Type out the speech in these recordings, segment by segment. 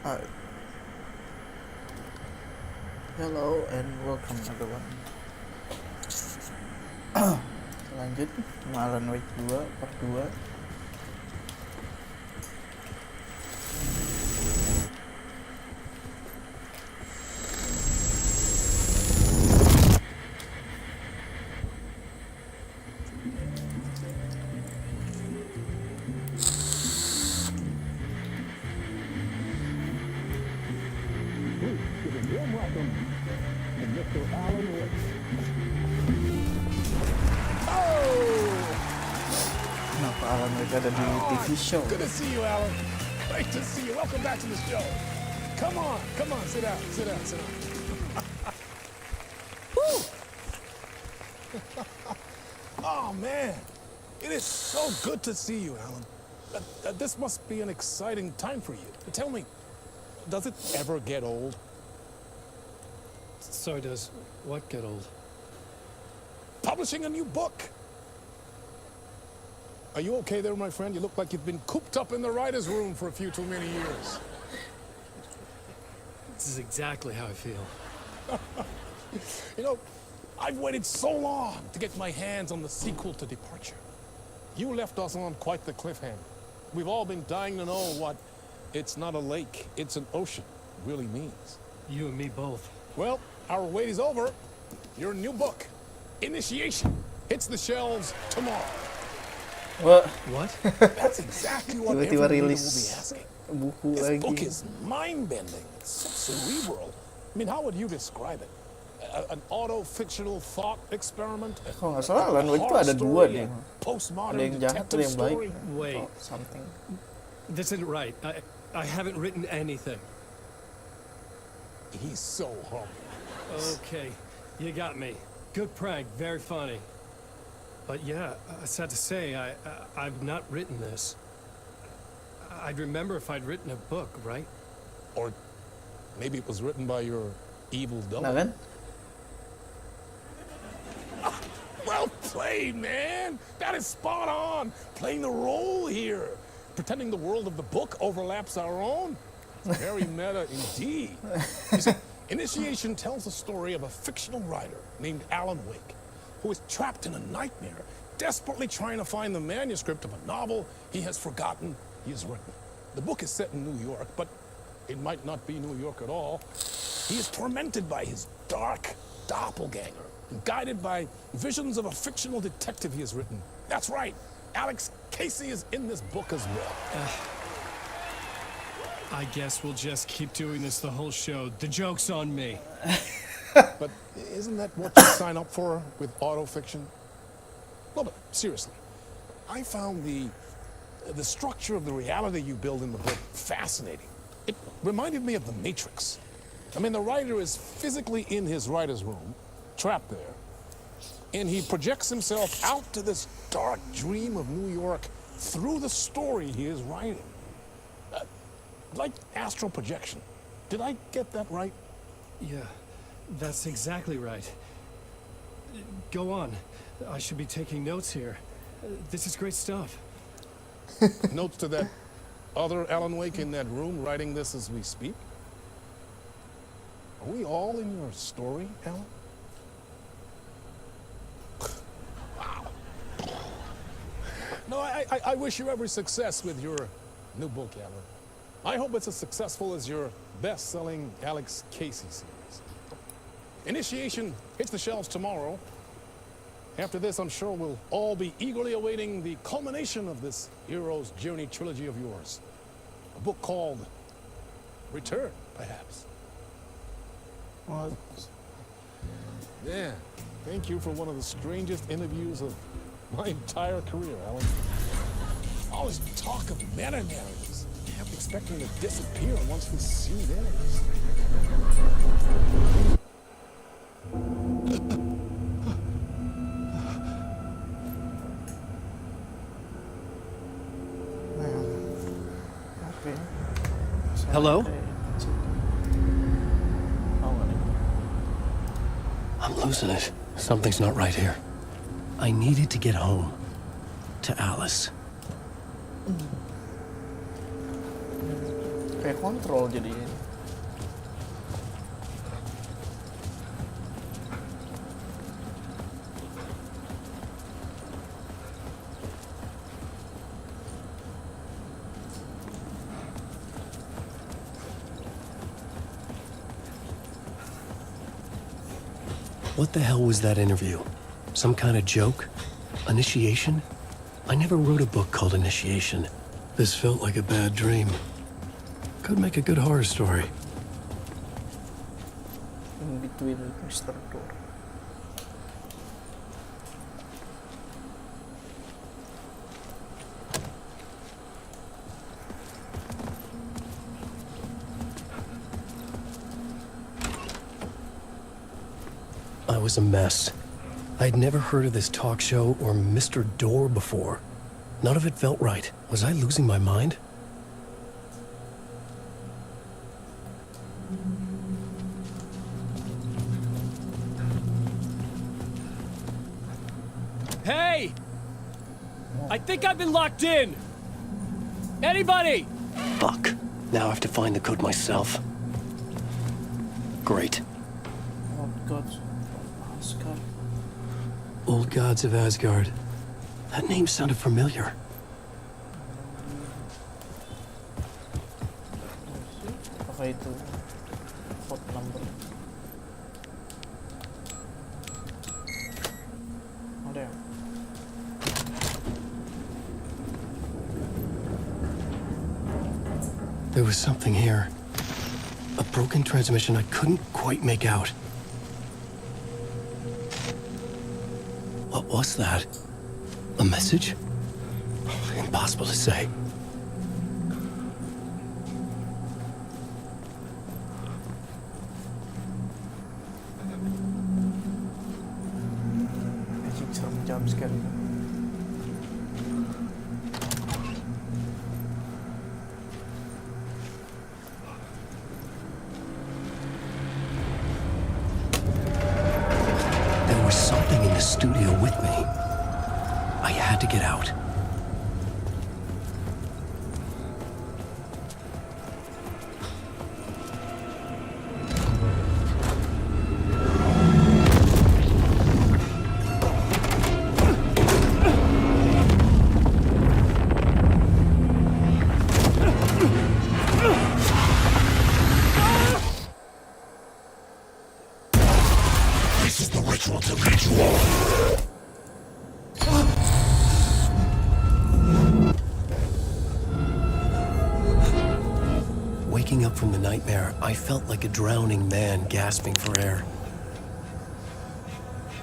Uh, Hello and welcome everyone. Lanjut sama Alan Wake 2 part 2. Kenapa Alan Wake ada di TV show? Good to see you, Alan. Great to see you. Welcome back to the show. Come on, sit down. Woo! Oh, man. It is so good to see you, Alan. This must be an exciting time for you. Tell me, does it ever get old? So does what get old? Publishing a new book. Are you okay there, my friend? You look like you've been cooped up in the writer's room for a few too many years. This is exactly how I feel. You know, I've waited so long to get my hands on the sequel to Departure. You left us on quite the cliffhanger. We've all been dying to know what "it's not a lake, it's an ocean" really means. You and me both. Well, our wait is over. Your new book, Initiation, hits the shelves tomorrow. Wah, What? That's exactly what tiba-tiba everyone will be rilis asking. buku This book lagi. is mind-bending. It's so cerebral. I mean, how would you describe it? An auto-fictional thought experiment? Kalau nggak salah Alan Wake itu horror ada dua story, nih. a postmodern Ada yang jahat, ada detective yang baik. story? Wait. Atau something. This isn't right. I haven't written anything. He's so humble. Okay, you got me. Good prank, very funny. But yeah, sad to say, I've not written this. I'd remember if I'd written a book, right? Or maybe it was written by your evil double. Nah kan? Well played, man. That is spot on. Playing the role here. Pretending the world of the book overlaps our own. Very meta indeed. You see, Initiation tells the story of a fictional writer named Alan Wake, who is trapped in a nightmare, desperately trying to find the manuscript of a novel he has forgotten he has written. The book is set in New York, but it might not be New York at all. He is tormented by his dark doppelganger, guided by visions of a fictional detective he has written. That's right, Alex Casey is in this book as well. I guess we'll just keep doing this the whole show. The joke's on me. But isn't that what you sign up for with autofiction? No, but seriously, I found the structure of the reality you build in the book fascinating. It reminded me of The Matrix. I mean, the writer is physically in his writer's room, trapped there, and he projects himself out to this dark dream of New York through the story he is writing. Like astral projection. Did I get that right? Yeah, that's exactly right. Go on. I should be taking notes here. This is great stuff. Notes to that other Alan Wake in that room writing this as we speak? Are we all in your story, Alan? Wow. No, I wish you every success with your new book, Alan. I hope it's as successful as your best-selling Alex Casey series. Initiation hits the shelves tomorrow. After this, I'm sure we'll all be eagerly awaiting the culmination of this hero's journey trilogy of yours. A book called Return, perhaps. Wah, Yeah, thank you for one of the strangest interviews of my entire career, Alan. All this talk of meta-narratives. Kept expecting to disappear once the scene ends. oke. Hello? Oh, nggak nih. I'm losing it. Something's not right here. I needed to get home. To Alice. Kayak kontrol jadinya. What the hell was that interview? Some kind of joke? Initiation? I never wrote a book called Initiation. This felt like a bad dream. Could make a good horror story. In between Mr. Door. I was a mess. I'd never heard of this talk show or Mr. Door before. None of it felt right. Was I losing my mind? Hey! I think I've been locked in! Anybody? Fuck. Now I have to find the code myself. Great. Oh god. Asgard. Old Gods of Asgard. That name sounded familiar. Apakah itu code number? Ada ya? There was something here. A broken transmission I couldn't quite make out. What was that? A message? Impossible to say. Magic serem jump scare. There was something in the studio with me. I had to get out. This is the ritual to lead you all. Waking up from the nightmare, I felt like a drowning man gasping for air.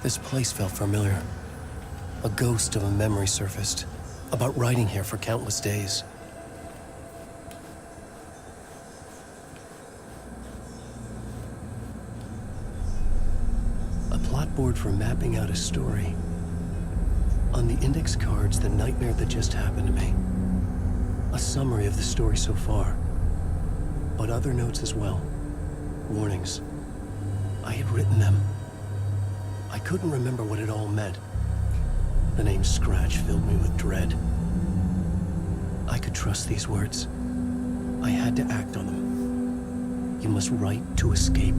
This place felt familiar. A ghost of a memory surfaced, about riding here for countless days. A plot board for mapping out a story. On the index cards, the nightmare that just happened to me. A summary of the story so far. But other notes as well. Warnings. I had written them. I couldn't remember what it all meant. The name Scratch filled me with dread. I could trust these words. I had to act on them. You must write to escape.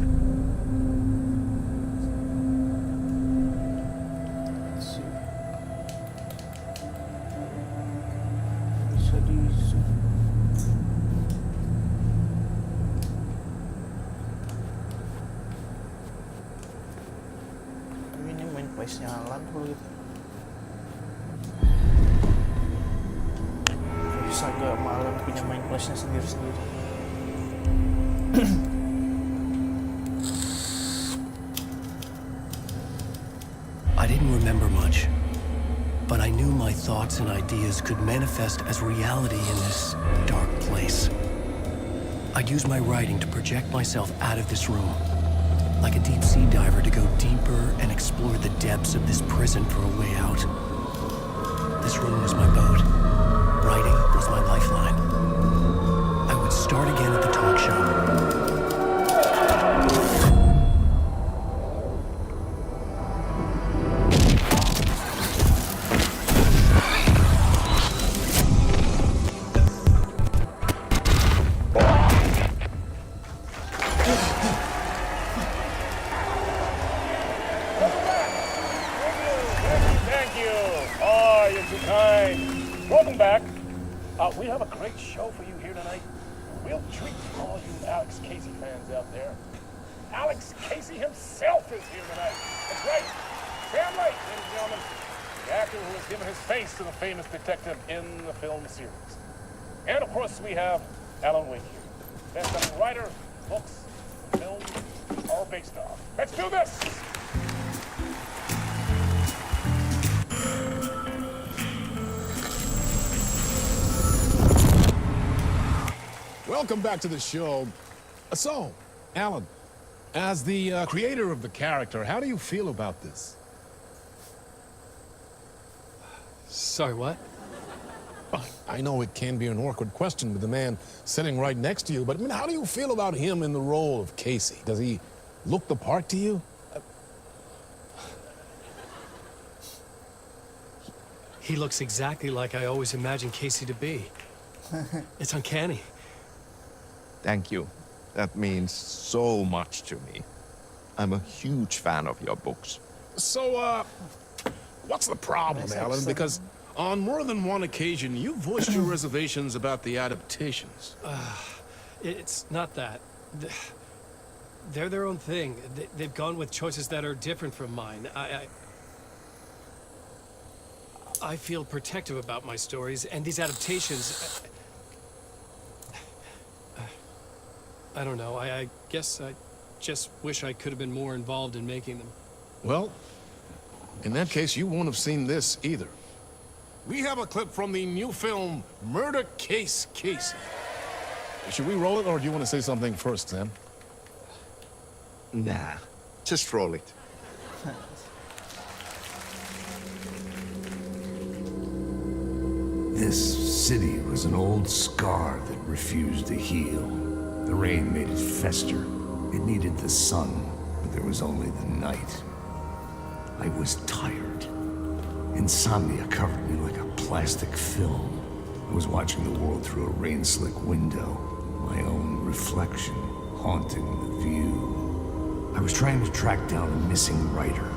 Let's see. Bisa di zoom. Ini main place-nya Alan kalau gitu. Bisa agak malam punya main place-nya sendiri-sendiri. I didn't remember much, but I knew my thoughts and ideas could manifest as reality in this dark place. I'd use my writing to project myself out of this room, like a deep-sea diver to go deeper and explore the depths of this prison for a way out. This room was my boat. Writing was my lifeline. I would start again at the talk show. Alex Casey himself is here tonight. That's right. Sam Lake, ladies and gentlemen. The actor who has given his face to the famous detective in the film series. And of course we have Alan Wake here. Best-selling writer, books, films are based on. Let's do this! Welcome back to the show. So, Alan, as the creator of the character, how do you feel about this? Sorry, what? I know it can be an awkward question with the man sitting right next to you, but I mean, how do you feel about him in the role of Casey? Does he look the part to you? He looks exactly like I always imagined Casey to be. It's uncanny. Thank you. That means so much to me. I'm a huge fan of your books. So, what's the problem, Alan? Because on more than one occasion, you voiced your reservations about the adaptations. It's not that. They're their own thing. They've gone with choices that are different from mine. I feel protective about my stories, and these adaptations... I don't know. I guess I just wish I could have been more involved in making them. Well, in that case, you won't have seen this either. We have a clip from the new film, Murder Case Casey. Should we roll it, or do you want to say something first, Sam? Nah, just roll it. This city was an old scar that refused to heal. The rain made it fester. It needed the sun, but there was only the night. I was tired. Insomnia covered me like a plastic film. I was watching the world through a rain-slick window, my own reflection haunting the view. I was trying to track down a missing writer.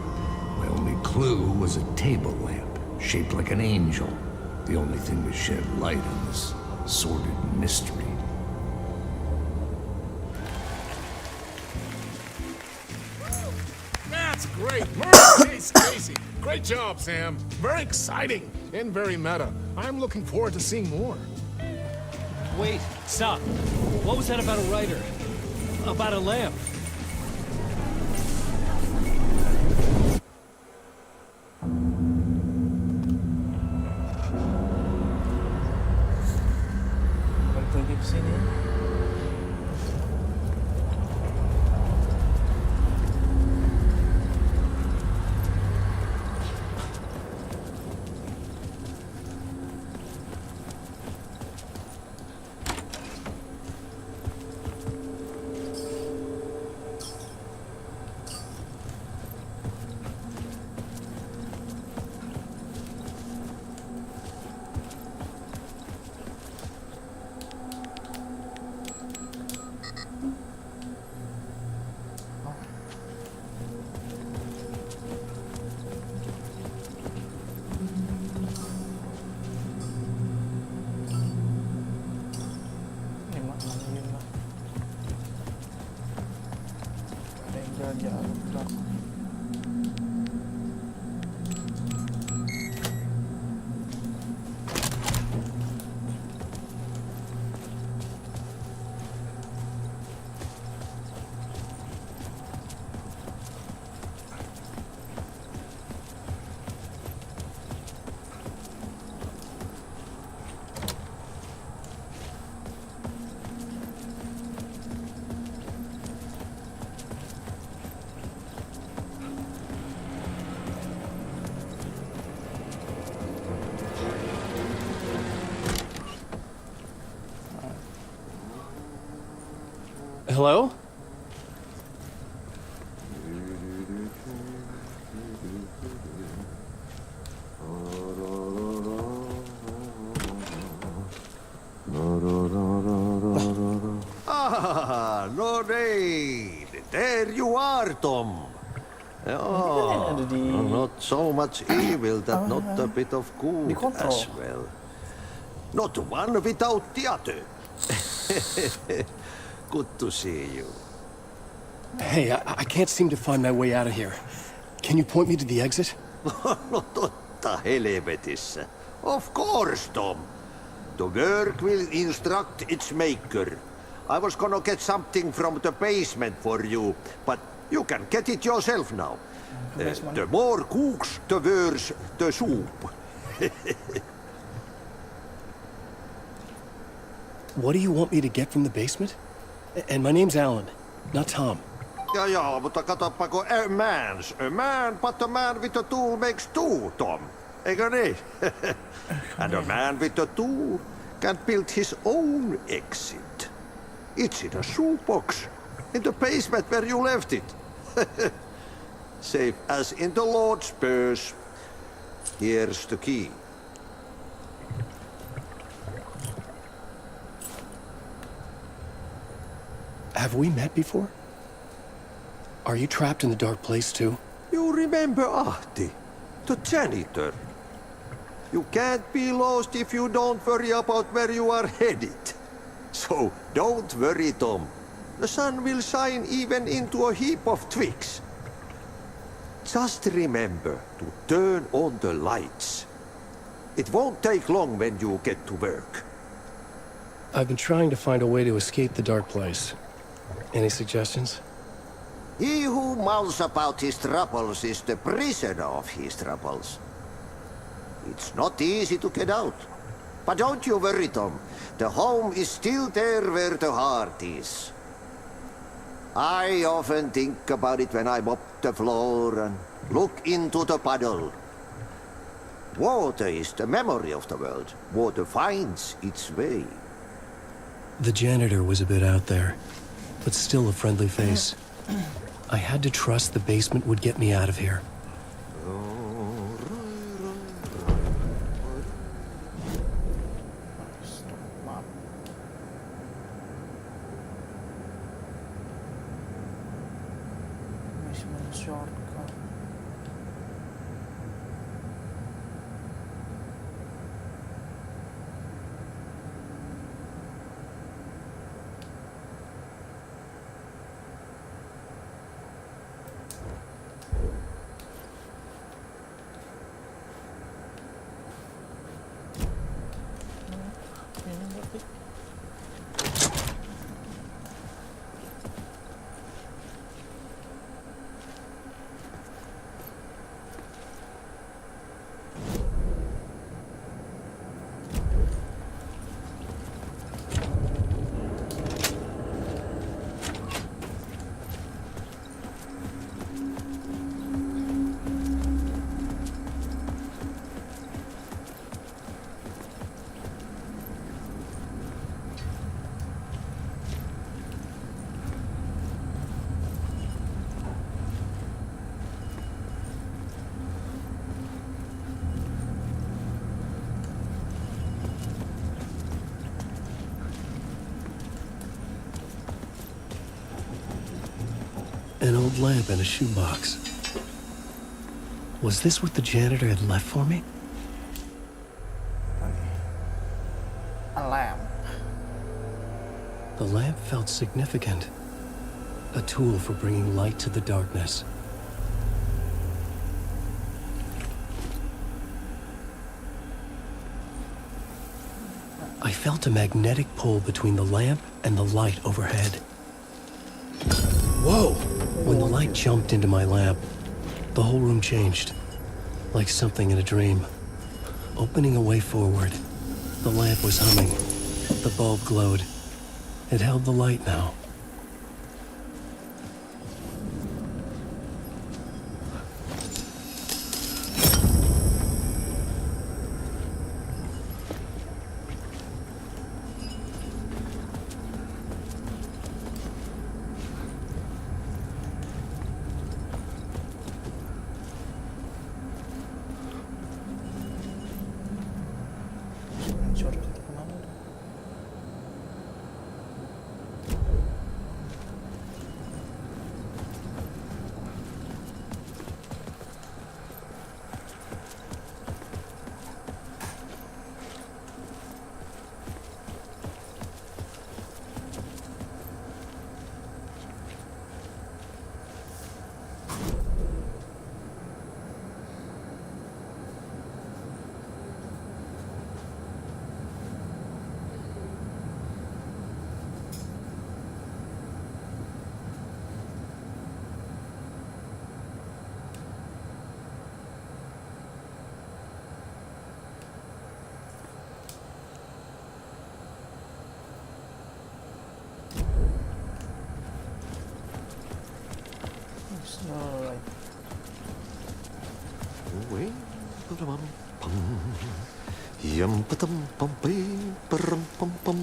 My only clue was a table lamp, shaped like an angel. The only thing to shed light on this sordid mystery. That's great! Murder Case Casey! Great job, Sam. Very exciting and very meta. I'm looking forward to seeing more. Wait, stop. What was that about a writer? About a lamp? Balik lagi ke sini. Hello? Ah, Lorraine! There you are, Tom. Oh, ada di not so much evil that not a bit of good dikontrol. as well. Not one without the other. Good to see you. Hey, I can't seem to find my way out of here. Can you point me to the exit? No totta helvetissä. Of course, Tom. The work will instruct its maker. I was gonna get something from the basement for you, but you can get it yourself now. The more cooks, the worse the soup. What do you want me to get from the basement? And my name's Alan, not Tom. Ja, mutta katoppa kun a man, but a man with a tool makes two, Tom. Eikö niin? And a man with a tool can build his own exit. It's in a shoebox, in the basement where you left it. Safe as in the Lord's purse. Here's the key. Have we met before? Are you trapped in the dark place too? You remember Ahti, the janitor. You can't be lost if you don't worry about where you are headed. So don't worry, Tom. The sun will shine even into a heap of twigs. Just remember to turn on the lights. It won't take long when you get to work. I've been trying to find a way to escape the dark place. Any suggestions? He who mouths about his troubles is the prisoner of his troubles. It's not easy to get out. But don't you worry, Tom. The home is still there where the heart is. I often think about it when I mop the floor and look into the puddle. Water is the memory of the world. Water finds its way. The janitor was a bit out there, but still a friendly face. I had to trust the basement would get me out of here. Mission shortcut. Ini berarti An old lamp and a shoebox. Was this what the janitor had left for me? a lamp. The lamp felt significant. A tool for bringing light to the darkness. I felt a magnetic pull between the lamp and the light overhead. Whoa! When the light jumped into my lamp, the whole room changed. Like something in a dream. Opening a way forward, the lamp was humming. The bulb glowed. It held the light now. Shortcut kemana tuh? Alright. Yum patum pum pee pum pum pum.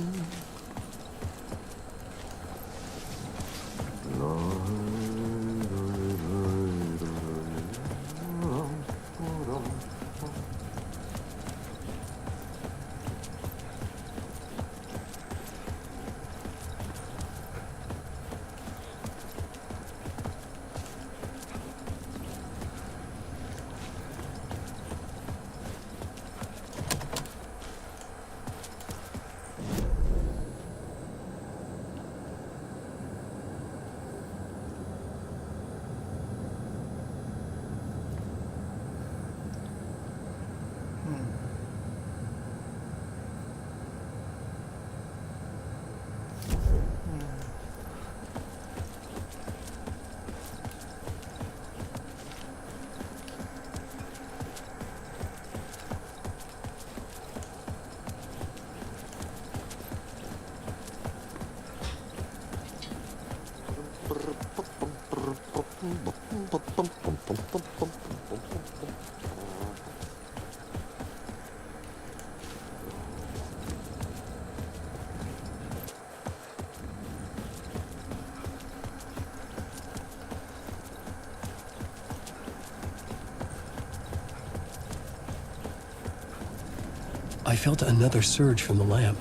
I felt another surge from the lamp.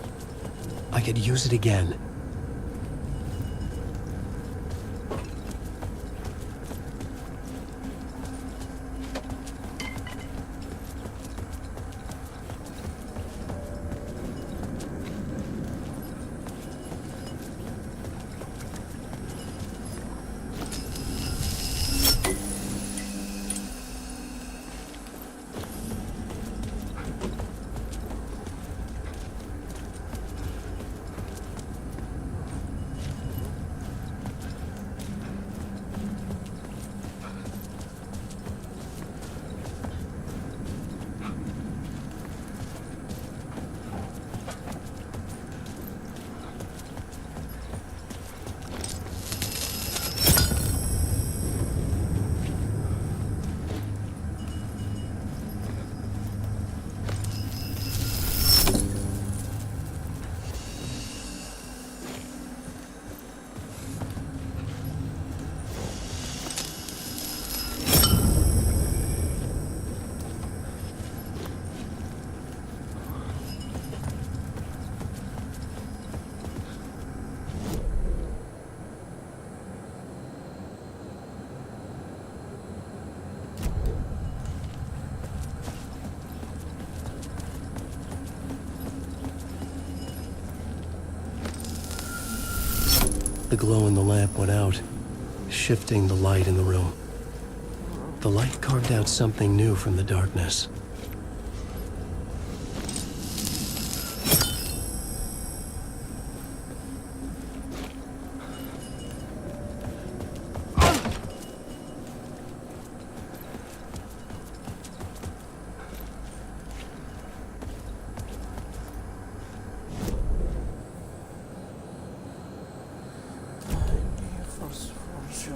I could use it again. The glow in the lamp went out, shifting the light in the room. The light carved out something new from the darkness. For sure.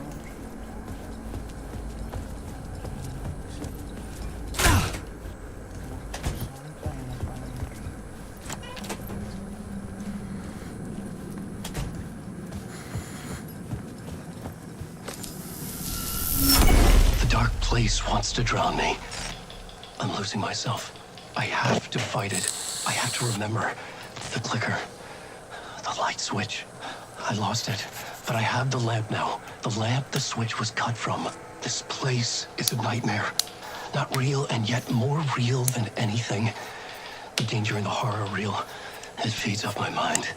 The dark place wants to drown me. I'm losing myself. I have to fight it. I have to remember. The clicker. The light switch. I lost it. But I have the lamp now. The lamp the switch was cut from. This place is a nightmare. Not real, and yet more real than anything. The danger and the horror real. It feeds off my mind.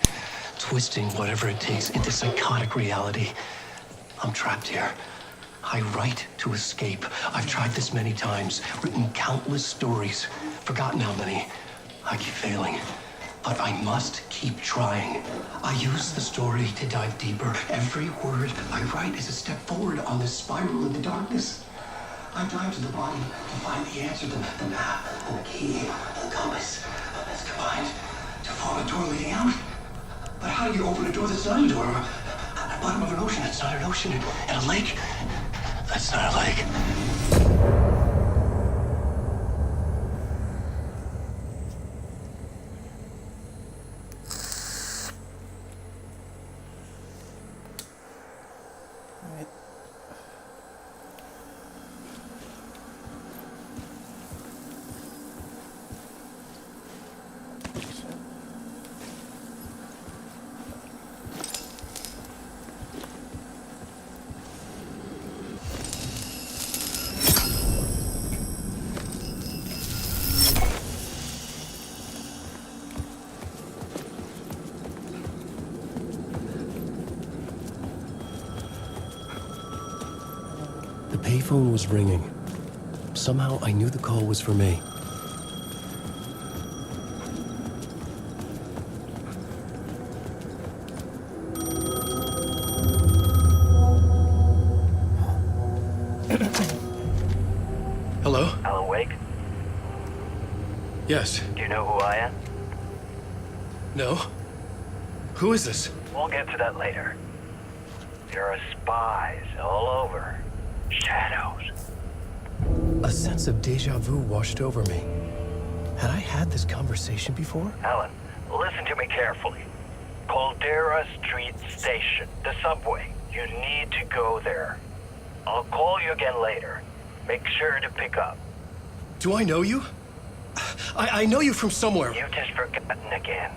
Twisting whatever it takes into psychotic reality. I'm trapped here. I write to escape. I've tried this many times, written countless stories, forgotten how many. I keep failing, but I must keep trying. I use the story to dive deeper. Every word I write is a step forward on this spiral in the darkness. I dive to the bottom to find the answer, the map, and the key, the compass. It's combined to form a door leading out. But how do you open a door that's not a door? At the bottom of an ocean, it's not an ocean, and a lake. That's not a lake. Wait. The payphone was ringing. Somehow I knew the call was for me. Hello? Alan Wake? Yes. Do you know who I am? No? Who is this? We'll get to that later. There are spies all over. Shadows. A sense of deja vu washed over me. Had I had this conversation before? Alan, listen to me carefully. Caldera Street Station, the subway. You need to go there. I'll call you again later. Make sure to pick up. Do I know you? I know you from somewhere. You've just forgotten again.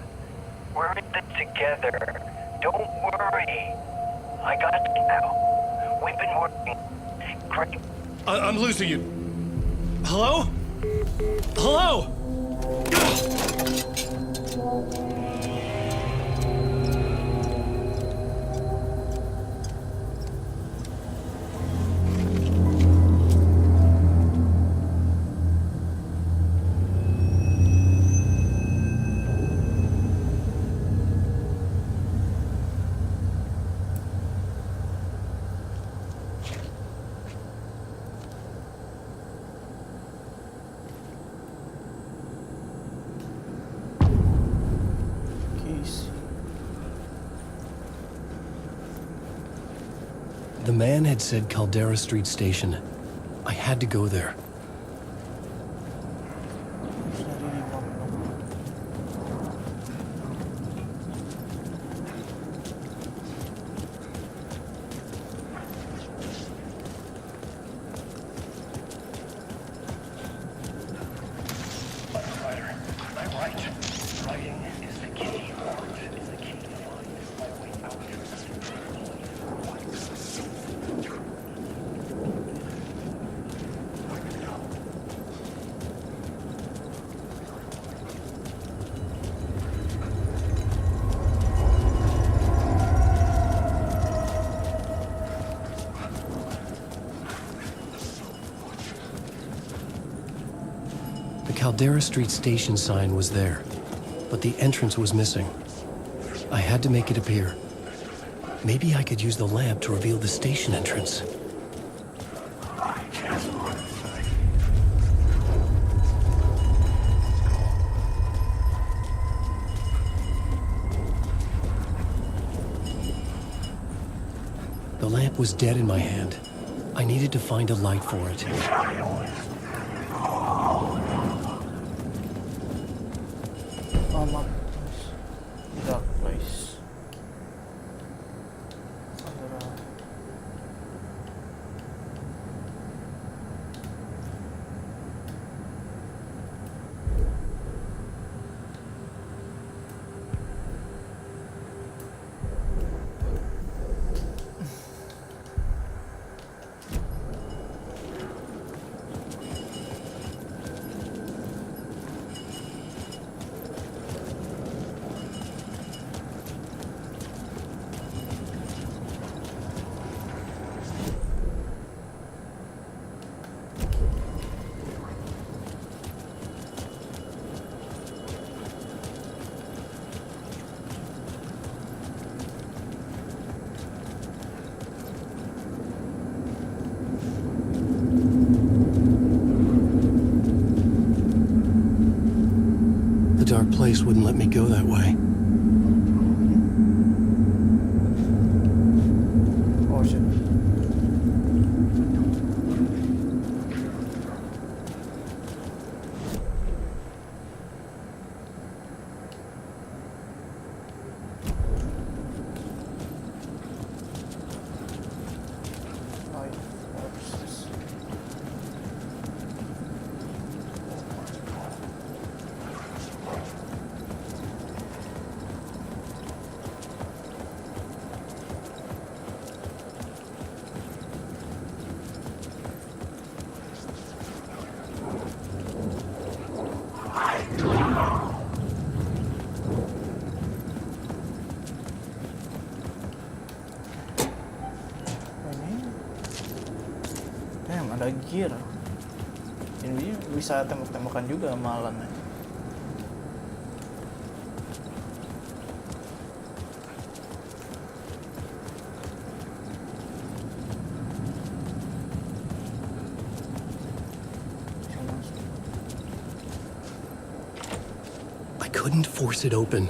We're in this together. Don't worry. I got you now. We've been working great. I'm losing you. Hello? Hello? Keys. The man had said Caldera Street Station. I had to go there. Ryder, I'm right. Writing is the key. Art is the key to find my way out of this. The Caldera Street Station sign was there, but the entrance was missing. I had to make it appear. Maybe I could use the lamp to reveal the station entrance. The lamp was dead in my hand. I needed to find a light for it. Oh my dark place. The dark place wouldn't let me go that way. Oh shit. ada gear. Ini bisa tembak-tembakan juga malannya. I couldn't force it open.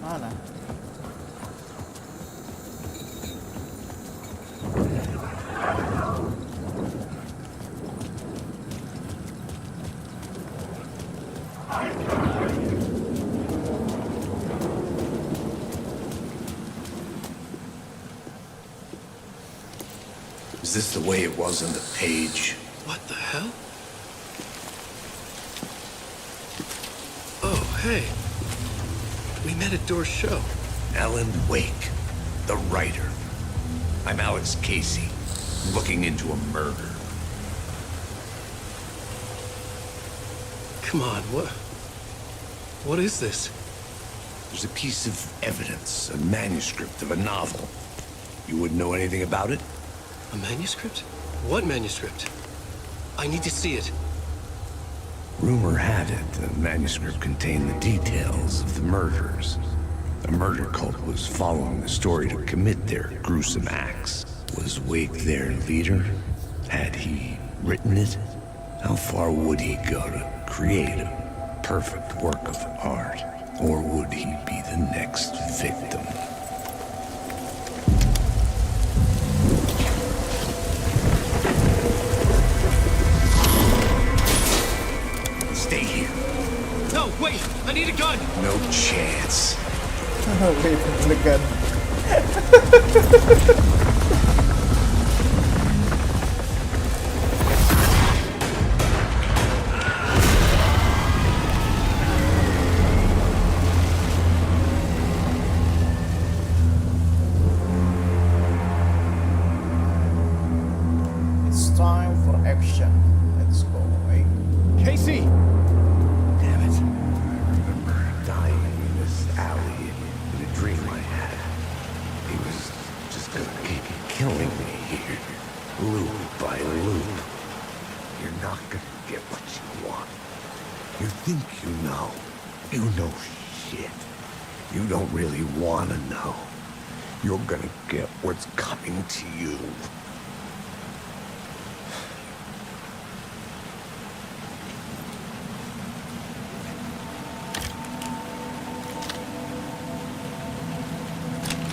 Mana? Is this the way it was on the page? What the hell? Oh, hey. We met at Door's show. Alan Wake, the writer. I'm Alex Casey, looking into a murder. Come on, what is this? There's a piece of evidence, a manuscript of a novel. You wouldn't know anything about it? A manuscript? What manuscript? I need to see it. Rumor had it the manuscript contained the details of the murders. A murder cult was following the story to commit their gruesome acts. Was Wake their leader? Had he written it? How far would he go to create a perfect work of art? Or would he be the next victim? Stay here. No, wait! I need a gun! No chance. Wait, degan. It's time for action. Let's go. Hey. Casey! Damn it. I remember dying in this alley in a dream I had. He was just gonna keep killing me here, loop by loop. You're not gonna get what you want. You think you know. You know shit. You don't really wanna know. You're gonna get what's coming to you.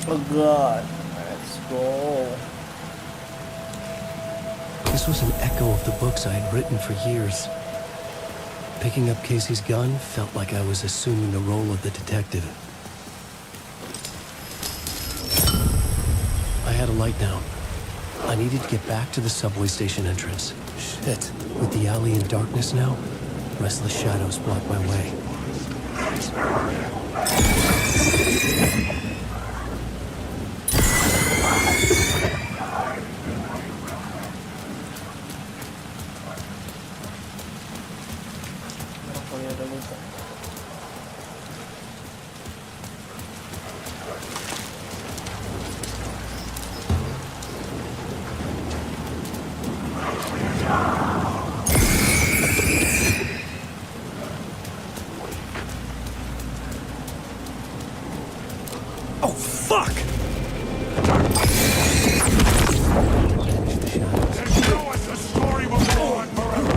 Oh god. Let's go. This was an echo of the books I had written for years. Picking up Casey's gun felt like I was assuming the role of the detective. I had a light down. I needed to get back to the subway station entrance. Shit. With the alley in darkness now, restless shadows blocked my way. Kali ada luka. Oh, fuck! Show us the story will go on forever.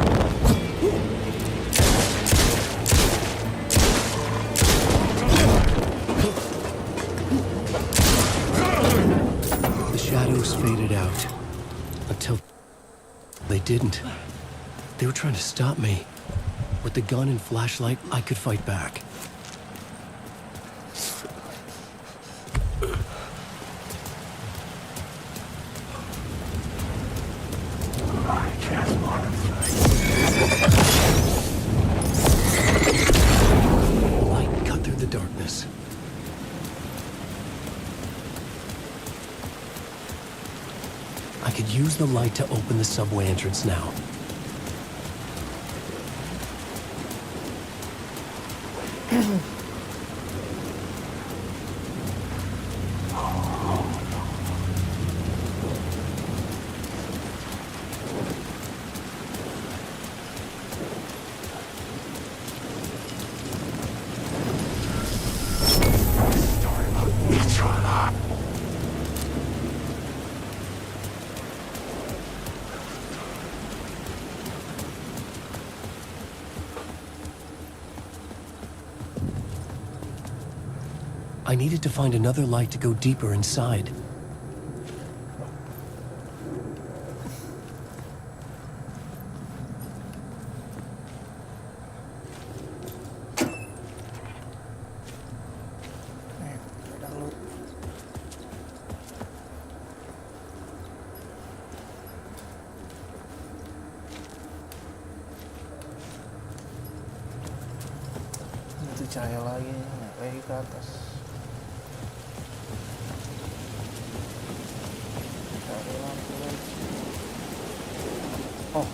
The shadows faded out. Until they didn't. They were trying to stop me. With the gun and flashlight, I could fight back. Light cut through the darkness. I could use the light to open the subway entrance now. I needed to find another light to go deeper inside. Ada loot. Itu cahaya lagi, naik lagi ke atas. Cari lampu lagi. Oh.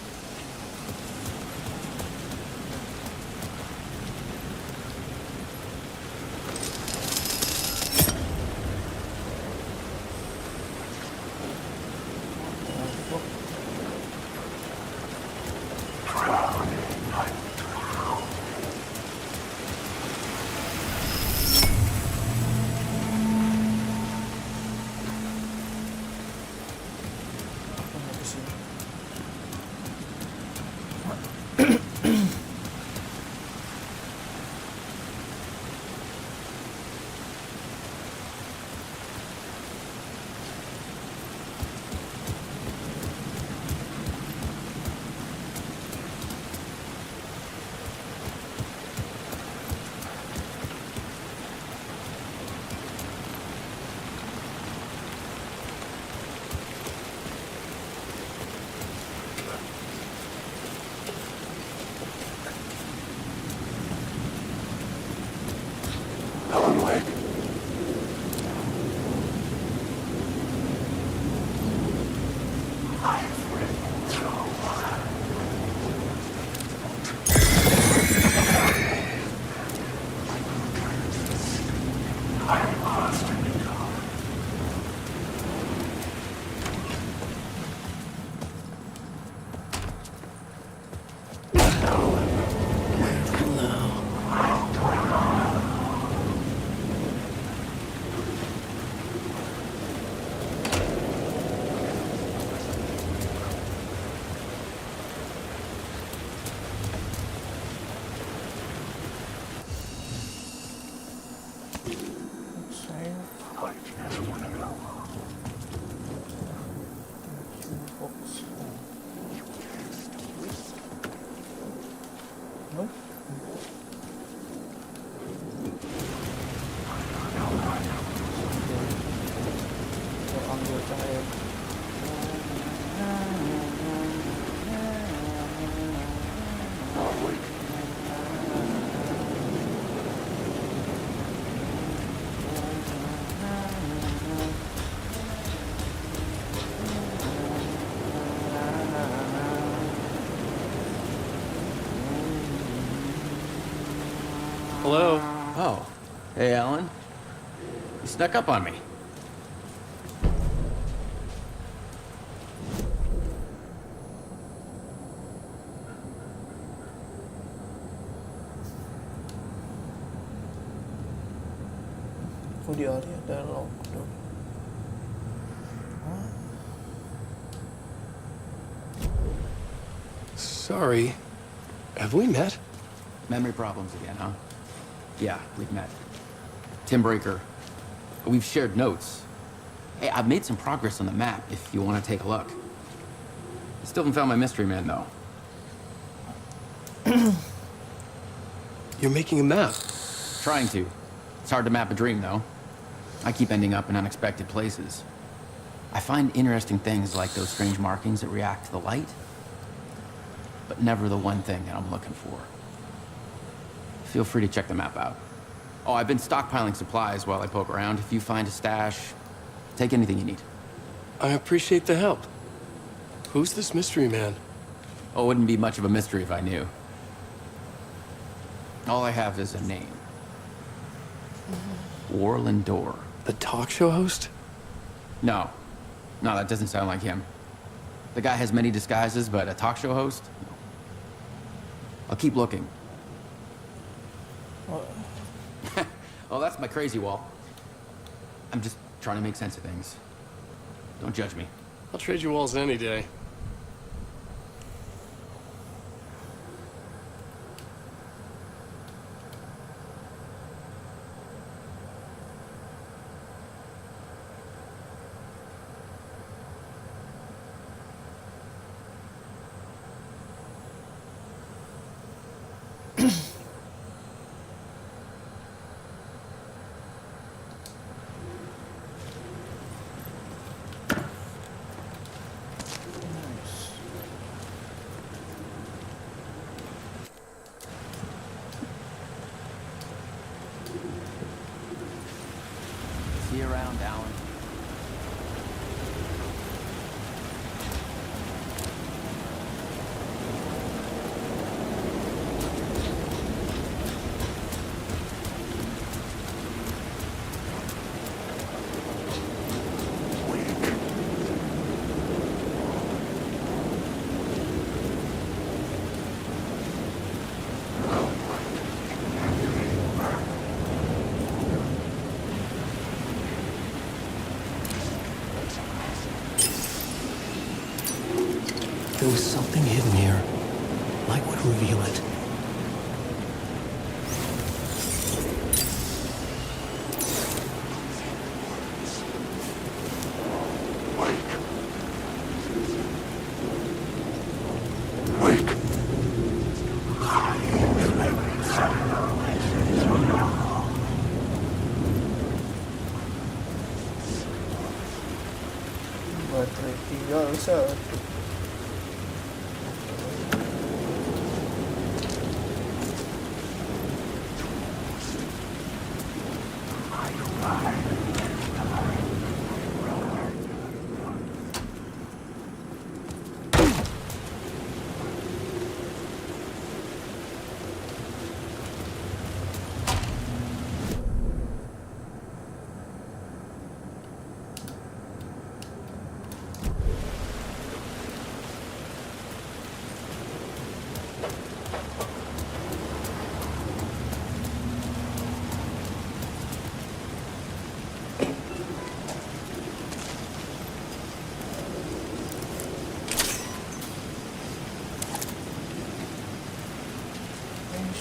Hello? Oh. Hey, Alan. You snuck up on me. Oh, di area ada lockdown. Sorry. Have we met? Memory problems again, huh? Yeah, we've met. Tim Breaker. We've shared notes. Hey, I've made some progress on the map if you want to take a look. I still haven't found my mystery man, though. You're making a map. Trying to. It's hard to map a dream, though. I keep ending up in unexpected places. I find interesting things like those strange markings that react to the light, but never the one thing that I'm looking for. Feel free to check the map out. Oh, I've been stockpiling supplies while I poke around. If you find a stash, take anything you need. I appreciate the help. Who's this mystery man? Oh, it wouldn't be much of a mystery if I knew. All I have is a name. Warland Door. The talk show host? No. No, that doesn't sound like him. The guy has many disguises, but a talk show host? No. I'll keep looking. Oh, that's my crazy wall. I'm just trying to make sense of things. Don't judge me. I'll trade you walls any day. See you around, Alan. There was something hidden here. Light would reveal it. Baterai tinggal satu.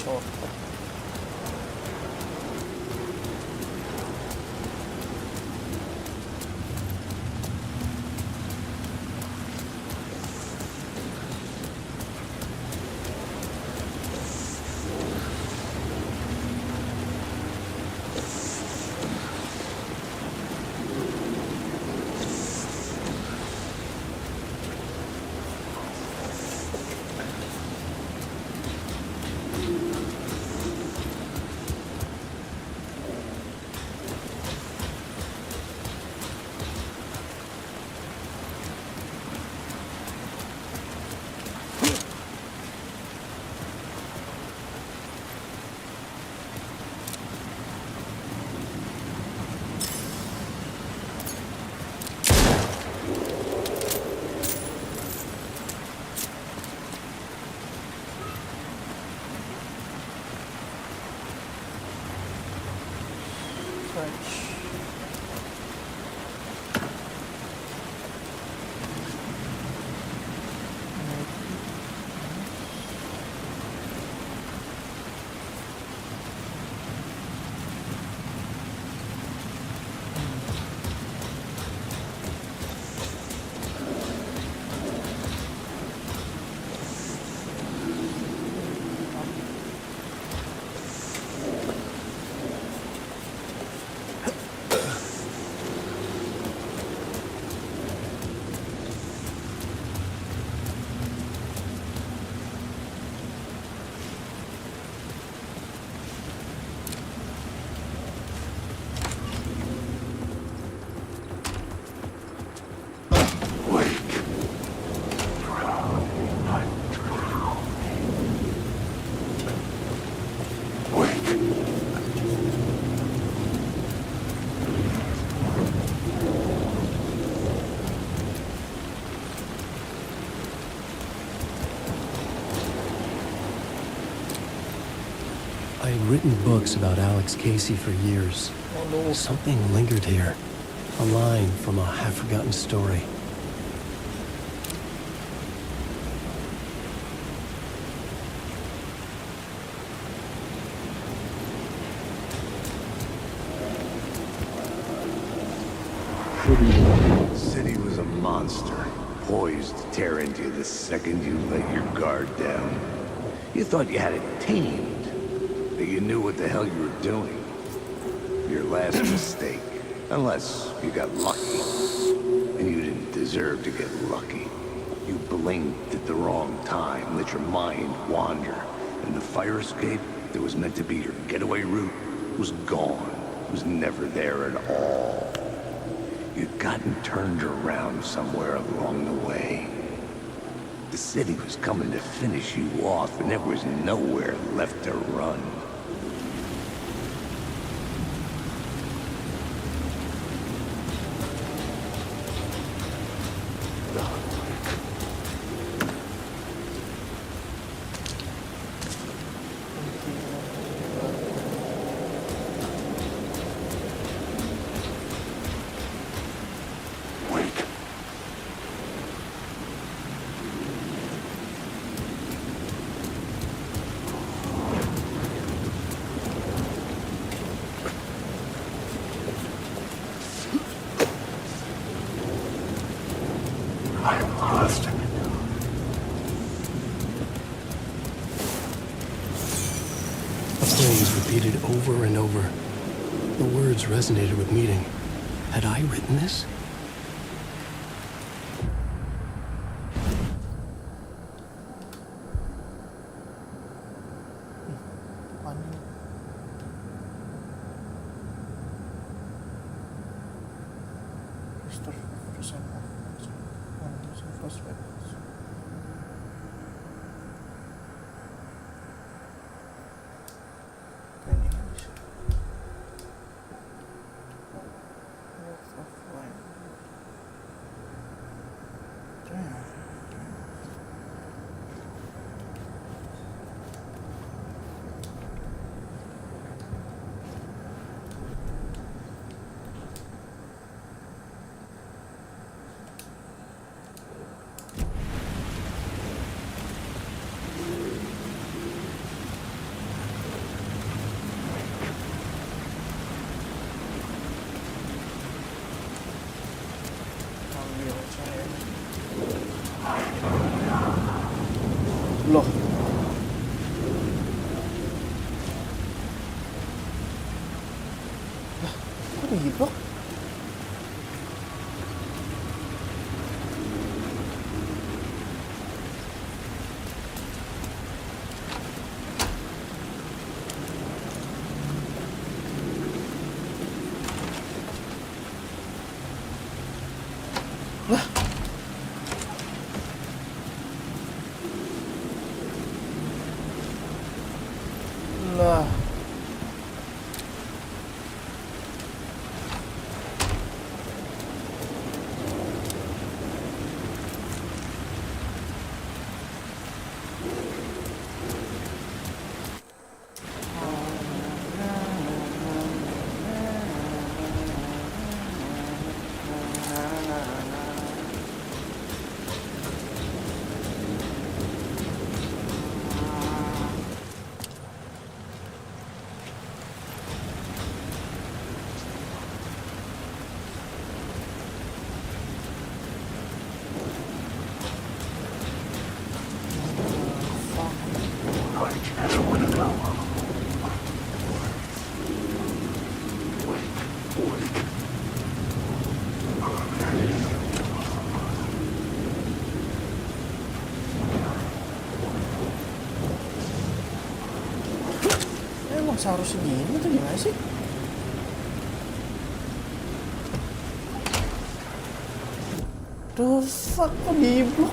Shortcut. I had written books about Alex Casey for years. Oh no. Something lingered here. A line from a half-forgotten story. The city was a monster, poised to tear into you the second you let your guard down. You thought you had it tamed, that you knew what the hell you were doing. Your last mistake, unless you got lucky. And you didn't deserve to get lucky. You blinked at the wrong time, let your mind wander, and the fire escape that was meant to be your getaway route was gone. It was never there at all. You'd gotten turned around somewhere along the way. The city was coming to finish you off, and there was nowhere left to run. I'm lost. A phrase repeated over and over. The words resonated with meaning. Had I written this? Loh. Lah, kok diblok? Lah. Lah. Emang seharusnya gini atau gimana sih? The fuck, kok diblok?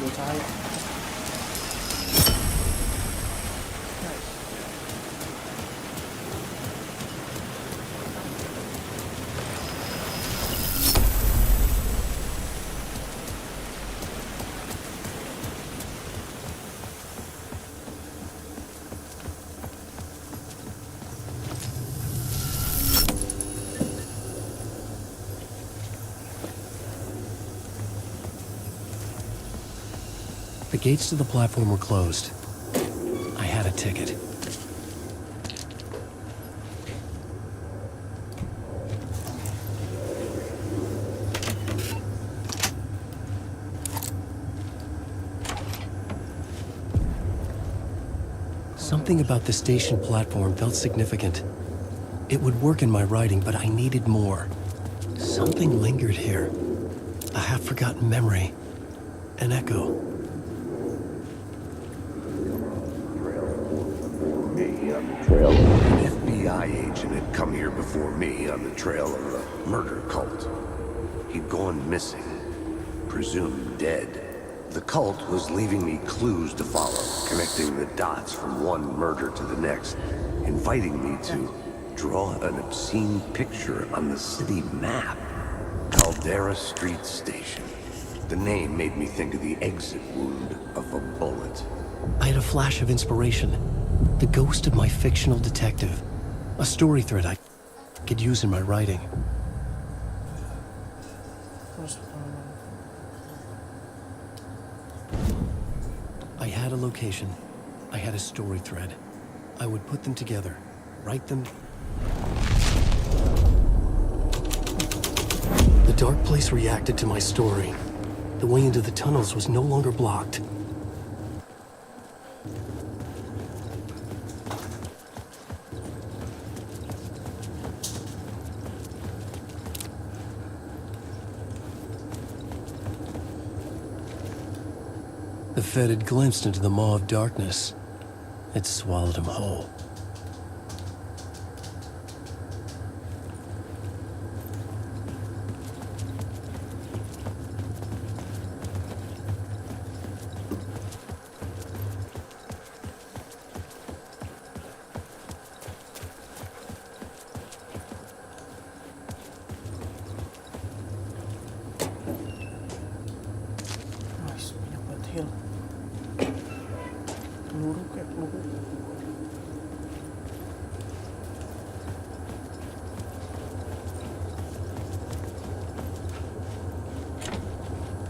ambil cahaya. The gates to the platform were closed. I had a ticket. Something about the station platform felt significant. It would work in my writing, but I needed more. Something lingered here. A half-forgotten memory. An echo. An FBI agent had come here before me on the trail of a murder cult. He'd gone missing, presumed dead. The cult was leaving me clues to follow, connecting the dots from one murder to the next, inviting me to draw an obscene picture on the city map. Caldera Street Station. The name made me think of the exit wound of a bullet. I had a flash of inspiration. The ghost of my fictional detective. A story thread I could use in my writing. I had a location. I had a story thread. I would put them together, write them. The dark place reacted to my story. The way into the tunnels was no longer blocked. The Fed had glimpsed into the maw of darkness. It swallowed him whole. Nice, banyak banget heal. Peluru kayak peluru.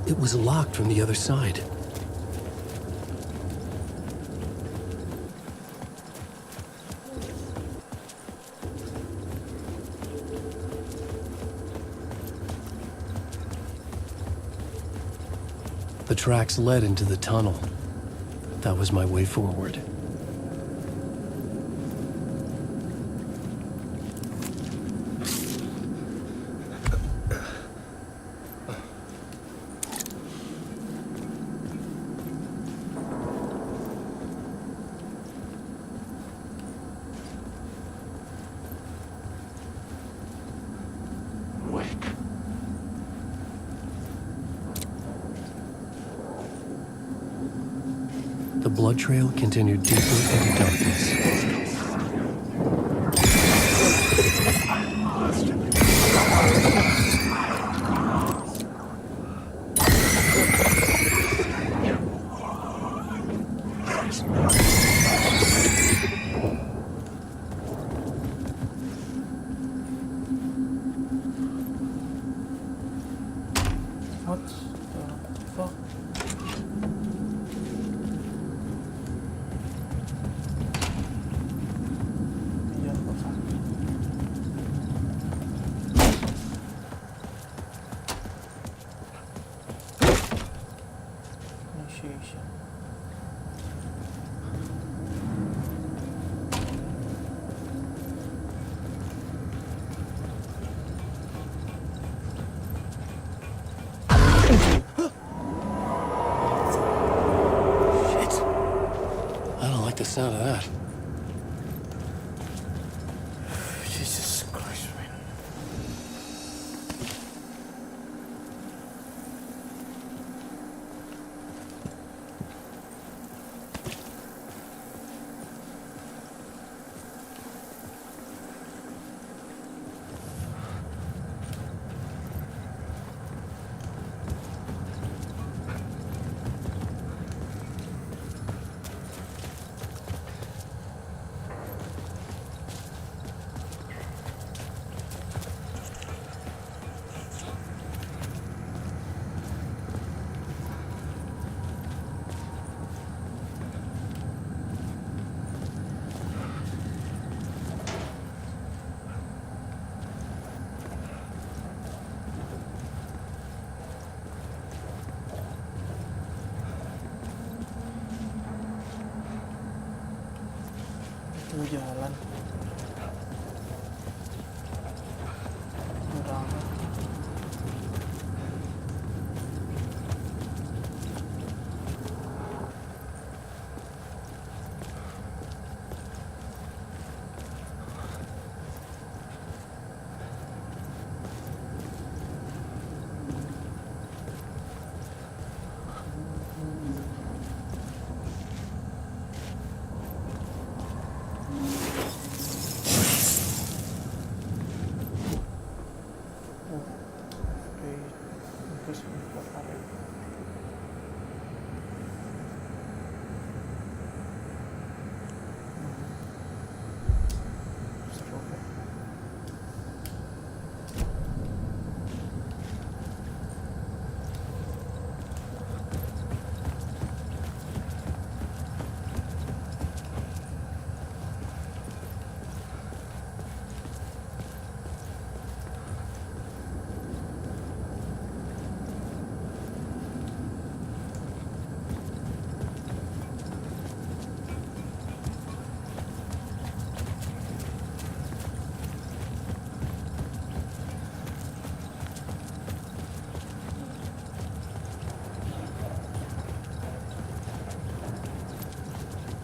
It was locked from the other side. The tracks led into the tunnel. That was my way forward. The blood trail continued deeper into darkness. What the fuck? Iya, kosong. Initiation. Shit. I don't like the sound of that. Jesus Christ, man.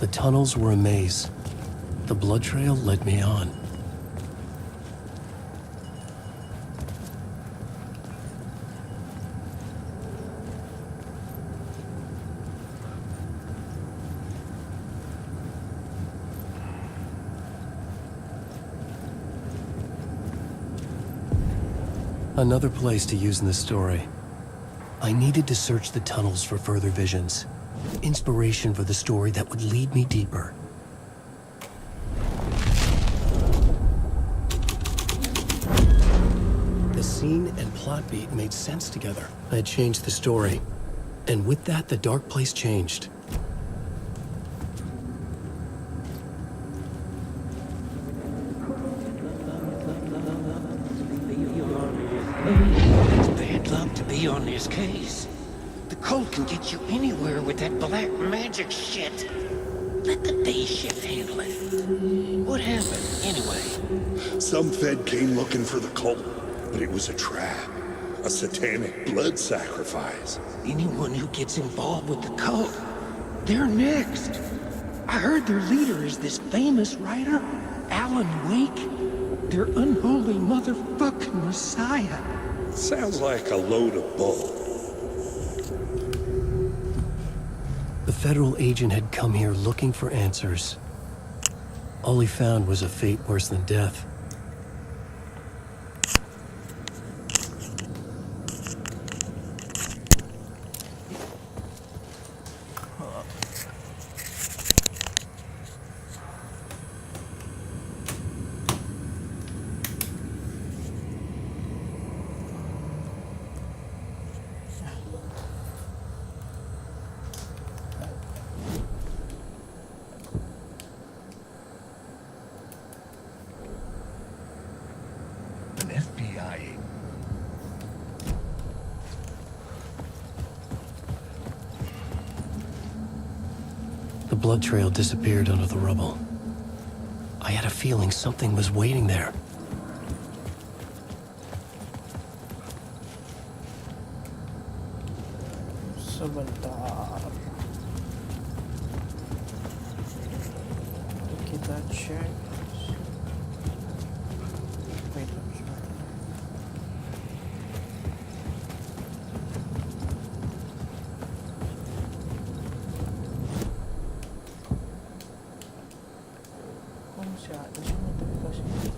The tunnels were a maze. The blood trail led me on. Another place to use in the story. I needed to search the tunnels for further visions. Inspiration for the story that would lead me deeper. The scene and plot beat made sense together. I had changed the story. And with that, the dark place changed. It's bad luck to be on this case. The cult can get you anywhere with that black magic shit. Let the day shift handle it. What happened, anyway? Some Fed came looking for the cult, but it was a trap. A satanic blood sacrifice. Anyone who gets involved with the cult, they're next. I heard their leader is this famous writer, Alan Wake. Their unholy motherfucking messiah. Sounds like a load of bull. The federal agent had come here looking for answers. All he found was a fate worse than death. An FBI. The blood trail disappeared under the rubble. I had a feeling something was waiting there. Sebentar. Kita cek. Wait, masih ada sih notifikasinya.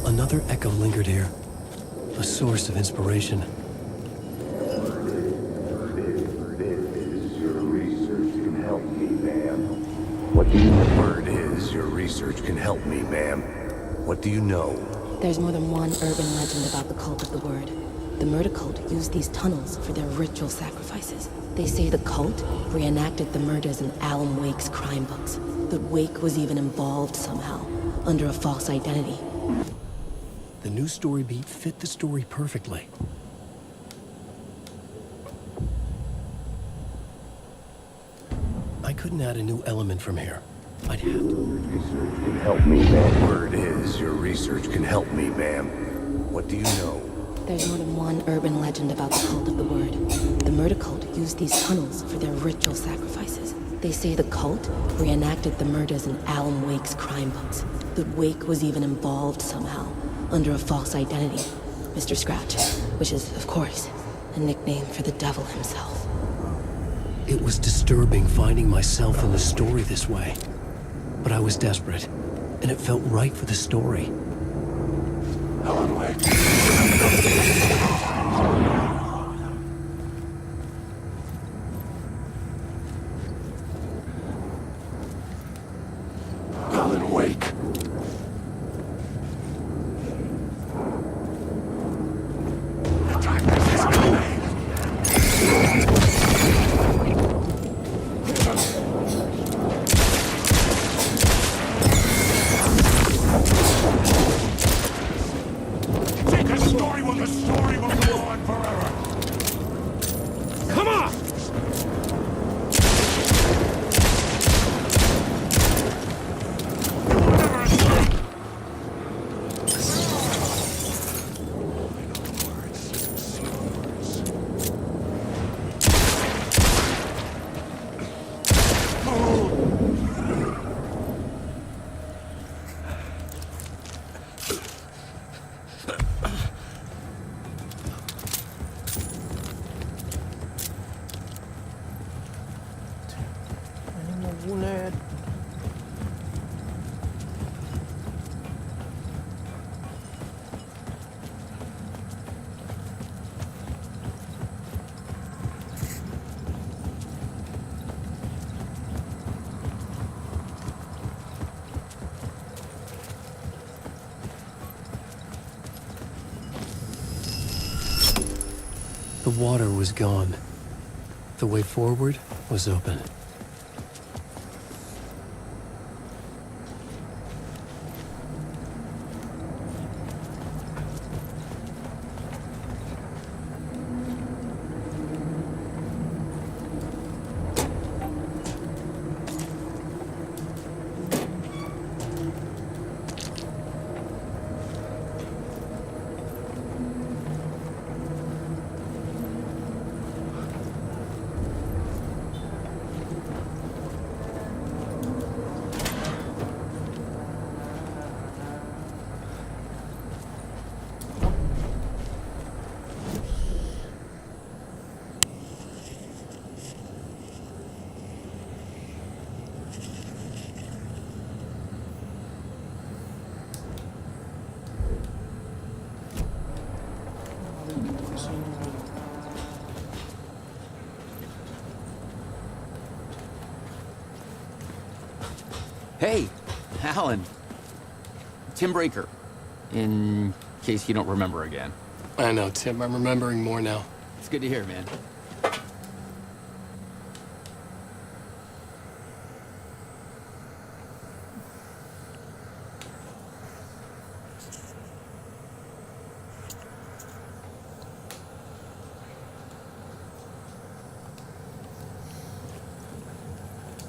Another echo lingered here, a source of inspiration. Your research can help me, ma'am. What do you know? Word is, your research can help me, ma'am. What do you know? There's more than one urban legend about the cult of the Word. The murder cult used these tunnels for their ritual sacrifices. They say the cult reenacted the murders in Alan Wake's crime books. That Wake was even involved somehow, under a false identity. The new story beat fit the story perfectly. I couldn't add a new element from here. I'd have to. Research can help me, ma'am. Word is, your research can help me, ma'am. What do you know? There's more than one urban legend about the cult of the Word. The murder cult used these tunnels for their ritual sacrifices. They say the cult reenacted the murders in Alan Wake's crime books. That Wake was even involved somehow, under a false identity. Mr. Scratch, which is, of course, a nickname for the devil himself. It was disturbing finding myself in the story this way. But I was desperate, and it felt right for the story. Alan Wake. Alan Wake. The darkness is coming. The story will go on forever. Come on! Ini mau bulet. The water was gone. The way forward was open. Hey, Alan. Tim Breaker. In case you don't remember again. I know, Tim. I'm remembering more now. It's good to hear, man.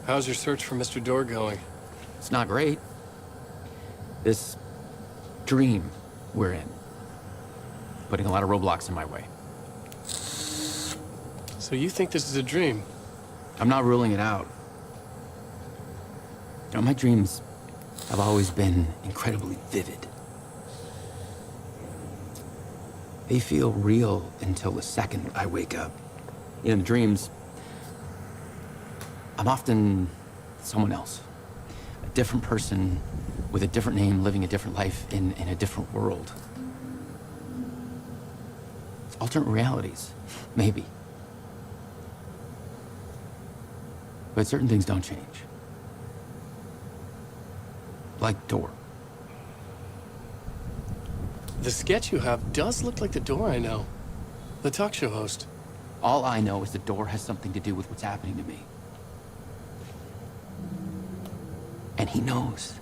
How's your search for Mr. Door going? It's not great. This dream we're in. Putting a lot of roadblocks in my way. So you think this is a dream? I'm not ruling it out. You know, my dreams have always been incredibly vivid. They feel real until the second I wake up. In dreams, I'm often someone else. A different person with a different name, living a different life in a different world. It's alternate realities, maybe. But certain things don't change. Like Door. The sketch you have does look like the Door I know. The talk show host. All I know is the Door has something to do with what's happening to me. And he knows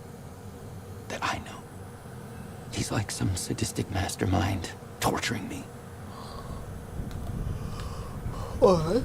that I know. He's like some sadistic mastermind torturing me. What?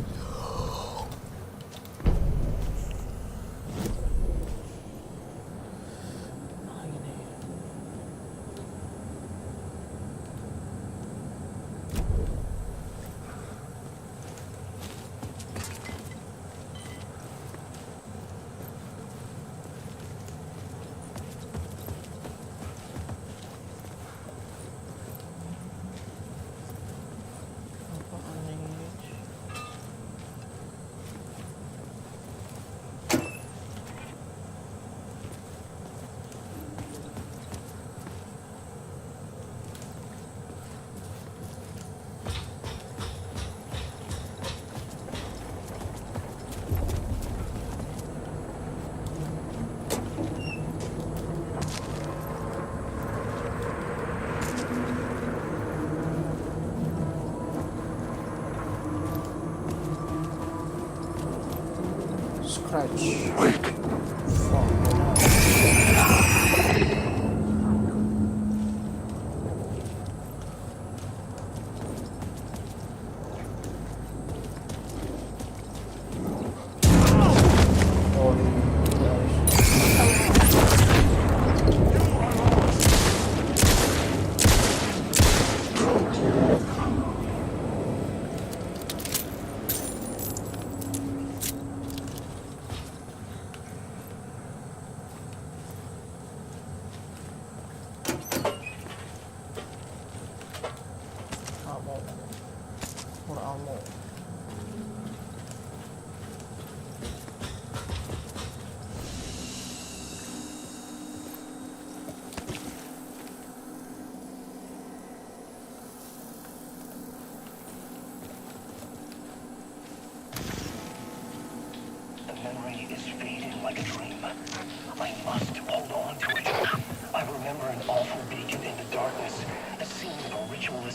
Scratch. Wake.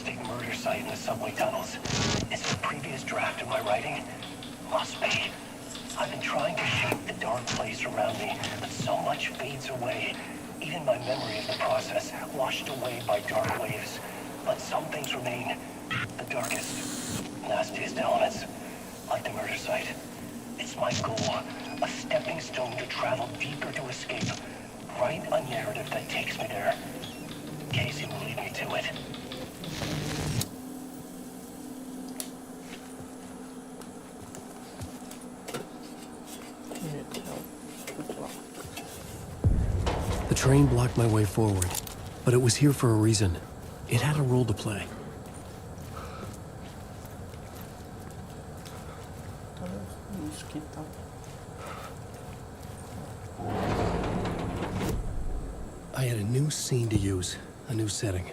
futuristic murder site in the subway tunnels. It's the previous draft of my writing. Must be. I've been trying to shape the dark place around me, but so much fades away. Even my memory of the process, washed away by dark waves. But some things remain. The darkest, nastiest elements, like the murder site. It's my goal, a stepping stone to travel deeper to escape. Write a narrative that takes me there. Casey will lead me to it. The train blocked my way forward, but it was here for a reason. It had a role to play. I had a new scene to use, a new setting.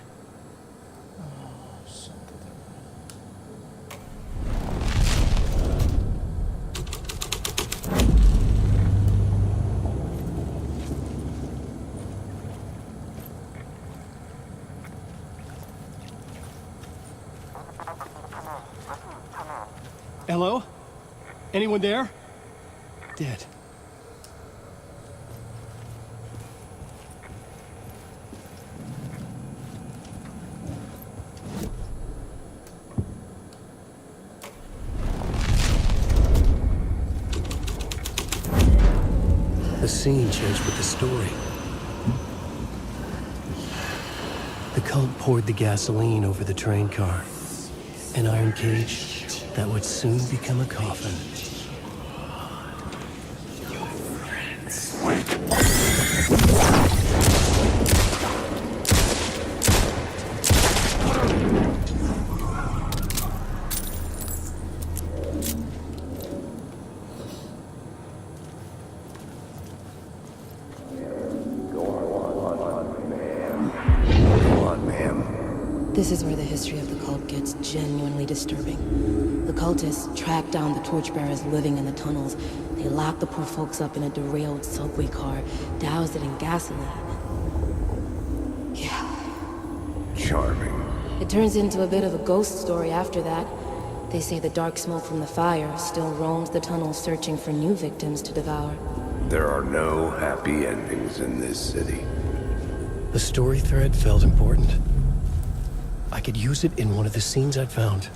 Hello? Anyone there? Dead. The scene changed with the story. The cult poured the gasoline over the train car. An iron cage that would soon become a coffin. This is where the history of the cult gets genuinely disturbing. The cultists tracked down the torchbearers living in the tunnels. They locked the poor folks up in a derailed subway car, doused it in gasoline. Yeah. Charming. It turns into a bit of a ghost story after that. They say the dark smoke from the fire still roams the tunnels searching for new victims to devour. There are no happy endings in this city. The story thread felt important. I could use it in one of the scenes I'd found.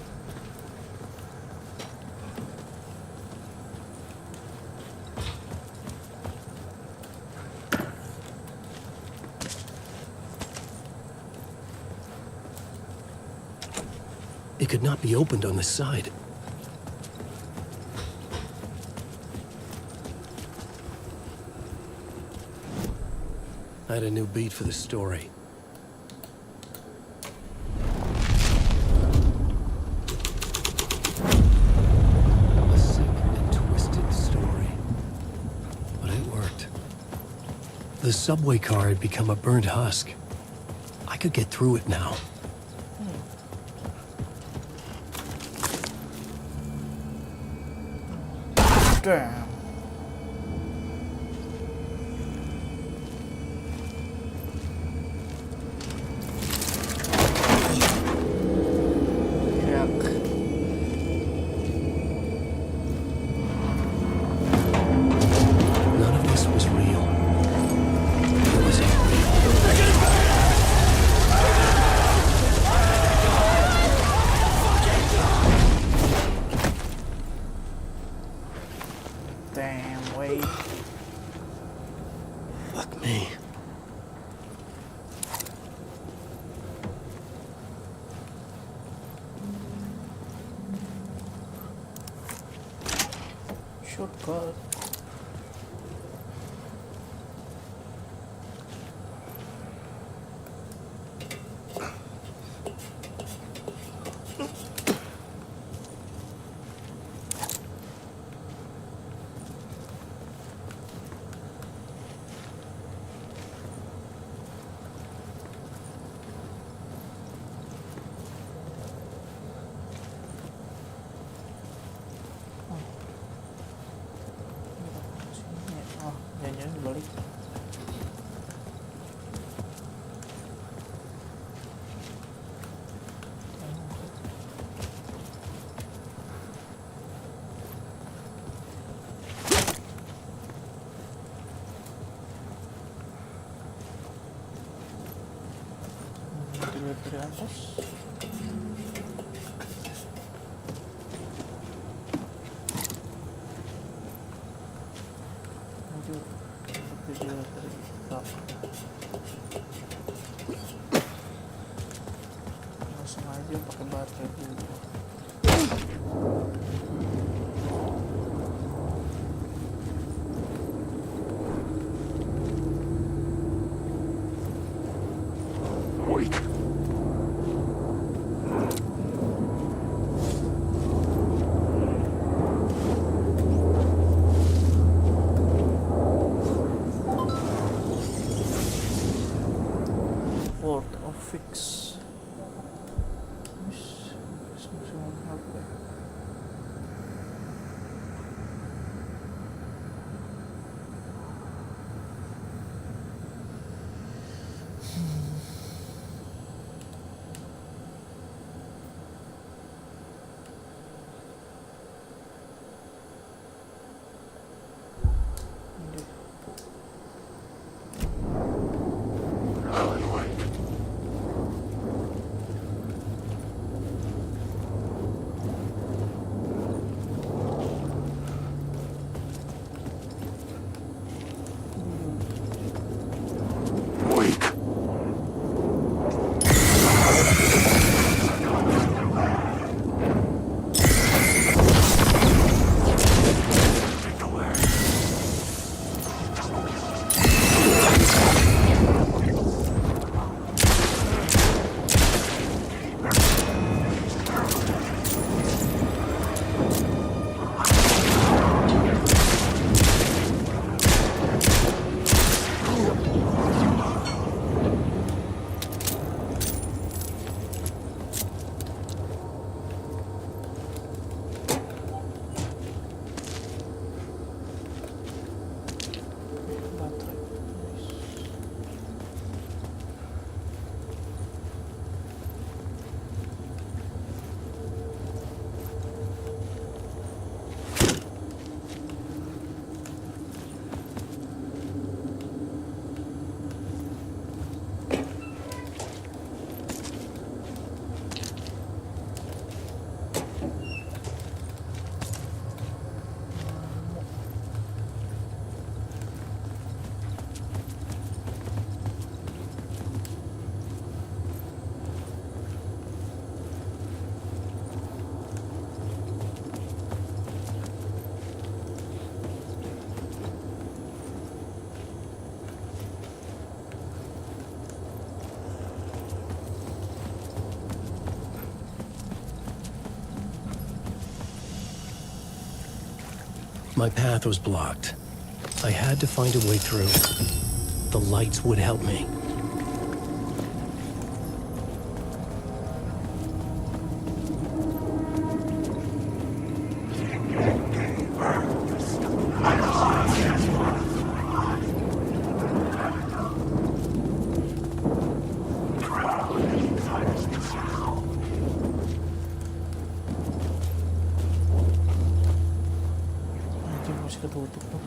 It could not be opened on the side. I had a new beat for the story. A sick and twisted story. But it worked. The subway car had become a burnt husk. I could get through it now. Damn. None of this was real. It was all Damn, wait. Fuck me. Shortcut. dilihat dari atas. Lanjut, dilihat dari belakang. Langsung aja pakai baterai dulu. World of Fix. Semua HP. My path was blocked. I had to find a way through. The lights would help me. Anjir, masih ketutup tuh.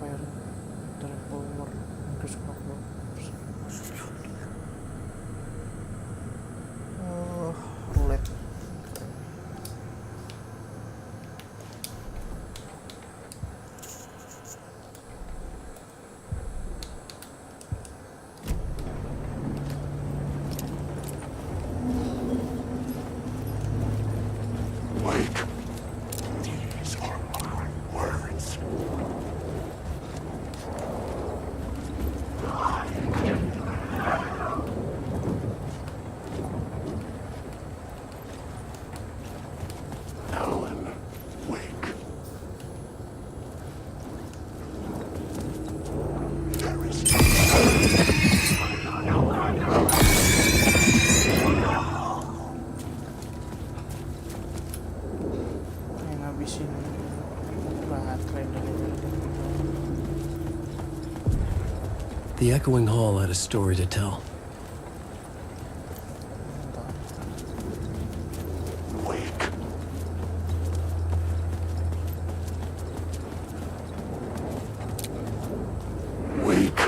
fire direct power increase knockback. Roulette. Wake. These are my words. Alan, wake. There is Yang ngabisin baterai dari The echoing hall had a story to tell. wake. Wake.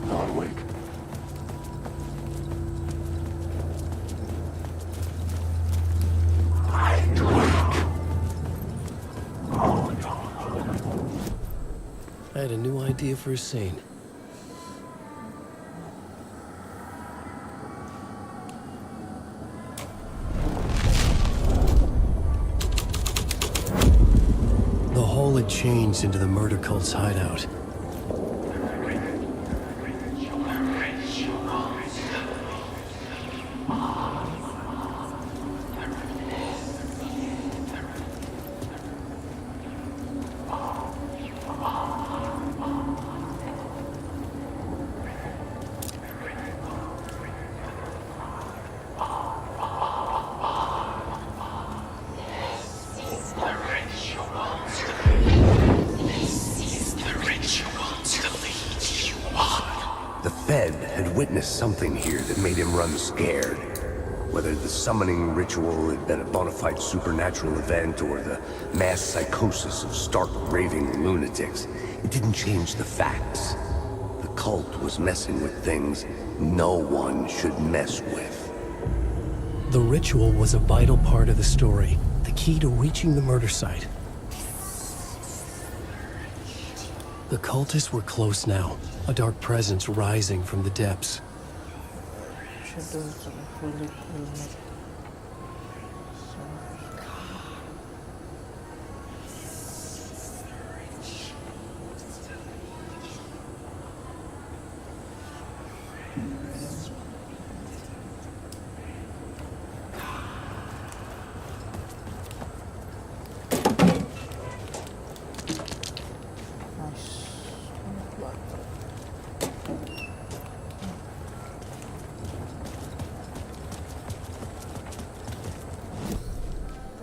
Not awake. I had a new idea for a scene. The hall had changed into the murder cult's hideout. The Fed had witnessed something here that made him run scared. Whether the summoning ritual had been a bona fide supernatural event or the mass psychosis of stark raving lunatics, it didn't change the facts. The cult was messing with things no one should mess with. The ritual was a vital part of the story, the key to reaching the murder site. The cultists were close now, a dark presence rising from the depths. shadows of a fully helmet.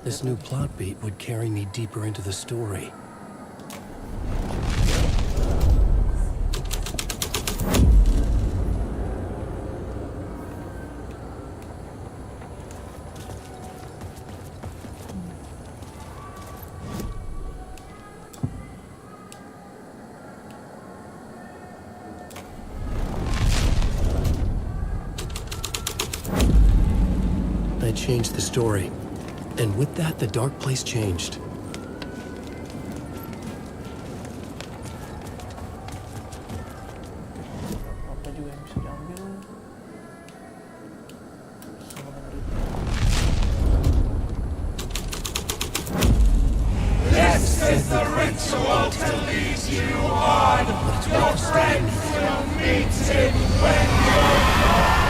This new plot beat would carry me deeper into the story. I changed the story. And with that, the dark place changed. Apa juga yang bisa diambil? This is the ritual to lead you on. Your friends will meet him when you're gone.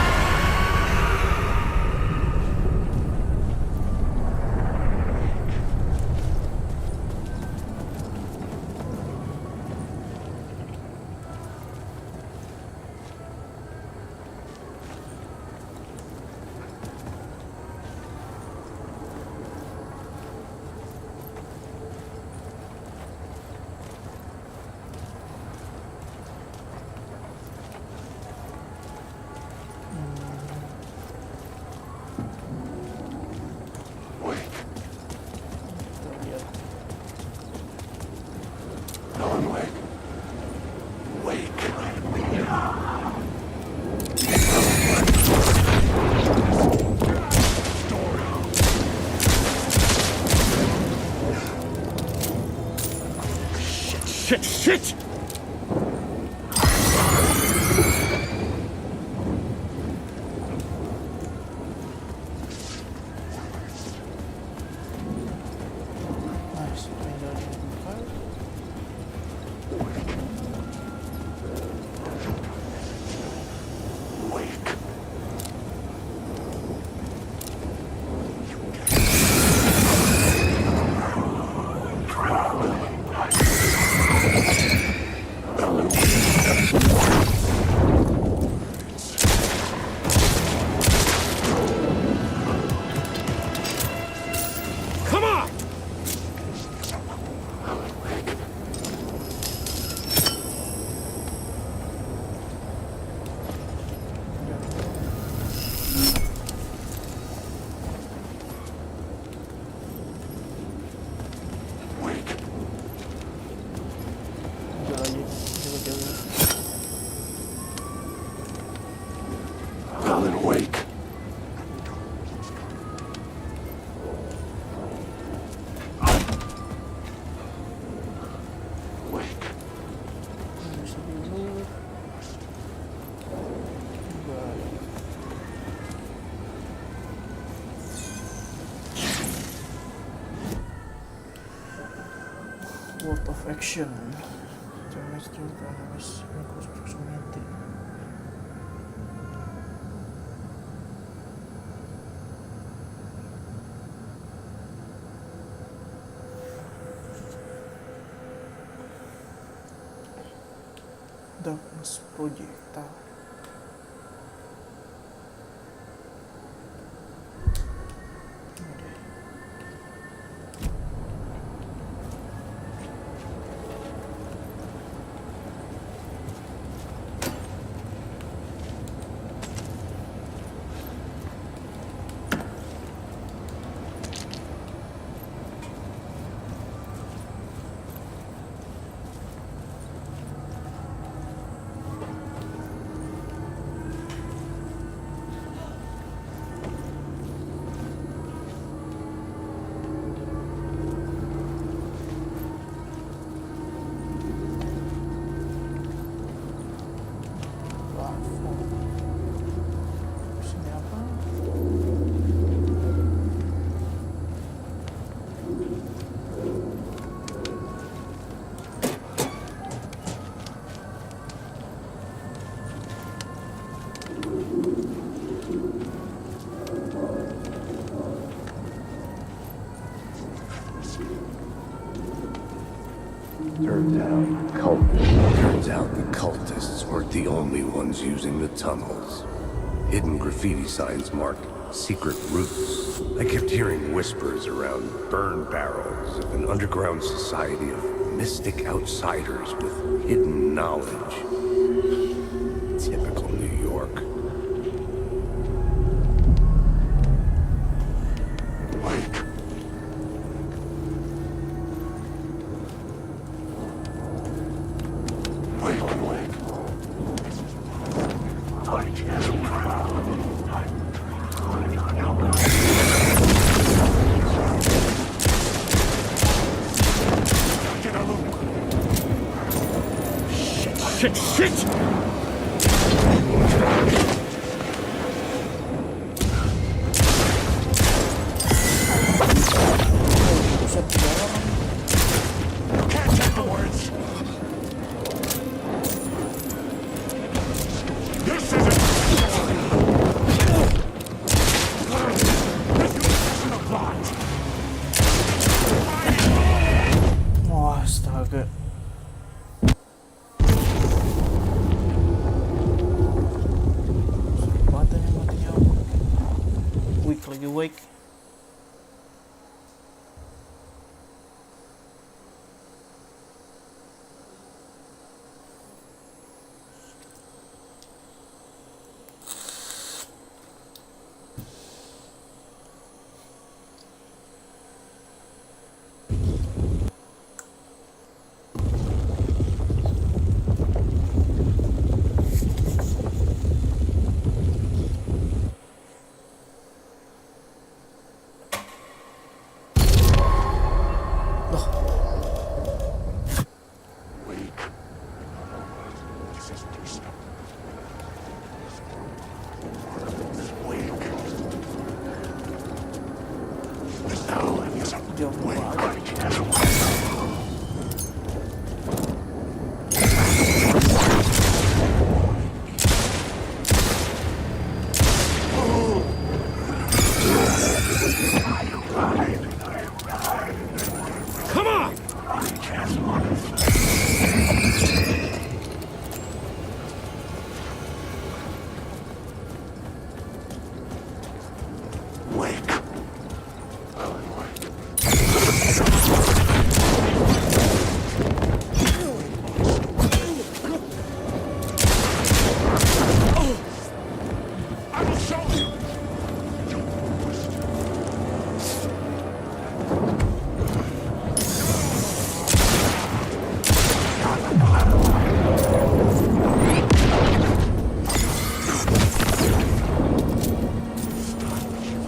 shit! Nice. Tinggal dibuka. Come on! Tinggal lagi. Jauh-jauh. Alan, wake. Wake. Bisa dulu. Baik. Word of action. Damage to enemies in close proximity. Darkness projectile. Sini apa? Turns out the cultists weren't the only ones using the tunnels. Hidden graffiti signs marked secret routes. I kept hearing whispers around burn barrels of an underground society of mystic outsiders with hidden knowledge. Typical New York. Shit! Buset, tiga orang. Catch afterwards! This isn't... Wah, astaga. Kesempatan yang matinya apa? Weak lagi wake. Come on! Wake. I will show you!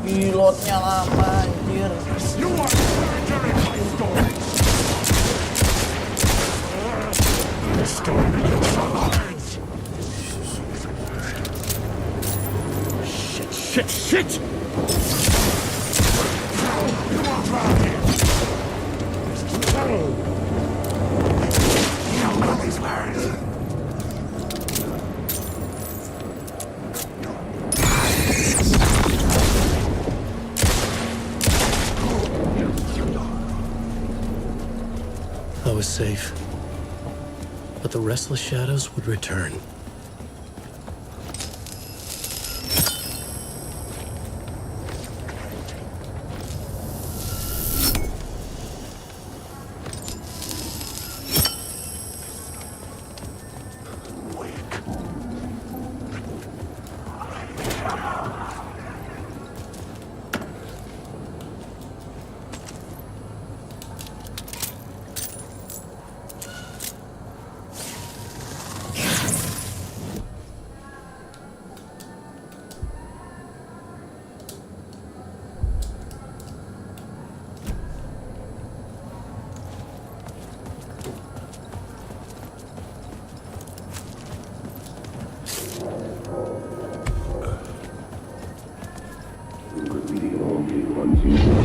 Pilotnya lama anjir. You are during my story! This story begins from hearts! Shit, shit! You won't drown here! You don't know these words. I was safe. But the restless shadows would return.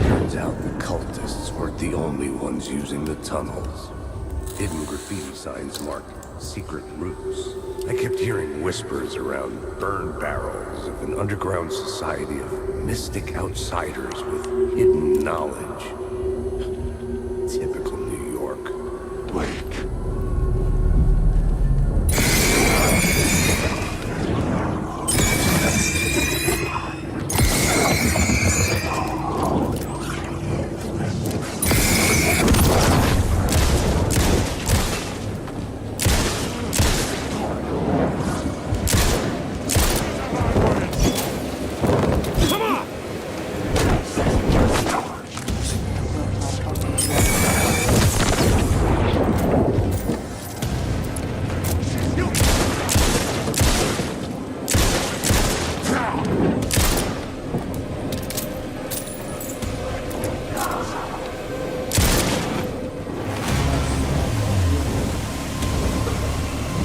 Turns out the cultists weren't the only ones using the tunnels. Hidden graffiti signs marked secret routes. I kept hearing whispers around burn barrels of an underground society of mystic outsiders with hidden knowledge. Typical New York. Wake.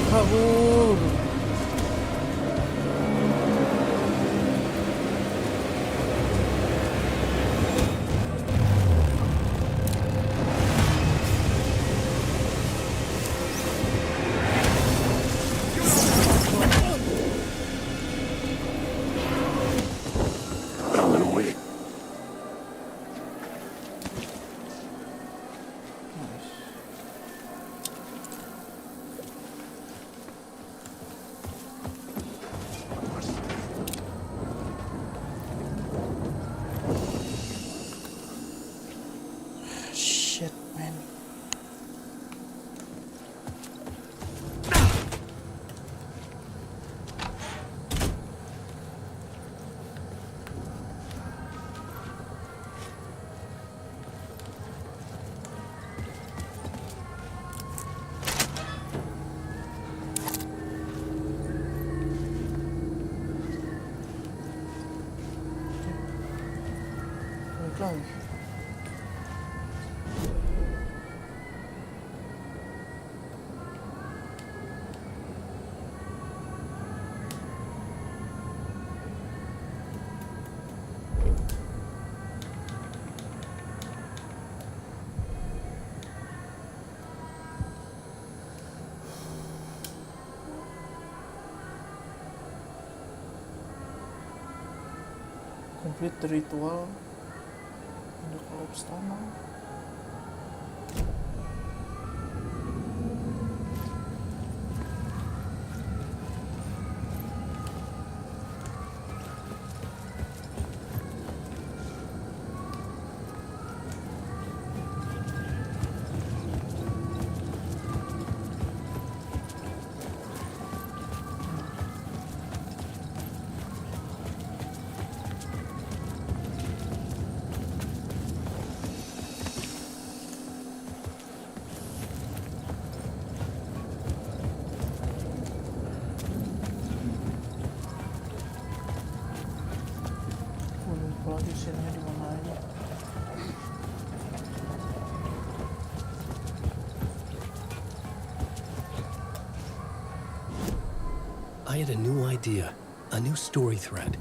Kabur. Alan Wake. Shit, man. Balik lagi. Complete the ritual Ada kolaps tanah. Lupa lagi scene-nya di mana aja. I had a new idea, a new story thread.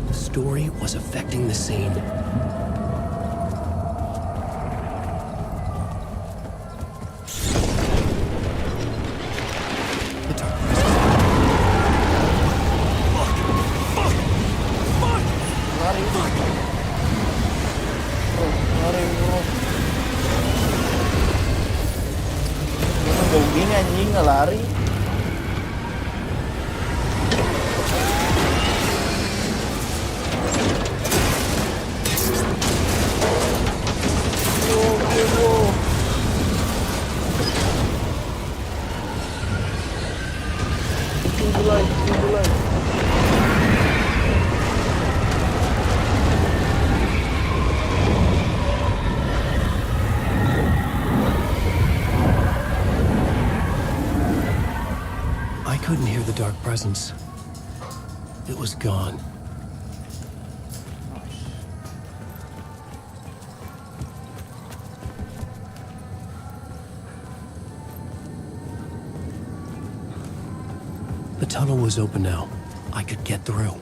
The story was affecting the scene. Lari bro, lari bro. Gimana bau gini anjing nggak lari? Mulai. I couldn't hear the dark presence. It was gone. The tunnel was open now. I could get through.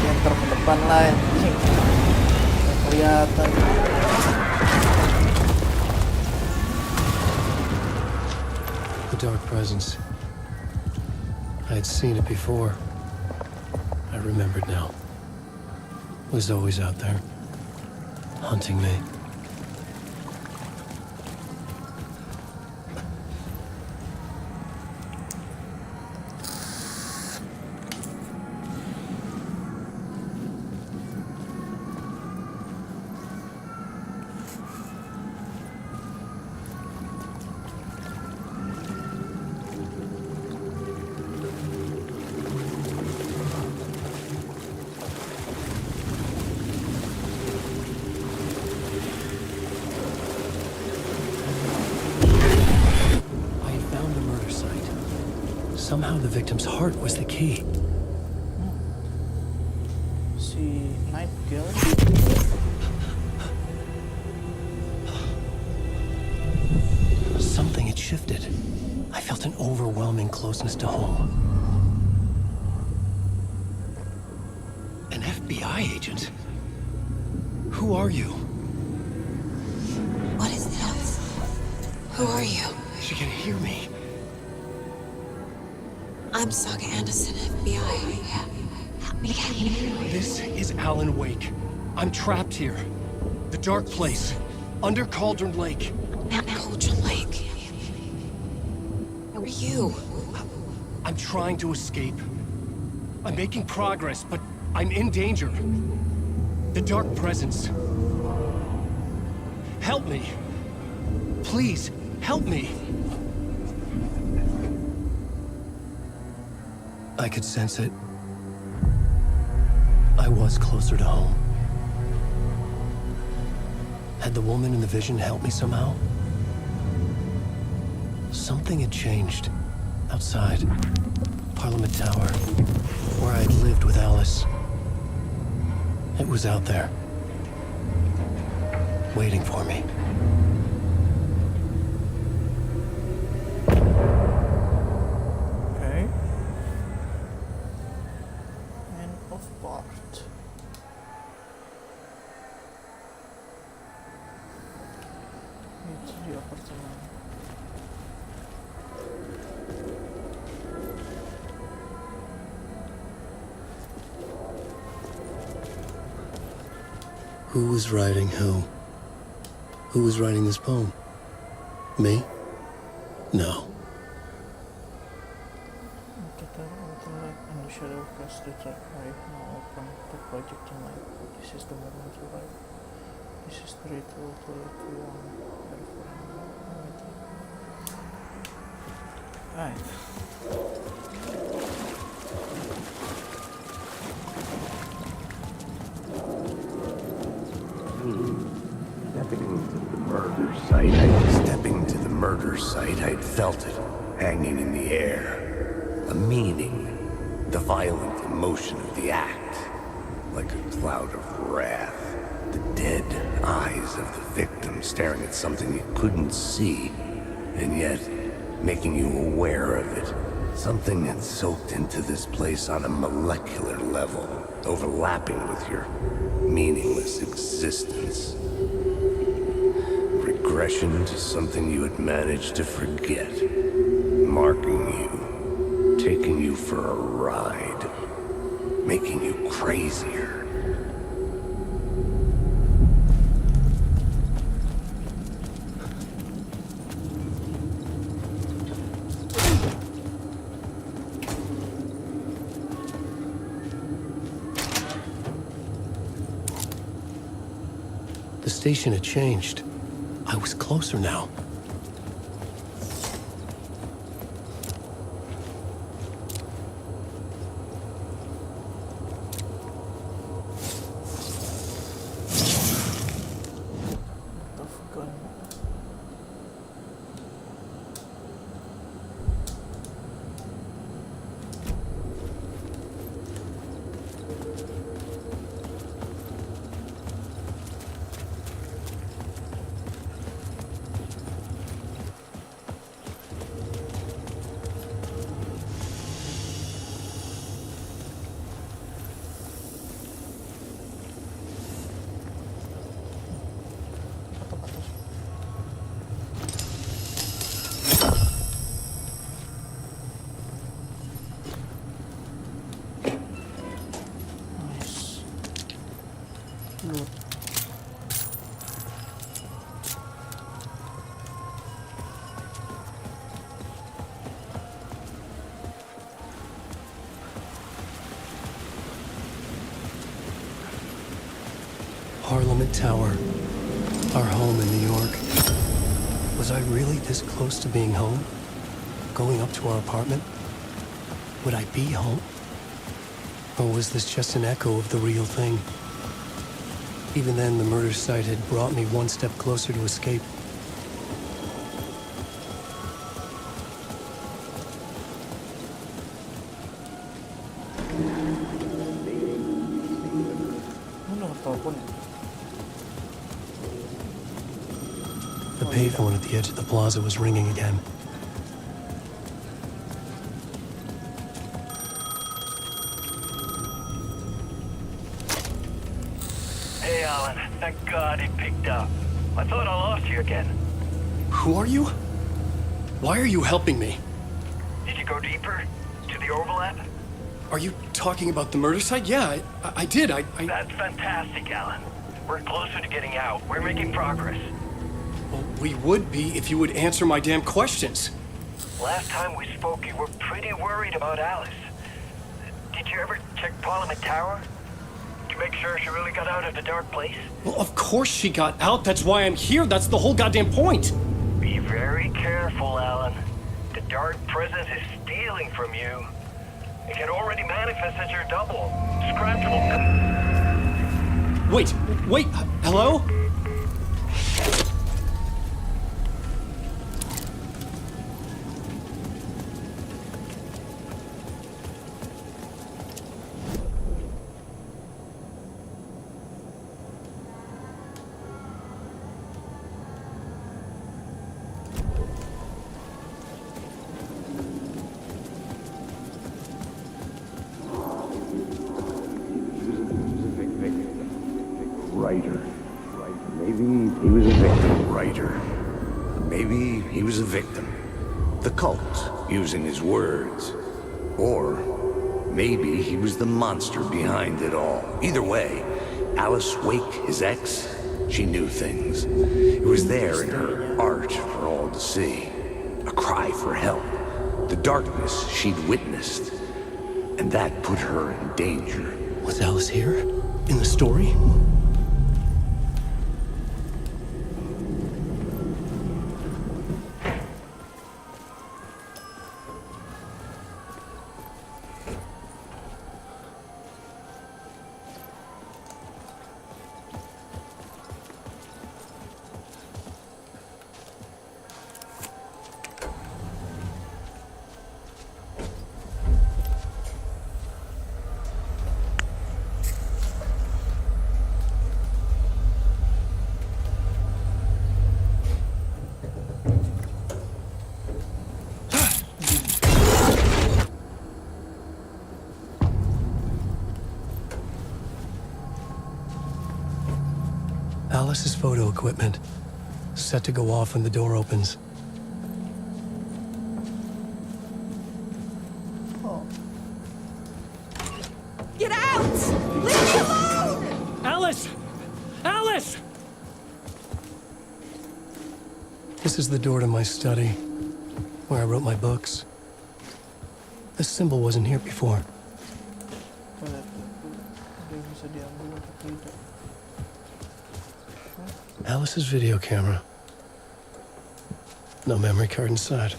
Enter ke depan lah anjing. Nggak kelihatan. The dark presence. I had seen it before. I remembered now. It was always out there, hunting me. Somehow the victim's heart was the key. Si Nightingale. Something had shifted. I felt an overwhelming closeness to home. An FBI agent? Who are you? What is this? Who are you? She can hear me. I'm Saga Anderson, FBI. Help me get you. This is Alan Wake. I'm trapped here. The dark place. Under Cauldron Lake. Mount Cauldron Lake. Who are you? I'm trying to escape. I'm making progress, but I'm in danger. The dark presence. Help me. Please, help me. I could sense it. I was closer to home. Had the woman in the vision helped me somehow? Something had changed. Outside. Parliament Tower. where I'd lived with Alice. It was out there, waiting for me. Okay. End of part. Itu di apartemen. Who was writing who? Who was writing this poem? Me? No. Kita the light and the shadow cast the dark right now open the project tonight. This is the moment to write. This is the ritual to let you on. Right. Stepping to the murder site, I'd felt it, hanging in the air. A meaning, the violent emotion of the act, like a cloud of wrath. The dead eyes of the victim staring at something you couldn't see, and yet making you aware of it. Something had soaked into this place on a molecular level, overlapping with your meaningless existence. Regression to something you had managed to forget. Marking you, taking you for a ride, making you crazier. The station had changed. I was closer now. Parliament Tower, our home in New York. Was I really this close to being home? Going up to our apartment? Would I be home? Or was this just an echo of the real thing? Even then, the murder site had brought me one step closer to escape. The payphone at the edge of the plaza was ringing again. Hey, Alan. Thank God he picked up. I thought I lost you again. Who are you? Why are you helping me? Did you go deeper? To the overlap? Are you talking about the murder site? Yeah, I did. That's fantastic, Alan. We're closer to getting out. We're making progress. Well, we would be if you would answer my damn questions. Last time we spoke, you were pretty worried about Alice. Did you ever check Parliament Tower? To make sure she really got out of the dark place? Well, of course she got out. That's why I'm here. That's the whole goddamn point. Be very careful, Alan. The dark presence is stealing from you. It can already manifest as your double. Scratch will... Wait, hello? writer. Maybe he was a victim. Writer. Maybe he was a victim. The cult, using his words. Or maybe he was the monster behind it all. Either way, Alice Wake, his ex, she knew things. It was there in her art for all to see. A cry for help. The darkness she'd witnessed. And that put her in danger. Was Alice here? In the story? Alice's photo equipment, set to go off when the door opens. Get out! Leave me alone! Alice! Alice! This is the door to my study, where I wrote my books. This symbol wasn't here before. Alice's video camera. No memory card inside.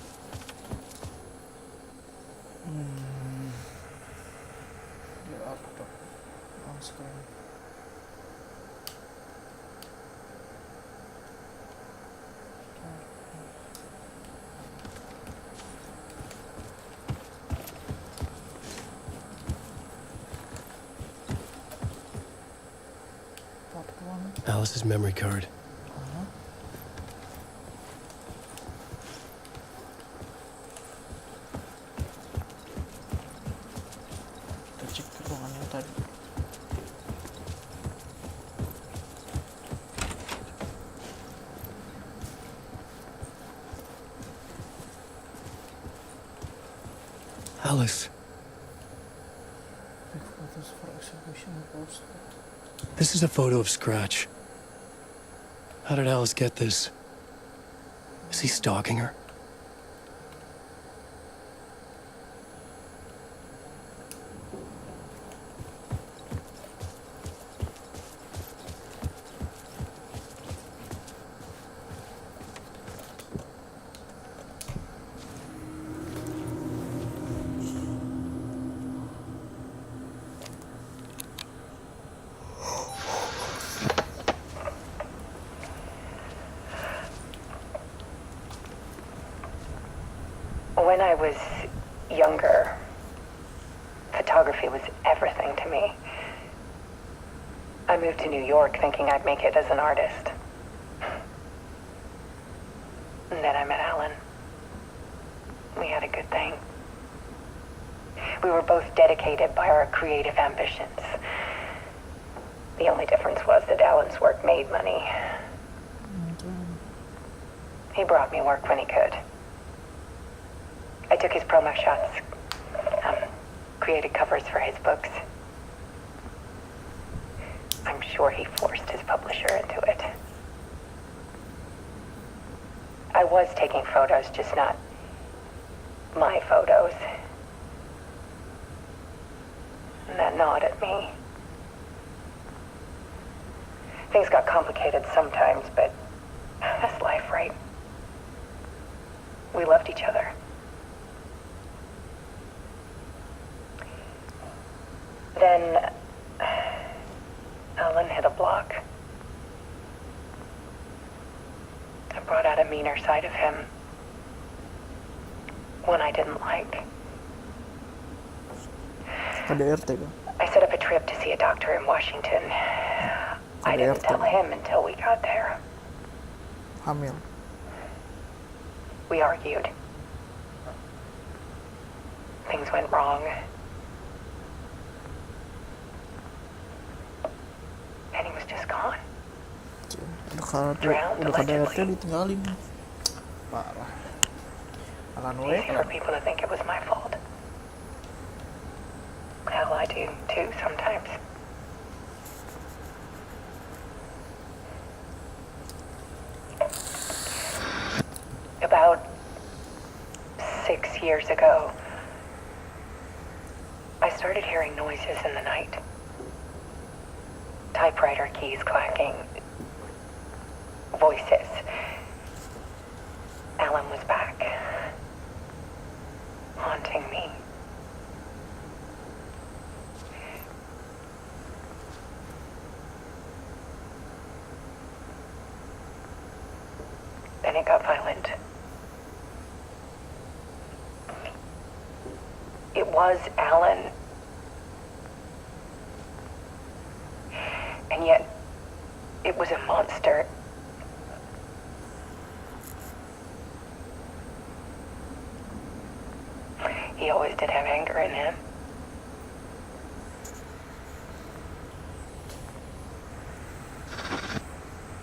Alice's memory card. Alice. This is a photo of Scratch. How did Alice get this? Is he stalking her? When I was younger, photography was everything to me. I moved to New York thinking I'd make it as an artist. And then I met Alan. We had a good thing. We were both dedicated by our creative ambitions. The only difference was that Alan's work made money. He brought me work when he could. I took his promo shots, created covers for his books. I'm sure he forced his publisher into it. I was taking photos, just not my photos. And that gnawed at me. Things got complicated sometimes, but that's life, right? We loved each other. Then Alan hit a block. I brought out a meaner side of him. One I didn't like. I set up a trip to see a doctor in Washington. I didn't tell him until we got there. Hamil. We argued. Things went wrong. And he was just gone. drowned udah KDRT allegedly. ditinggalin. Parah. Alan It's Wake. easy for people to think it was my fault. Hell, I do too sometimes. About 6 years ago, I started hearing noises in the night. Typewriter keys clacking. Voices. Alan was back. Haunting me. Then it got violent. It was Alan. And yet, it was a monster. He always did have anger in him.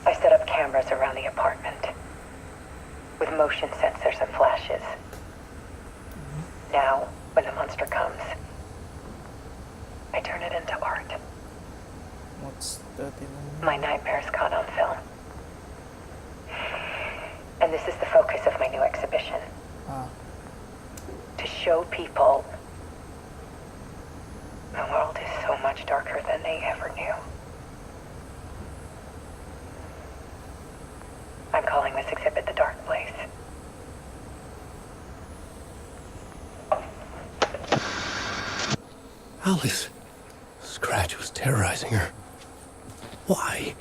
I set up cameras around the apartment with motion sensors and flashes. Now, when the monster comes, I turn it into art. What's that even? My nightmares caught on film. And this is the focus of my new exhibition. To show people the world is so much darker than they ever knew. I'm calling this exhibit The Dark Place. Alice. Scratch was terrorizing her. Why?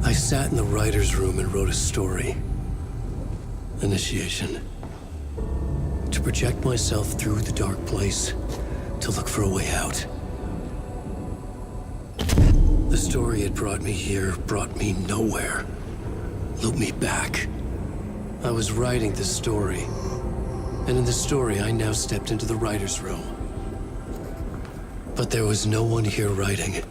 I sat in the writer's room and wrote a story. Initiation. To project myself through the dark place, to look for a way out. The story had brought me here, brought me nowhere. Looped me back. I was writing this story. And in the story, I now stepped into the writer's room. But there was no one here writing.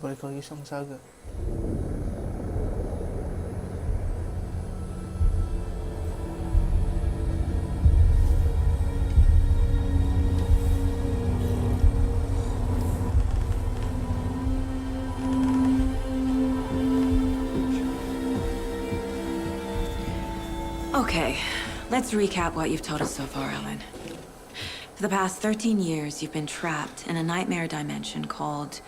Balik lagi sang saga. Okay, let's recap what you've told us so far, Ellen. For the past 13 years, you've been trapped in a nightmare dimension called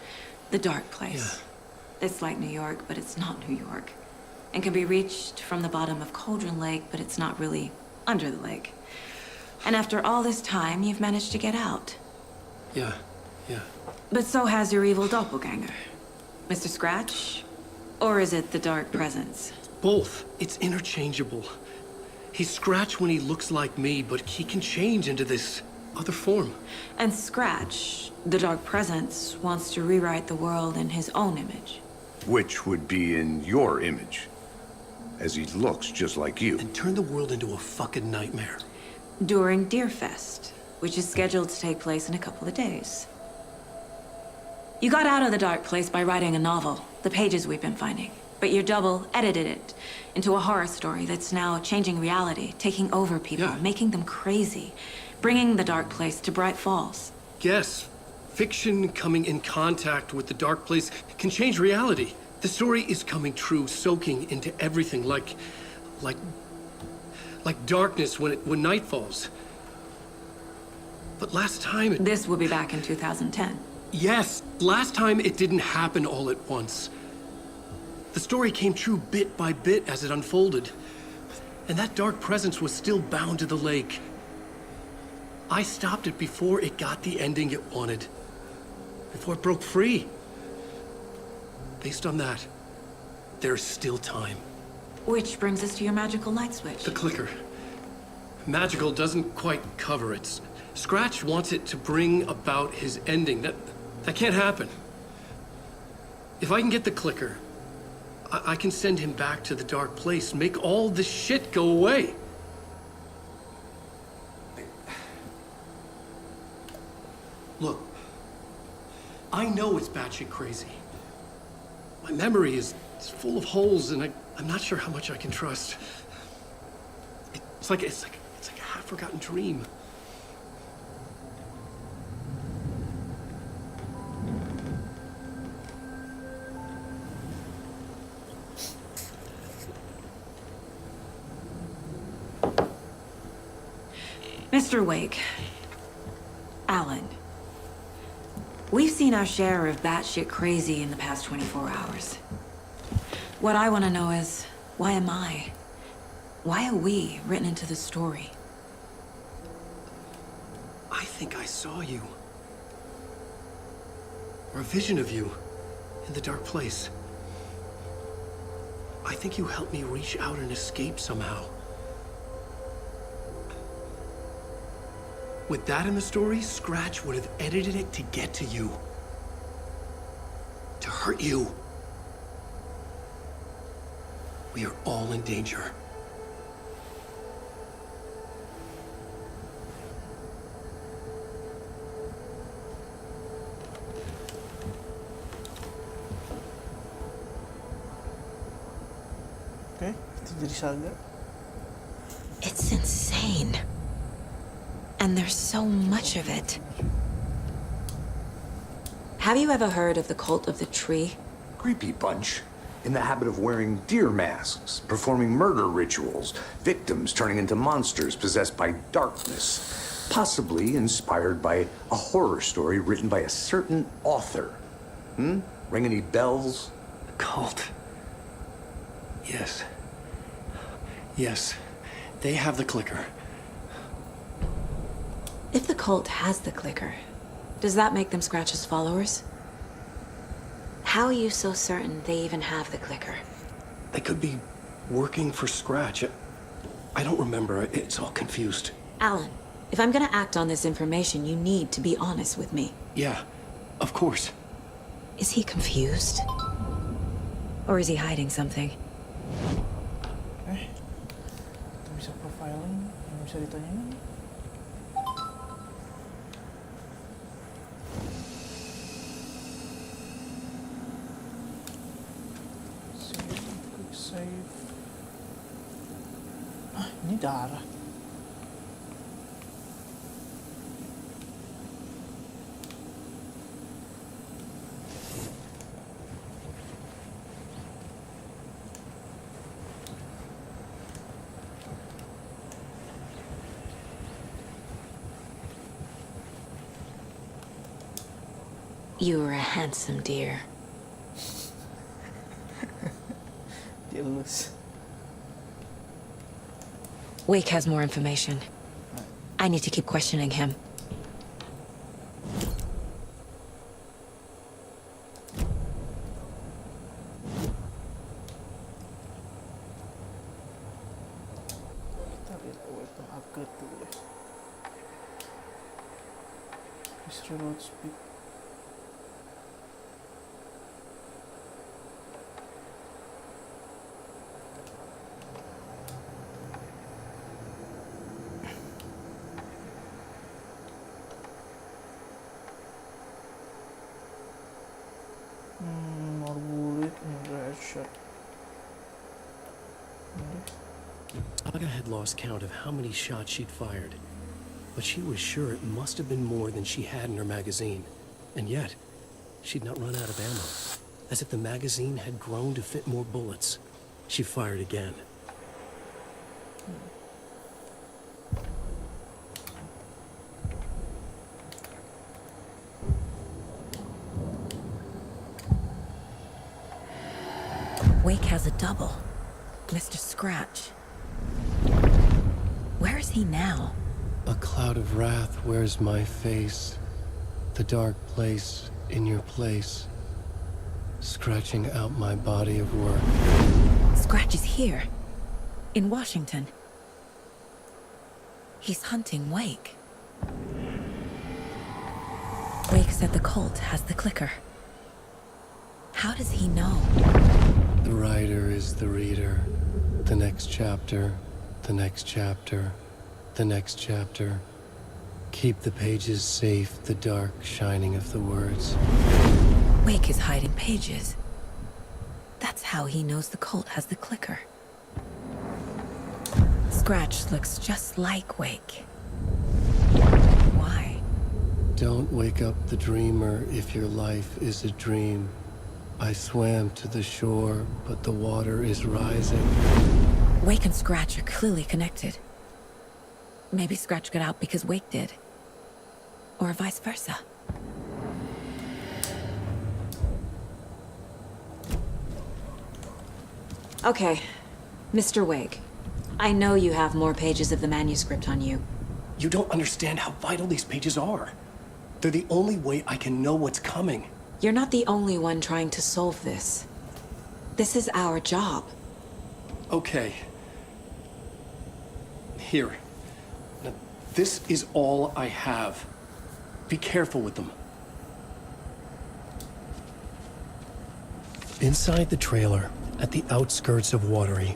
the Dark Place. It's like New York, but it's not New York. And can be reached from the bottom of Cauldron Lake, but it's not really under the lake. And after all this time, you've managed to get out. Yeah. But so has your evil doppelganger. Mr. Scratch? Or is it the Dark Presence? Both. It's interchangeable. He's Scratch when he looks like me, but he can change into this other form. And Scratch, the Dark Presence, wants to rewrite the world in his own image. Which would be in your image, as he looks just like you. And turn the world into a fucking nightmare. During Deerfest, which is scheduled to take place in a couple of days. You got out of the Dark Place by writing a novel, the pages we've been finding. But your double edited it into a horror story that's now changing reality, taking over people, making them crazy, bringing the Dark Place to Bright Falls. Yes, fiction coming in contact with the Dark Place can change reality. The story is coming true, soaking into everything like darkness when night falls. But last time This will be back in 2010. Yes, last time it didn't happen all at once. The story came true bit by bit as it unfolded. And that dark presence was still bound to the lake. I stopped it before it got the ending it wanted. Before it broke free. Based on that, there's still time. Which brings us to your magical light switch. The clicker. Magical doesn't quite cover it. Scratch wants it to bring about his ending. That can't happen. If I can get the clicker, I can send him back to the Dark Place, make all this shit go away. Look, I know it's batshit crazy. My memory is full of holes, and I'm not sure how much I can trust. It's like a half-forgotten dream. Mr. Wake. Alan. We've seen our share of batshit crazy in the past 24 hours. What I want to know is, why am I? Why are we written into the story? I think I saw you. Or a vision of you in the Dark Place. I think you helped me reach out and escape somehow. With that in the story, Scratch would have edited it to get to you. To hurt you. We are all in danger. Oke, itu jadi saga. It's insane. And there's so much of it. Have you ever heard of the cult of the tree? Creepy bunch. In the habit of wearing deer masks, performing murder rituals, victims turning into monsters possessed by darkness. Possibly inspired by a horror story written by a certain author. Ring any bells? Cult. Yes. Yes. They have the clicker. If the cult has the clicker, does that make them Scratch's followers? How are you so certain they even have the clicker? They could be working for Scratch. I don't remember. It's all confused. Alan, if I'm gonna act on this information, you need to be honest with me. Yeah, of course. Is he confused? Or is he hiding something? Itu bisa profiling, yang bisa ditanyain. Save. Ah, ini darah. You were a handsome deer. Jealous. Wake has more information. I need to keep questioning him. Kita lihat weapon upgrade dulu ya. Is reload speed. More bullet and red shot. Saga had lost count of how many shots she'd fired, but she was sure it must have been more than she had in her magazine. And yet, she'd not run out of ammo. As if the magazine had grown to fit more bullets. She fired again. Wake has a double. Mr. Scratch. Where is he now? A cloud of wrath wears my face. The dark place in your place. Scratching out my body of work. Scratch is here. In Washington. He's hunting Wake. Wake said the cult has the clicker. How does he know? The writer is the reader. The next chapter, the next chapter, the next chapter. Keep the pages safe, the dark shining of the words. Wake is hiding pages. That's how he knows the cult has the clicker. Scratch looks just like Wake. Why? Don't wake up the dreamer if your life is a dream. I swam to the shore, but the water is rising. Wake and Scratch are clearly connected. Maybe Scratch got out because Wake did. Or vice versa. Okay, Mr. Wake. I know you have more pages of the manuscript on you. You don't understand how vital these pages are. They're the only way I can know what's coming. You're not the only one trying to solve this. This is our job. Okay. Here. Now, this is all I have. Be careful with them. Inside the trailer, at the outskirts of Watery,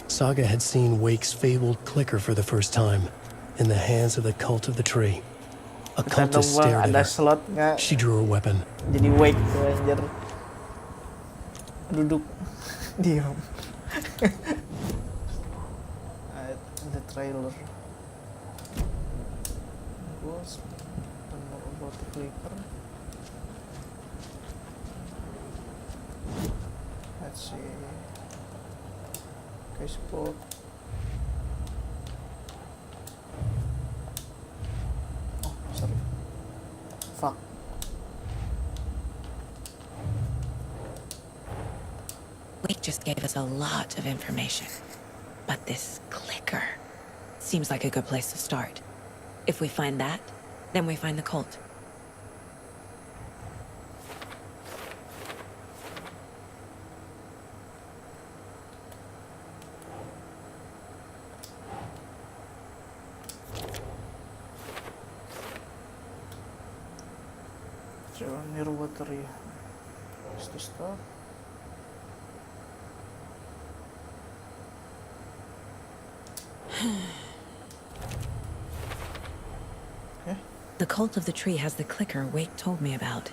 Saga had seen Wake's fabled clicker for the first time, in the hands of the cult of the tree. A cultist stared at her. She drew her weapon. Jadi Wake tuh anjir. Duduk diam. The trailer was about the clicker. Let's see. Okay, spot. Oh, sorry. Fuck. Wake just gave us a lot of information. But this clicker seems like a good place to start. If we find that, then we find the cult. Near Watery. Is the stuff? The cult of the tree has the clicker Wake told me about.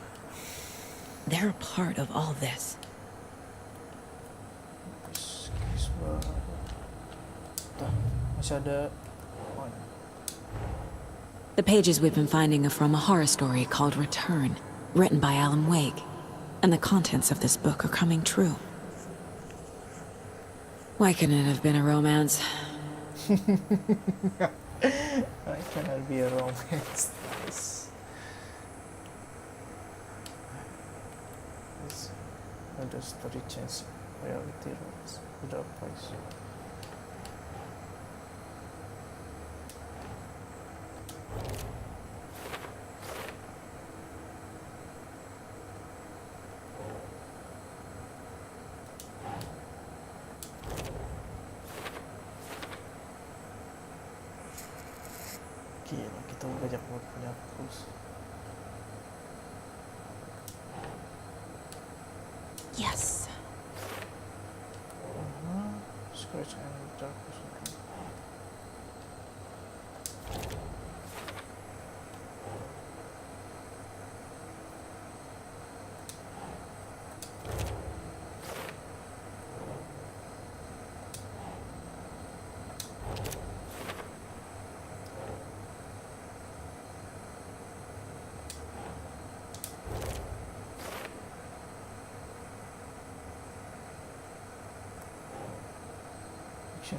They're a part of all this. Masih ada. The pages we've been finding are from a horror story called Return, written by Alan Wake. And the contents of this book are coming true. Why couldn't it have been a romance? Why cannot be a romance? the story change reality without place. Gila, kita banyak banget punya tools. Yes. Scratch and dark vision. Action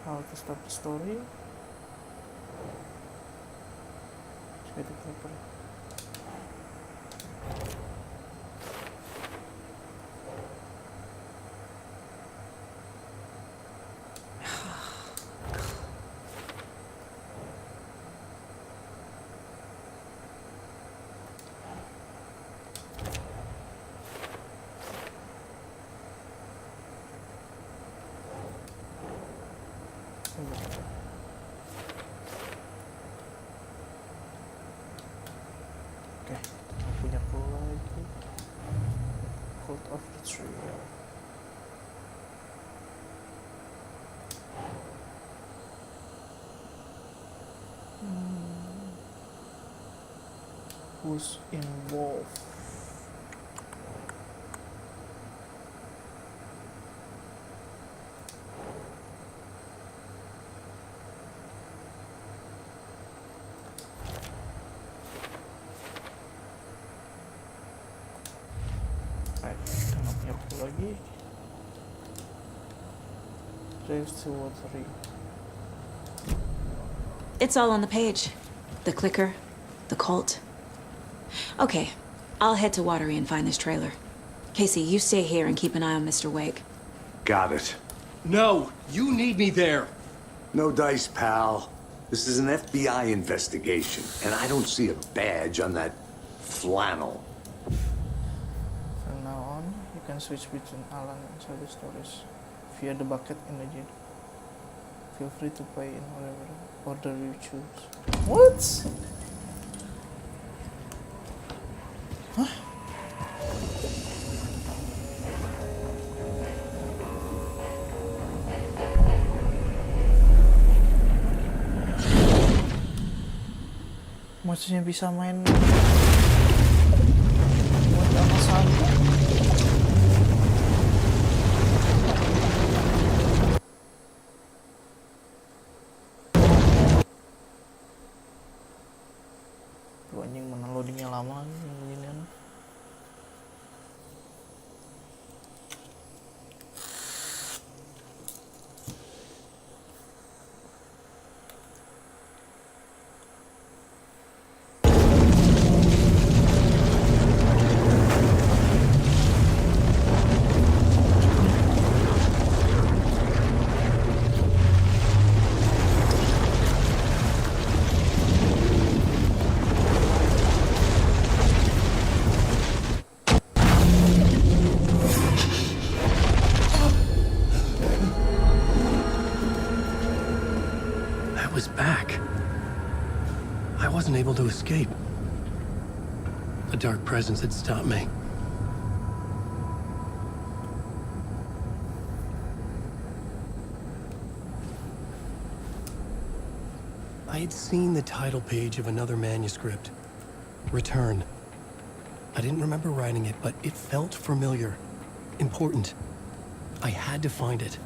how to stop the story. Let's get the paper. Oke, kita punya clue lagi. Cult of the Tree. Who's involved? Kita nggak punya clue lagi. Race to watery. It's all on the page. The clicker, the cult. Okay, I'll head to Watery and find this trailer. Casey, you stay here and keep an eye on Mr. Wake. Got it. No, you need me there. No dice, pal. This is an FBI investigation, and I don't see a badge on that flannel. From now on, you can switch between Alan and Sally stories via the bucket in the jet. Feel free to pay in whatever order you choose. What? Hah? Maksudnya bisa main buat sama santai. Tuh anjing mana loadingnya lama nih beginian. Was back. I wasn't able to escape. A dark presence had stopped me. I had seen the title page of another manuscript, Return. I didn't remember writing it, but it felt familiar, important. I had to find it.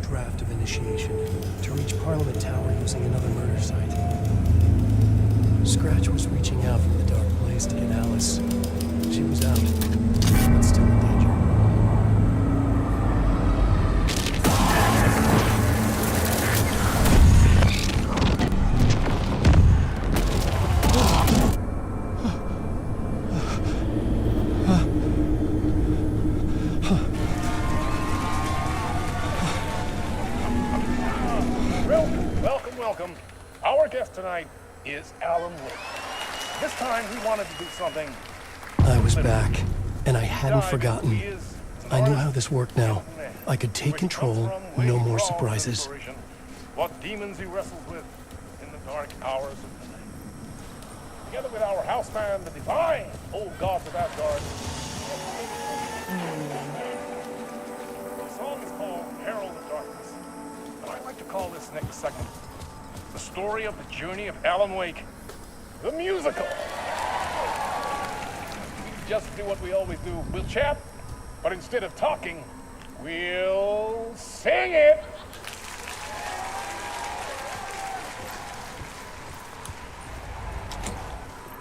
Draft of initiation to reach Parliament Tower using another murder site. Scratch was reaching out from the dark place to get Alice. She was out, but still in danger. welcome. Our guest tonight is Alan Wake. This time he wanted to do something. I was back, and I hadn't forgotten. I knew how this worked now. I could take control, no more surprises. What demons he wrestles with in the dark hours of the night. Together with our house band, the divine old gods of Asgard. The song is called Herald of Darkness. And I'd like to call this next segment the story of the journey of Alan Wake, the musical. Just do what we always do. We'll chat, but instead of talking, we'll sing it.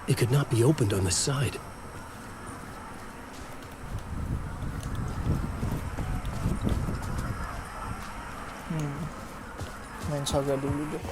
It could not be opened on the side. Main saga dulu deh.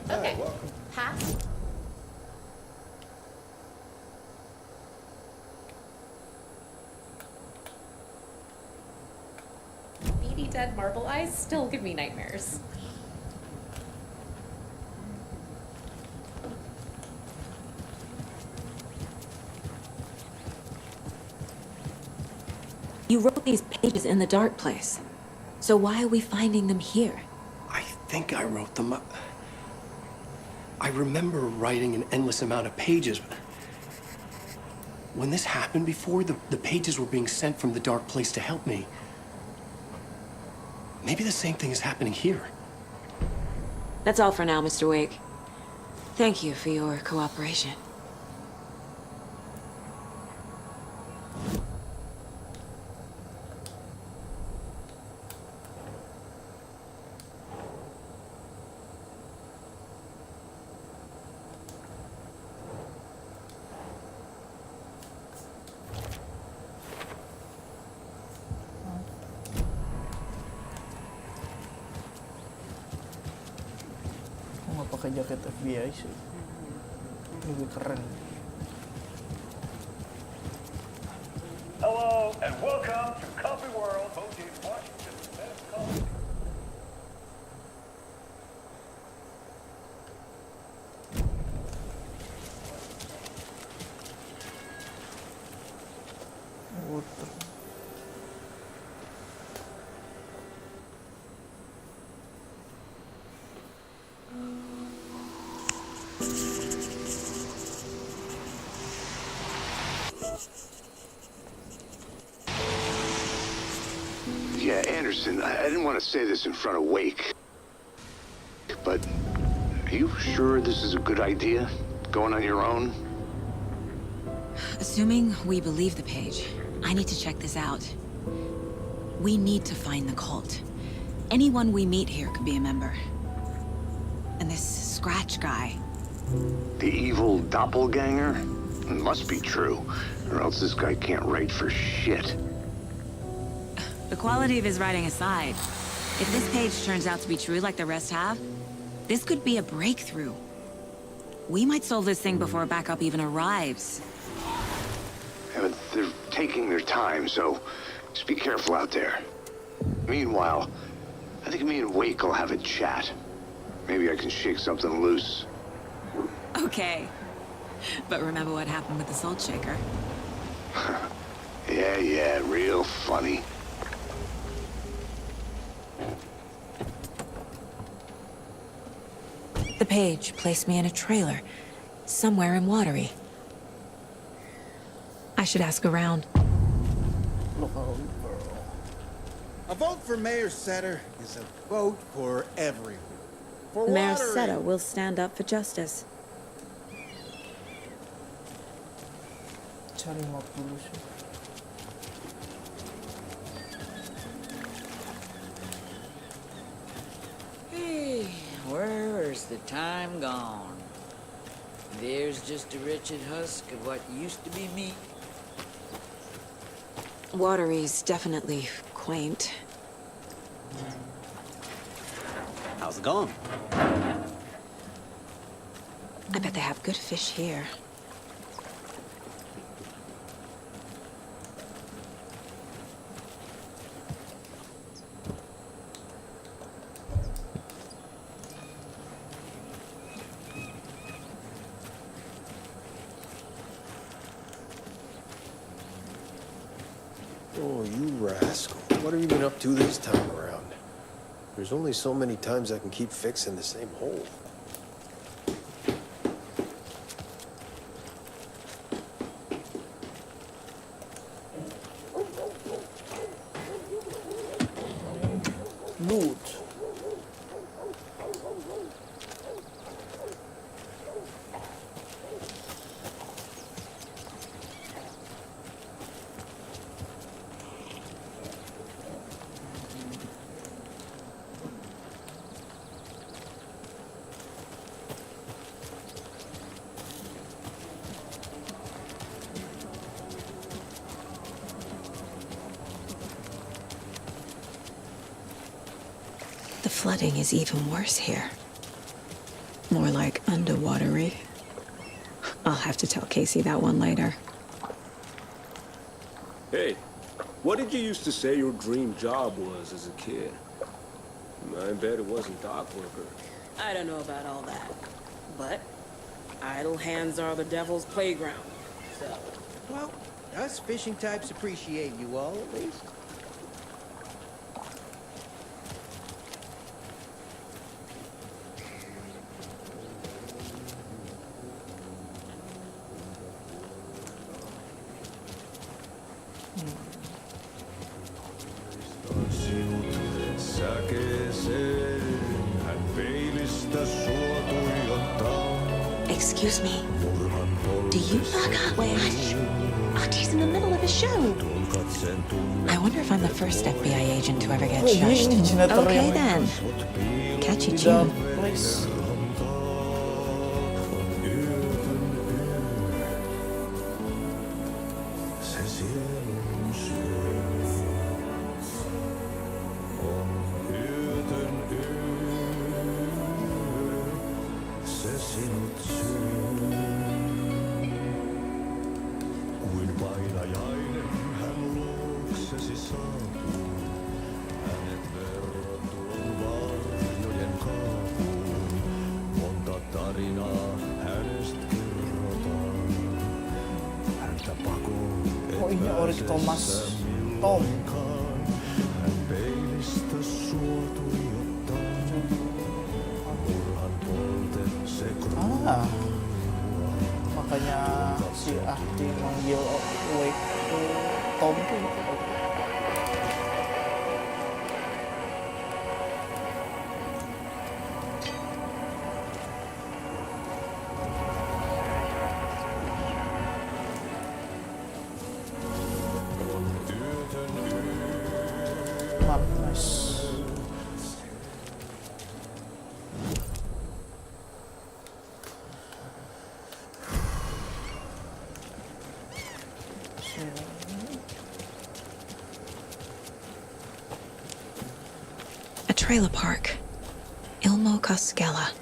Okay. Pass. Beady dead marble eyes still give me nightmares. You wrote these pages in the dark place. So why are we finding them here? I think I wrote them up. I remember writing an endless amount of pages. When this happened before, the pages were being sent from the dark place to help me. Maybe the same thing is happening here. That's all for now, Mr. Wake. Thank you for your cooperation. Nggak pakai jaket FBI sih, lebih keren. Hello and welcome to Coffee World, hosted Washington's best coffee. Water. Yeah, Anderson, I didn't want to say this in front of Wake, but are you sure this is a good idea? Going on your own? Assuming we believe the page, I need to check this out. We need to find the cult. Anyone we meet here could be a member. And this Scratch guy. The evil doppelganger? It must be true, or else this guy can't write for shit. The quality of his writing aside, If this page turns out to be true like the rest have, this could be a breakthrough. We might solve this thing before backup even arrives. Yeah, but they're taking their time, so just be careful out there. Meanwhile, I think me and Wake will have a chat. Maybe I can shake something loose. Okay. But remember what happened with the salt shaker? Yeah, real funny. The page placed me in a trailer, somewhere in Watery. I should ask around. A vote for Mayor Setter is a vote for everyone. For Mayor Watery. Seta will stand up for justice. Cari map dulu sih. Hey, where's the time gone? There's just a wretched husk of what used to be me. Watery's definitely quaint. How's it going? I bet they have good fish here. Oh, you rascal. What have you been up to this time around? There's only so many times I can keep fixing the same hole. Loot. The flooding is even worse here. More like underwatery. I'll have to tell Casey that one later. Hey, what did you used to say your dream job was as a kid? I bet it wasn't dock worker. I don't know about all that. But idle hands are the devil's playground. So, Well, us fishing types appreciate you all, at least. Excuse me. Do you knock on Hush. Artie's in the middle of a show. I wonder if I'm the first FBI agent to ever get shushed. Okay then. Catchy tune. Oh ini Orik Thomas Tom. Ah, makanya si Ahdi manggil Wake Tom tuh. Nice. trailer park. Ilmo Koskela.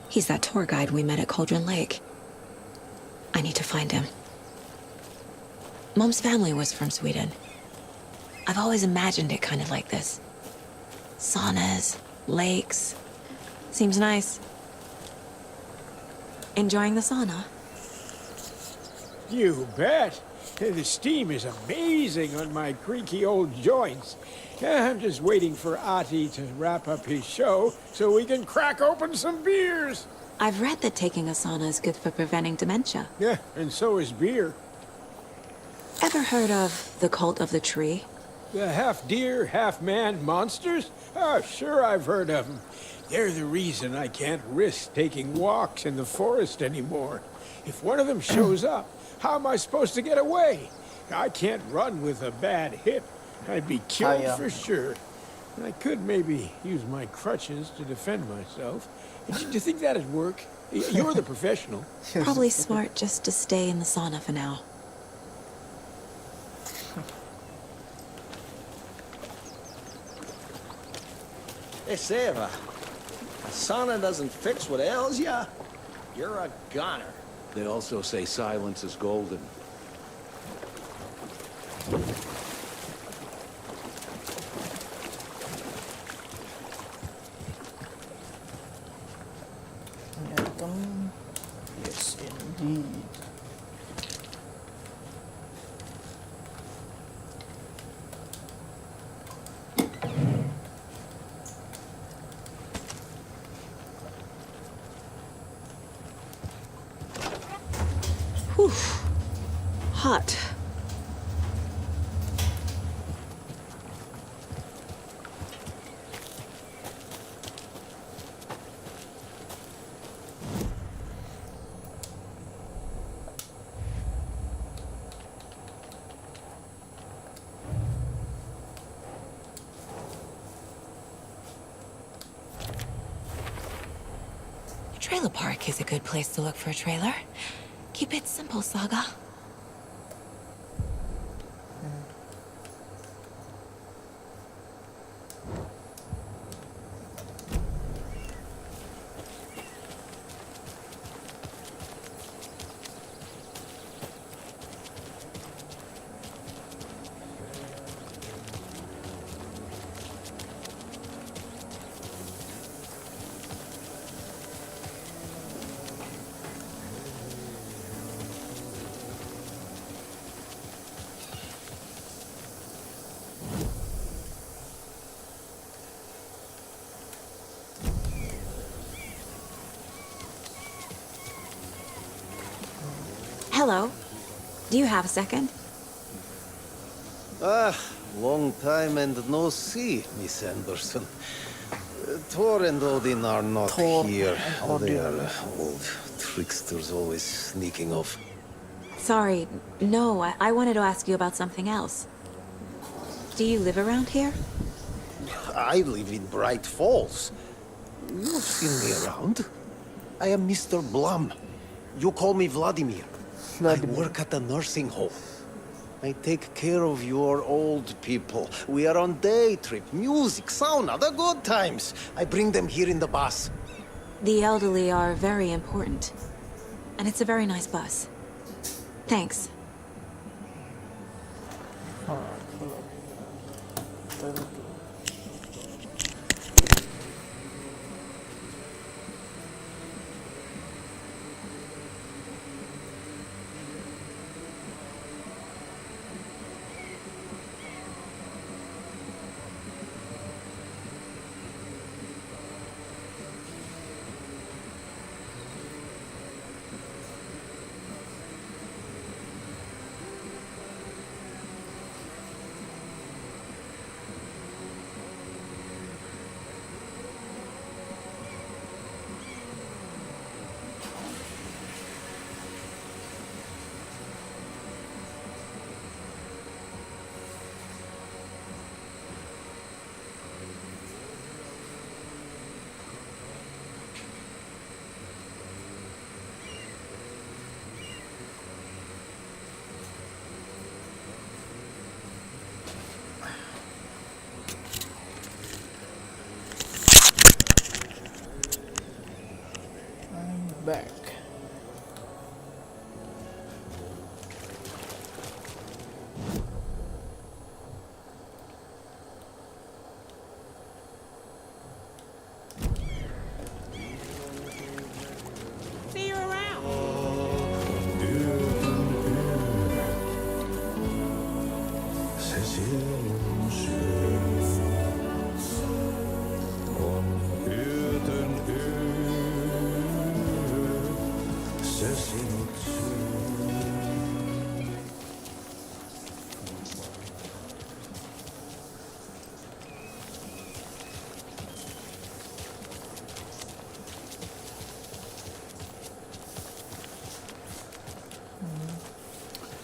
He's that tour guide we met at Cauldron Lake. I need to find him. Mom's family was from Sweden. I've always imagined it kind of like this. Saunas, lakes. Seems nice. Enjoying the sauna? You bet. The steam is amazing on my creaky old joints. I'm just waiting for Ati to wrap up his show so we can crack open some beers. I've read that taking a sauna is good for preventing dementia. Yeah, and so is beer. Ever heard of the Cult of the Tree? The half-deer, half-man monsters? Oh, sure I've heard of them. They're the reason I can't risk taking walks in the forest anymore. If one of them shows up, how am I supposed to get away? I can't run with a bad hip. I'd be killed for sure. I could maybe use my crutches to defend myself. Do you think that'd work? You're the professional. Probably smart just to stay in the sauna for now. Hey, Seva. A sauna doesn't fix what ails ya. You're a goner. They also say silence is golden. Yes, indeed. Whew. Hot. Trailer park is a good place to look for a trailer. Keep it simple, Saga. Hello. Do you have a second? Ah, long time and no see, Miss Anderson. Thor and Odin are not here. They are old tricksters always sneaking off. Sorry. No, I wanted to ask you about something else. Do you live around here? I live in Bright Falls. You've seen me around. I am Mr. Blum. You call me Vladimir. I work at a nursing home. I take care of your old people. We are on day trip, music, sauna, the good times. I bring them here in the bus. The elderly are very important. And it's a very nice bus. Thanks. back. See you around.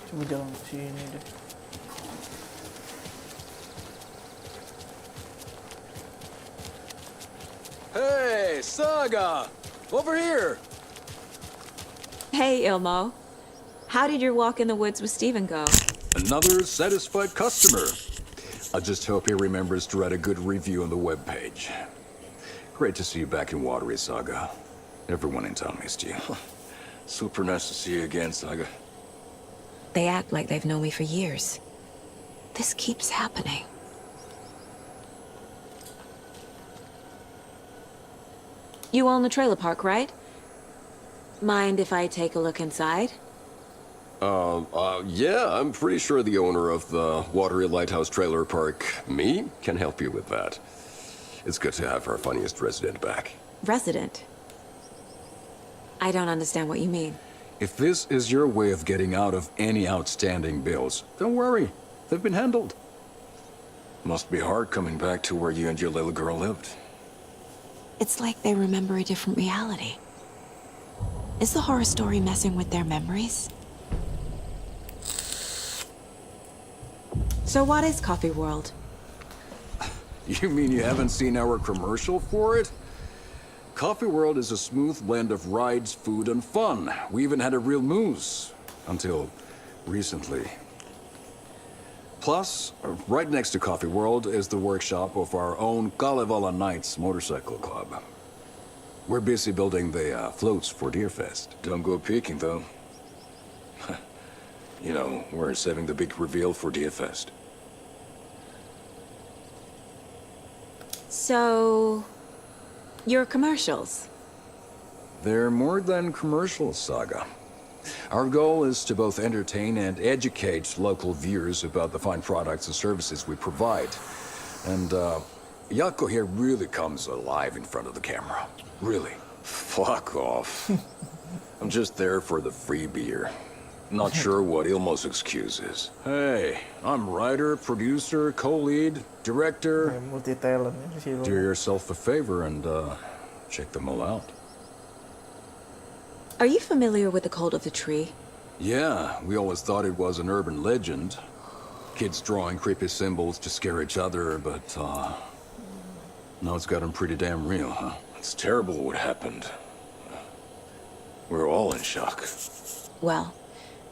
Coba jalan ke sini deh. Hey, Saga! Over here! Hey, Ilmo. How did your walk in the woods with Steven go? Another satisfied customer. I just hope he remembers to write a good review on the webpage. Great to see you back in Watery, Saga. Everyone in town missed you. Super nice to see you again, Saga. They act like they've known me for years. This keeps happening. You own the trailer park, right? Mind if I take a look inside? Yeah, I'm pretty sure the owner of the Watery Lighthouse Trailer Park, me, can help you with that. It's good to have our funniest resident back. Resident? I don't understand what you mean. If this is your way of getting out of any outstanding bills, don't worry. They've been handled. Must be hard coming back to where you and your little girl lived. It's like they remember a different reality. Is the horror story messing with their memories? So what is Coffee World? You mean you haven't seen our commercial for it? Coffee World is a smooth blend of rides, food, and fun. We even had a real moose. Until recently. Plus, right next to Coffee World is the workshop of our own Kalevala Knights Motorcycle Club. We're busy building the floats for Deerfest. Don't go peeking, though. You know, we're saving the big reveal for Deerfest. So... your commercials? They're more than commercials, Saga. Our goal is to both entertain and educate local viewers about the fine products and services we provide. And, Yako here really comes alive in front of the camera. Really. Fuck off. I'm just there for the free beer. Not sure what Ilmo's excuse is. Hey, I'm writer, producer, co-lead, director. Multi-talent ya si Do yourself a favor and, check them all out. Are you familiar with the Cult of the Tree? Yeah, we always thought it was an urban legend. Kids drawing creepy symbols to scare each other, but, now it's gotten pretty damn real, huh? It's terrible what happened. We're all in shock. Well,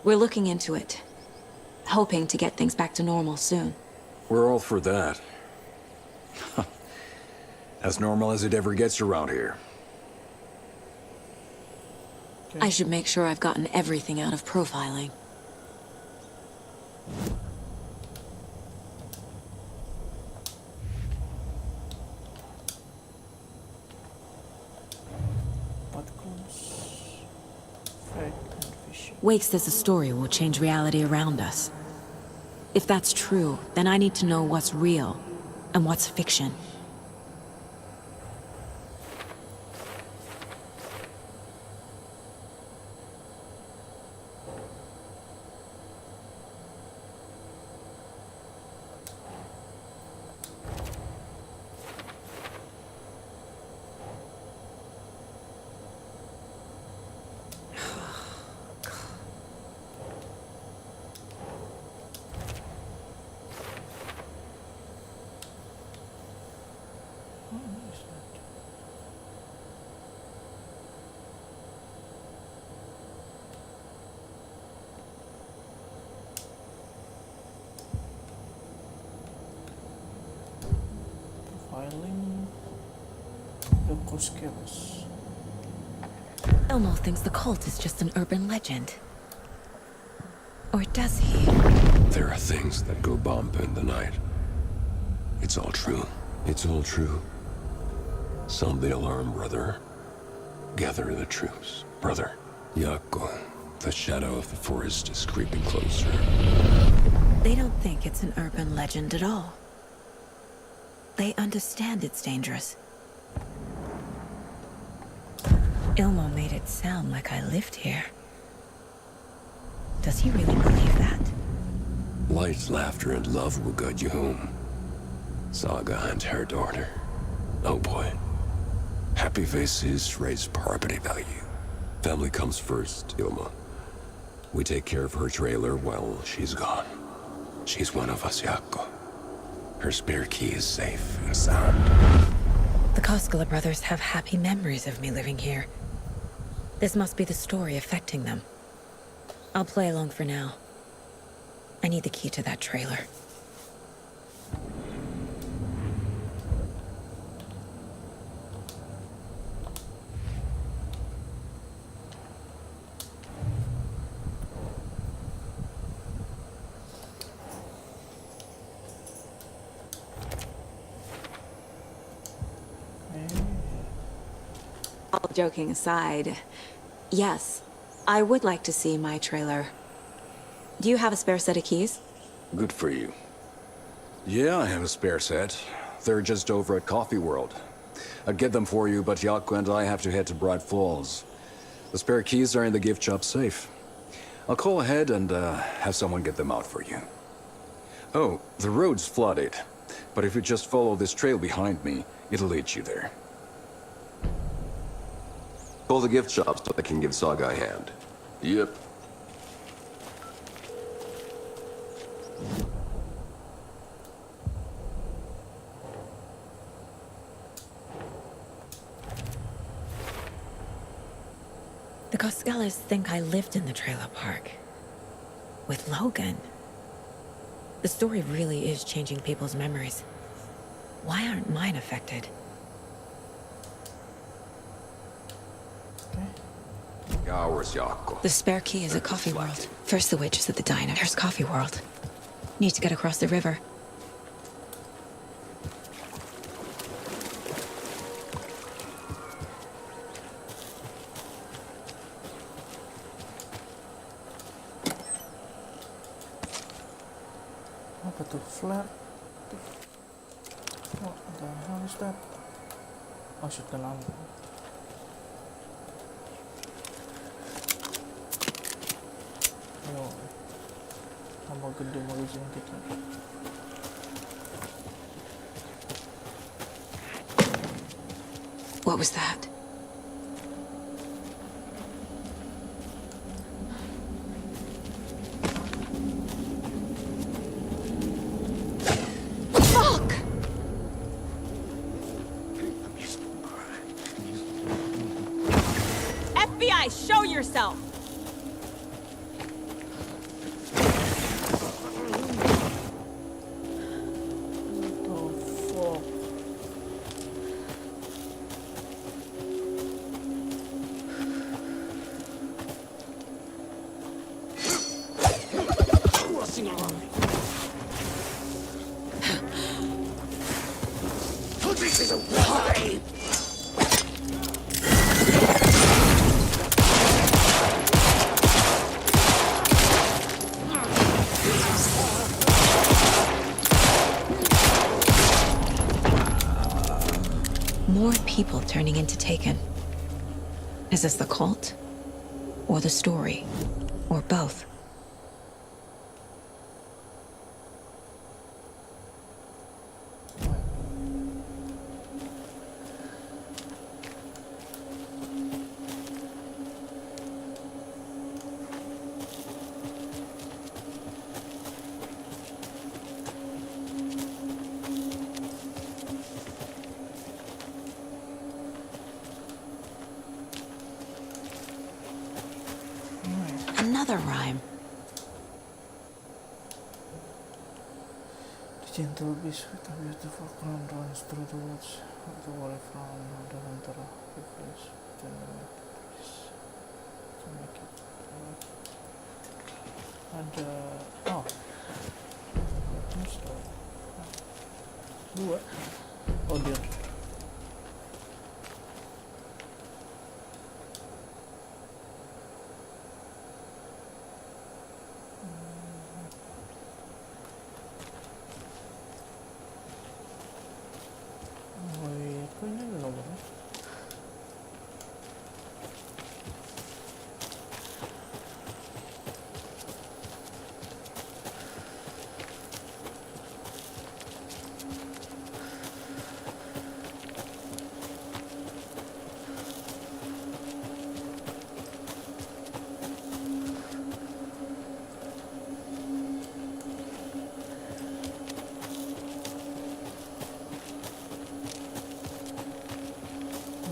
we're looking into it. Hoping to get things back to normal soon. We're all for that. As normal as it ever gets around here. I should make sure I've gotten everything out of profiling. Wake says the story will change reality around us. If that's true, then I need to know what's real and what's fiction. Elmo thinks the cult is just an urban legend. Or does he? There are things that go bump in the night. It's all true. It's all true. Sound the alarm, brother. Gather the troops, brother. Yako, the shadow of the forest is creeping closer. They don't think it's an urban legend at all. They understand it's dangerous. Ilmo made it sound like I lived here. Does he really believe that? Light, laughter, and love will guide you home. Saga and her daughter. Oh boy. Happy faces raise property value. Family comes first, Ilma. We take care of her trailer while she's gone. She's one of us, Yako. Her spare key is safe and sound. The Koskela brothers have happy memories of me living here. This must be the story affecting them. I'll play along for now. I need the key to that trailer. All joking aside, yes, I would like to see my trailer. Do you have a spare set of keys? Good for you. Yeah, I have a spare set. They're just over at Coffee World. I'd get them for you, but Yako and I have to head to Bright Falls. The spare keys are in the gift shop safe. I'll call ahead and have someone get them out for you. Oh, the road's flooded, but if you just follow this trail behind me, it'll lead you there. Call the gift shop so I can give Saga a hand. Yep. The Koskelas think I lived in the trailer park. With Logan. The story really is changing people's memories. Why aren't mine affected? Ours, Yako. The spare key is at Coffee World. First the witch is at the diner. There's Coffee World. Need to get across the river. Apa tuh? Flare? What the hell is that? Oh, shotgun ammo. Yo, tambah gede magazine kita. What was that? Fuck! FBI, show yourself! This is a lie! More people turning into Taken. Is this the cult? Or the story? Or both? Another rhyme. The gentle beast with a beautiful crown runs through the woods of the waterfront of the antara. to make it work. Ada oh install dua oh dia oh iya kok ini ada nomornya.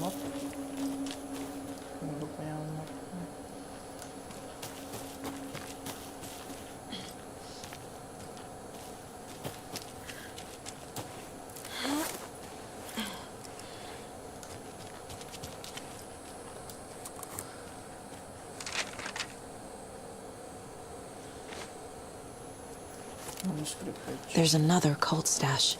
Map bentuknya map. Manuscript page. There's another cult stash.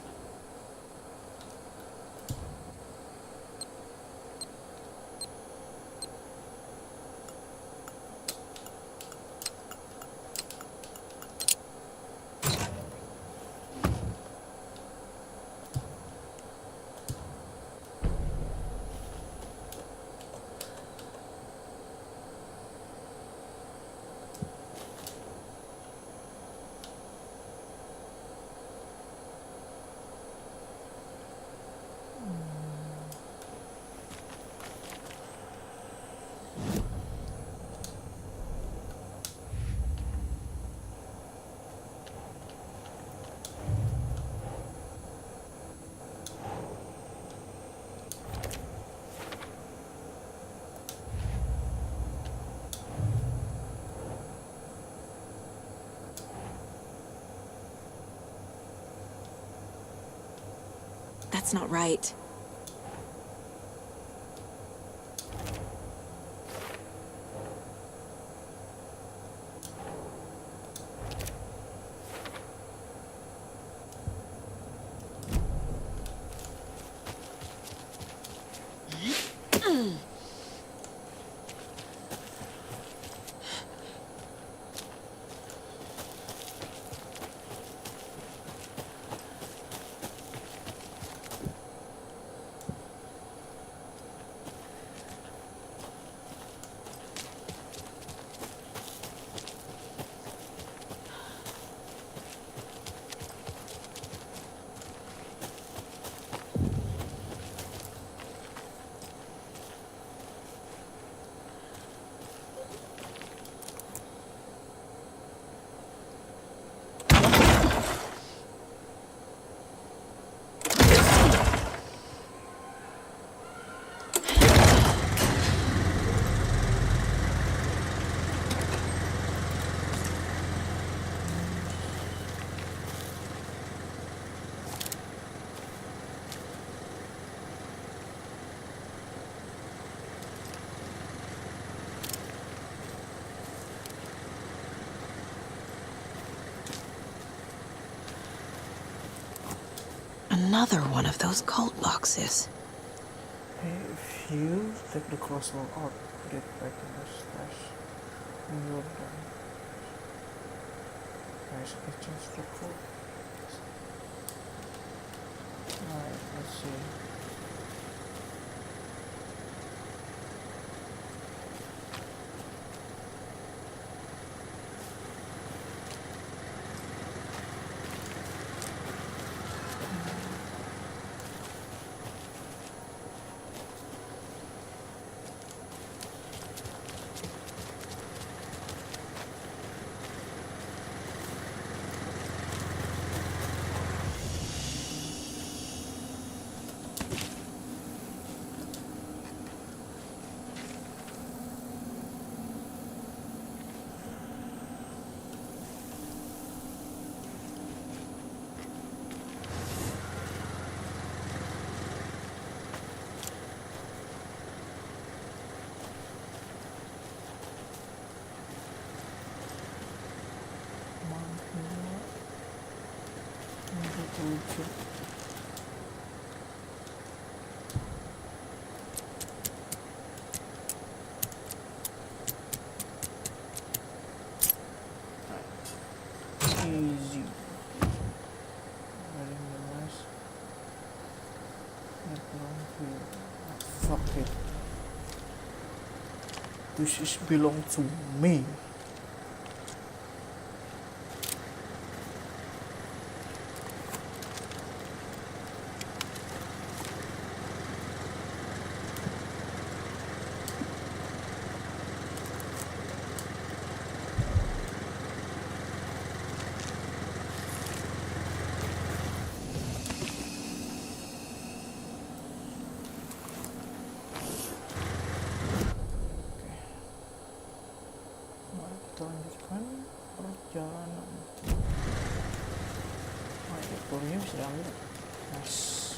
That's not right. Another one of those cult boxes. If you take the crossbow out, put it back in the stash when you're done. Nice kitchen structure. Alright, let's see. Lucu. Easy. Wearing the mask. Not long here. Fuck it. This is belong to me. Kita lanjutkan perjalanan. Oh, ya, turunnya bisa diambil. Nice.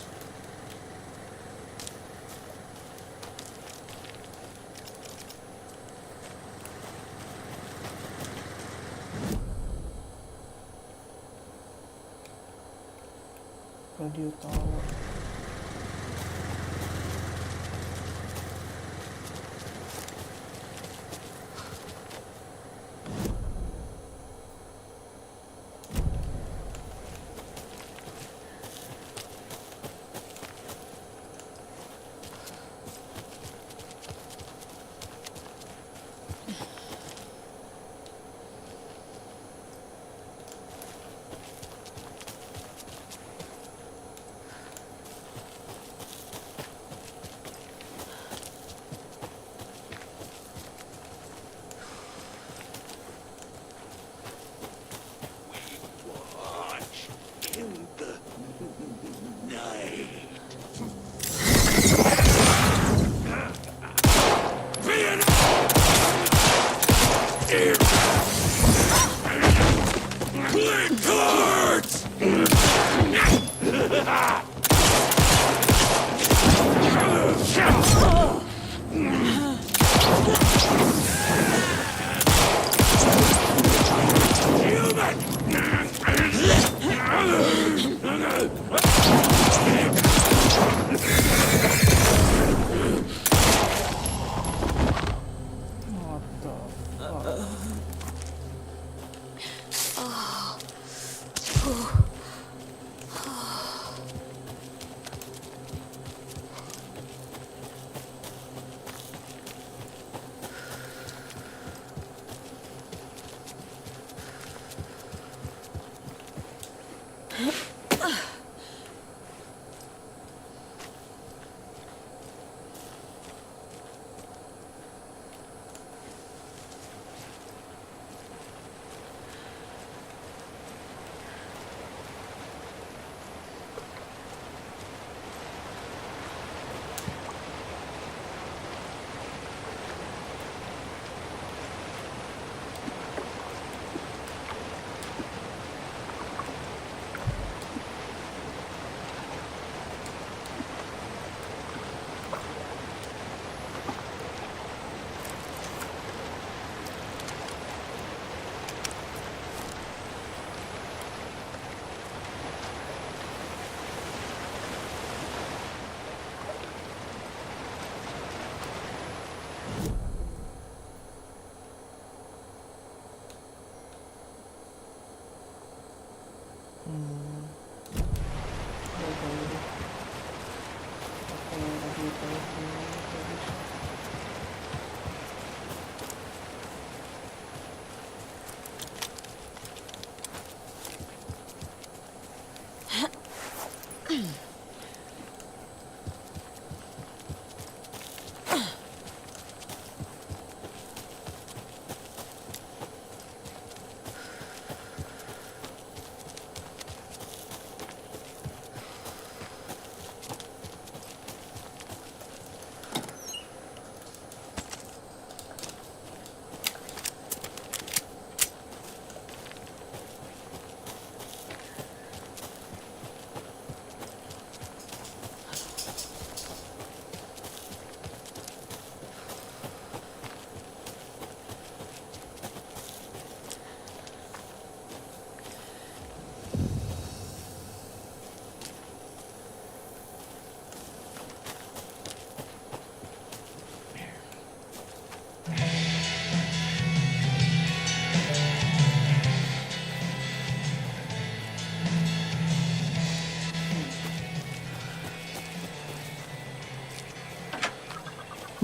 Radio tower.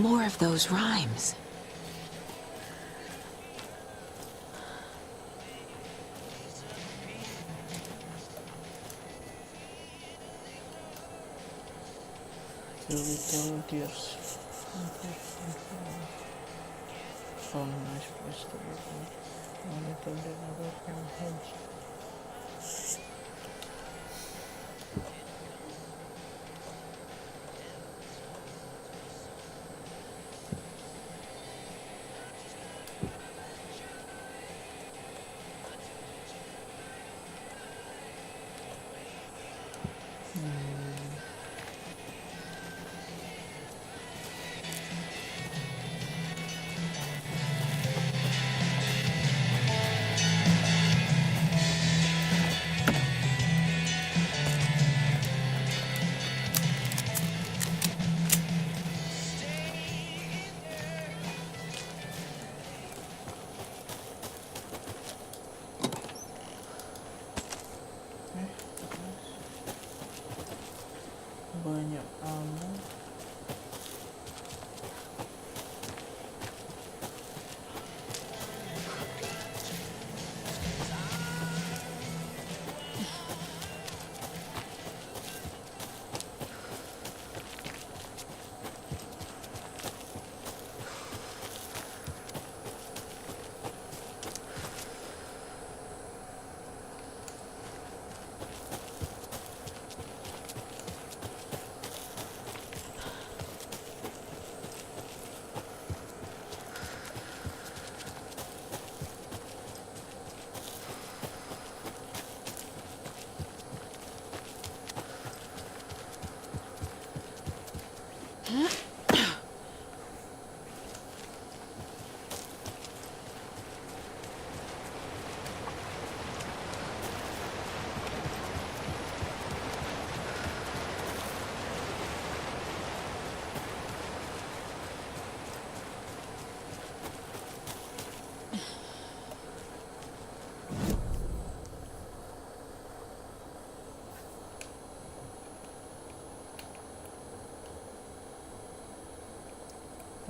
More of those rhymes. The little deers. Found a nice place to live. Only till they never came home. Banyak ammo.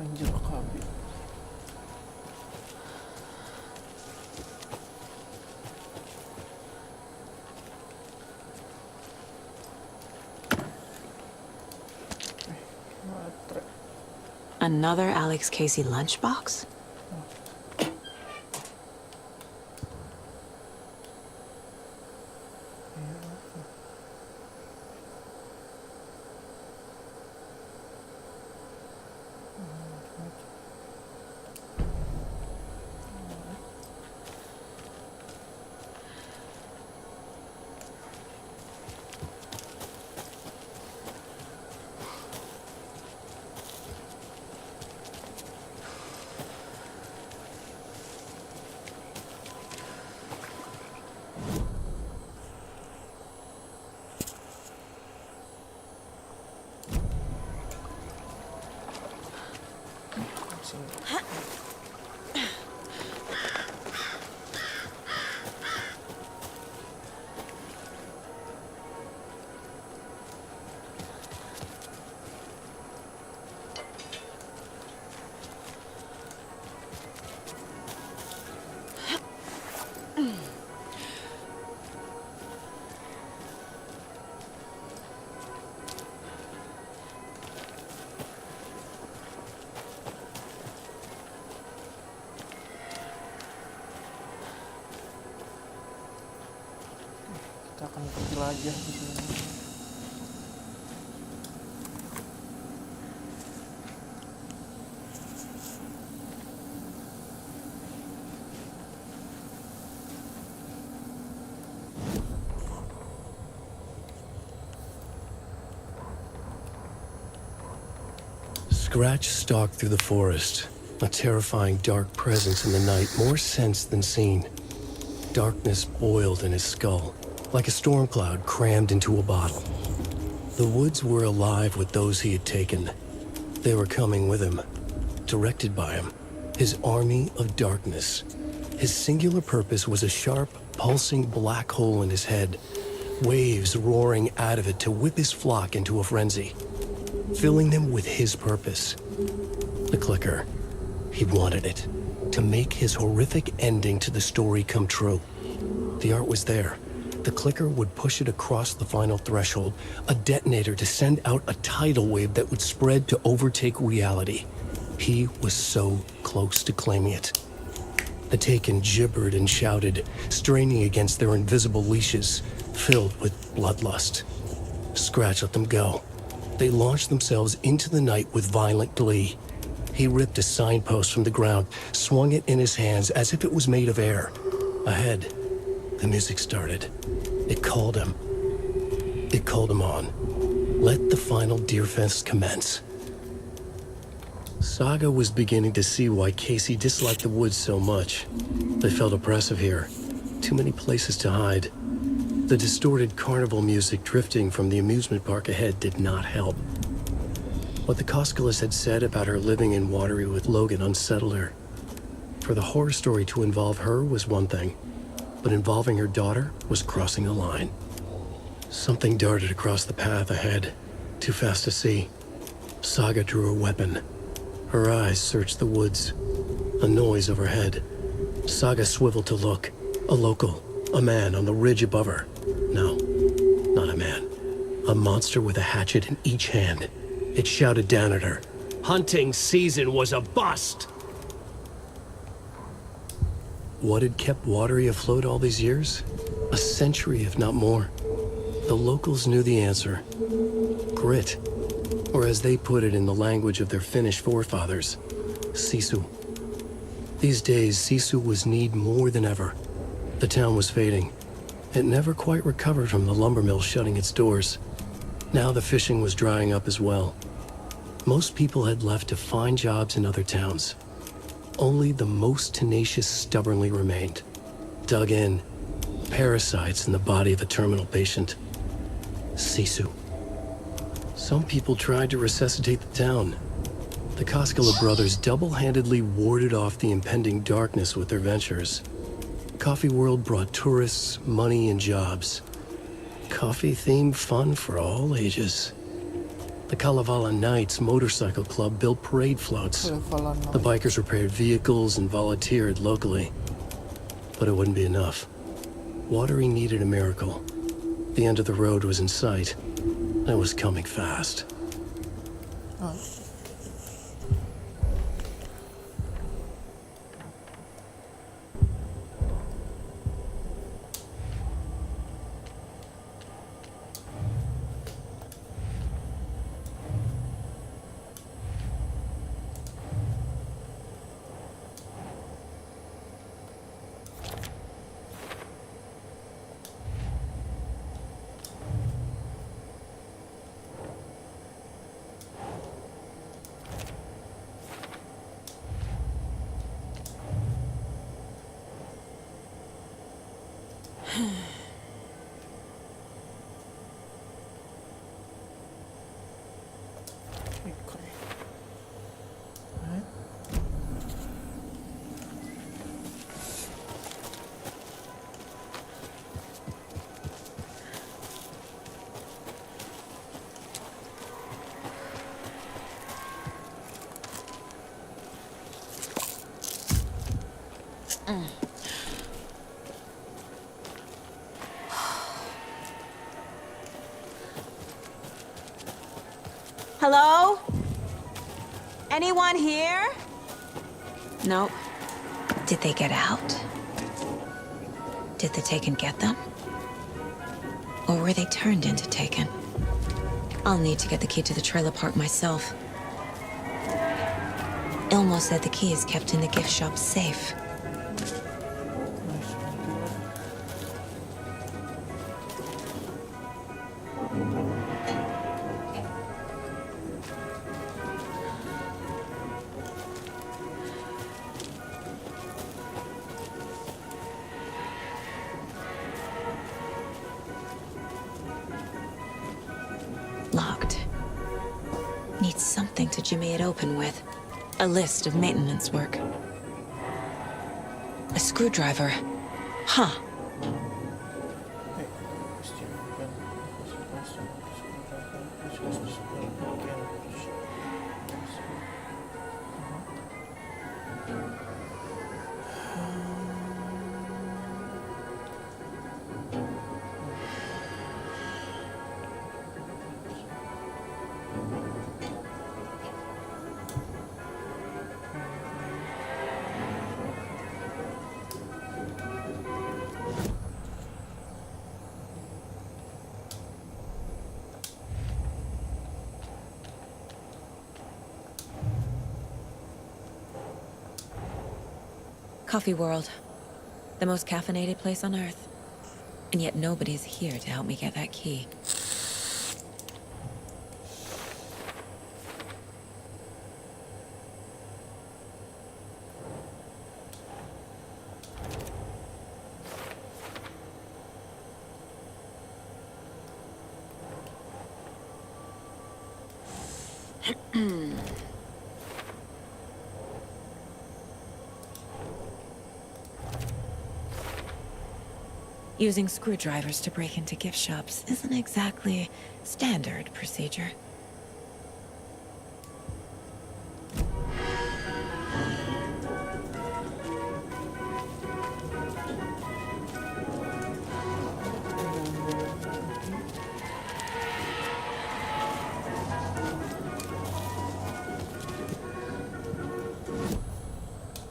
Anjir kabin. Another Alex Casey lunchbox? Kita akan berjelajah di sini. Scratch stalked through the forest, a terrifying dark presence in the night, more sensed than seen. Darkness boiled in his skull, like a storm cloud crammed into a bottle. The woods were alive with those he had taken. They were coming with him, directed by him, his army of darkness. His singular purpose was a sharp, pulsing black hole in his head, waves roaring out of it to whip his flock into a frenzy, filling them with his purpose. The clicker. He wanted it. To make his horrific ending to the story come true. The art was there. The clicker would push it across the final threshold, a detonator to send out a tidal wave that would spread to overtake reality. He was so close to claiming it. The Taken gibbered and shouted, straining against their invisible leashes, filled with bloodlust. Scratch let them go. They launched themselves into the night with violent glee. He ripped a signpost from the ground, swung it in his hands as if it was made of air. Ahead, the music started. It called him. It called him on. Let the final Deerfest commence. Saga was beginning to see why Casey disliked the woods so much. They felt oppressive here. Too many places to hide. The distorted carnival music drifting from the amusement park ahead did not help. What the Koskalas had said about her living in Watery with Logan unsettled her. For the horror story to involve her was one thing, but involving her daughter was crossing a line. Something darted across the path ahead, too fast to see. Saga drew a weapon. Her eyes searched the woods. A noise overhead. Saga swiveled to look. A local, a man on the ridge above her. No, not a man. A monster with a hatchet in each hand. It shouted down at her. Hunting season was a bust! What had kept Watery afloat all these years? A century, if not more. The locals knew the answer. Grit. Or as they put it in the language of their Finnish forefathers, sisu. These days, sisu was needed more than ever. The town was fading. It never quite recovered from the lumber mill shutting its doors. Now the fishing was drying up as well. Most people had left to find jobs in other towns. Only the most tenacious stubbornly remained. Dug in. Parasites in the body of a terminal patient. Sisu. Some people tried to resuscitate the town. The Koskela brothers double-handedly warded off the impending darkness with their ventures. Coffee World brought tourists, money, and jobs. Coffee-themed fun for all ages. The Kalevala Knights Motorcycle Club built parade floats. The bikers repaired vehicles and volunteered locally. But it wouldn't be enough. Watery needed a miracle. The end of the road was in sight. It was coming fast. Hello? Anyone here? Nope. Did they get out? Did the Taken get them? Or were they turned into Taken? I'll need to get the key to the trailer park myself. Ilmo said the key is kept in the gift shop safe. Locked. Needs something to jimmy it open with. A list of maintenance work. A screwdriver. Huh. Coffee World. The most caffeinated place on Earth. And yet nobody's here to help me get that key. Using screwdrivers to break into gift shops isn't exactly standard procedure.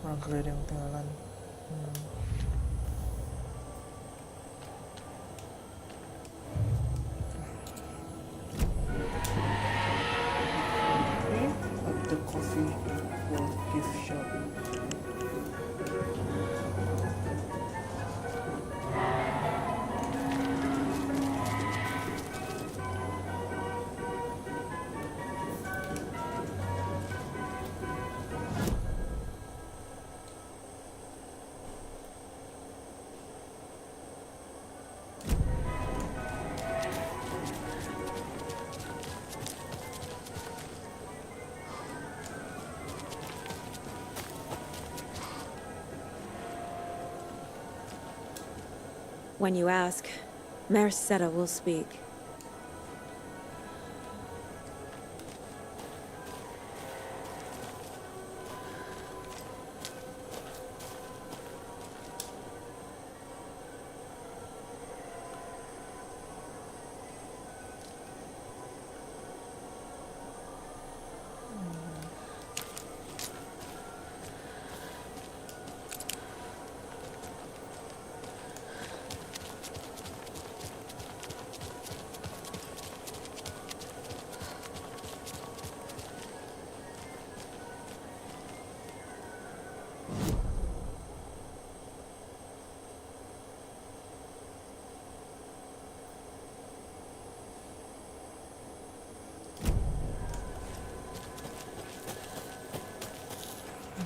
Orang kaya yang ketinggalan. At the coffee world gift shop. When you ask, Merceda will speak.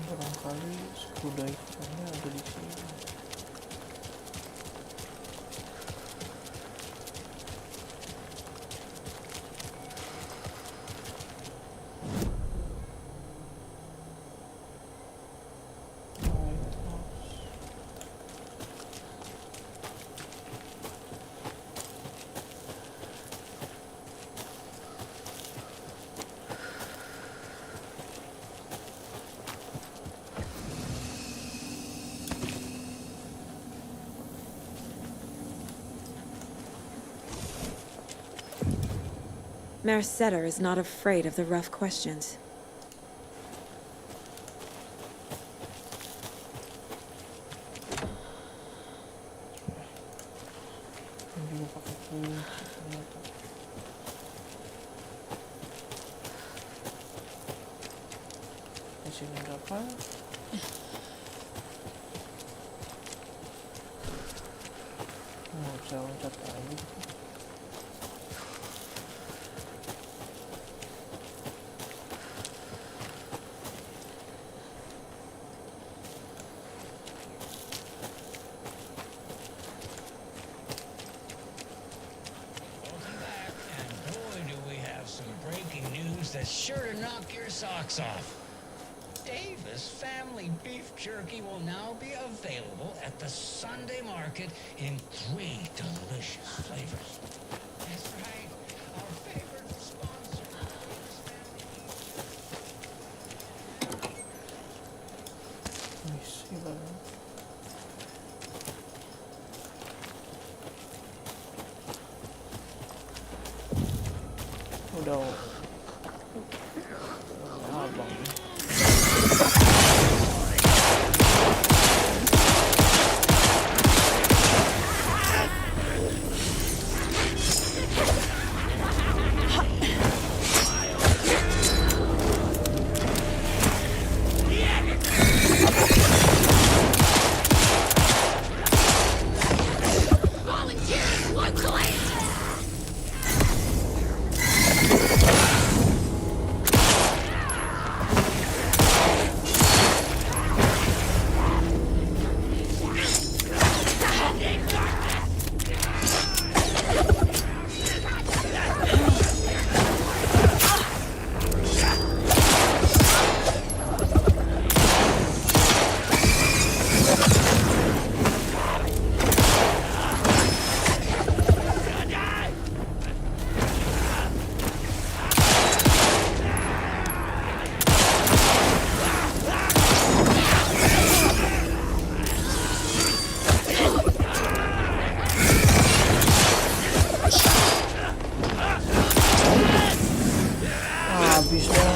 Barangkali screwdriver-nya ada di sini. Merceda is not afraid of the rough questions. Ini juga pakai kunci ternyata. Di sini ada apa? Bisa loncat lagi. That's sure to knock your socks off. Davis Family Beef Jerky will now be available at the Sunday market in 3 delicious flavors. That's right, our favorite sponsor. Udah abang. Habis dong.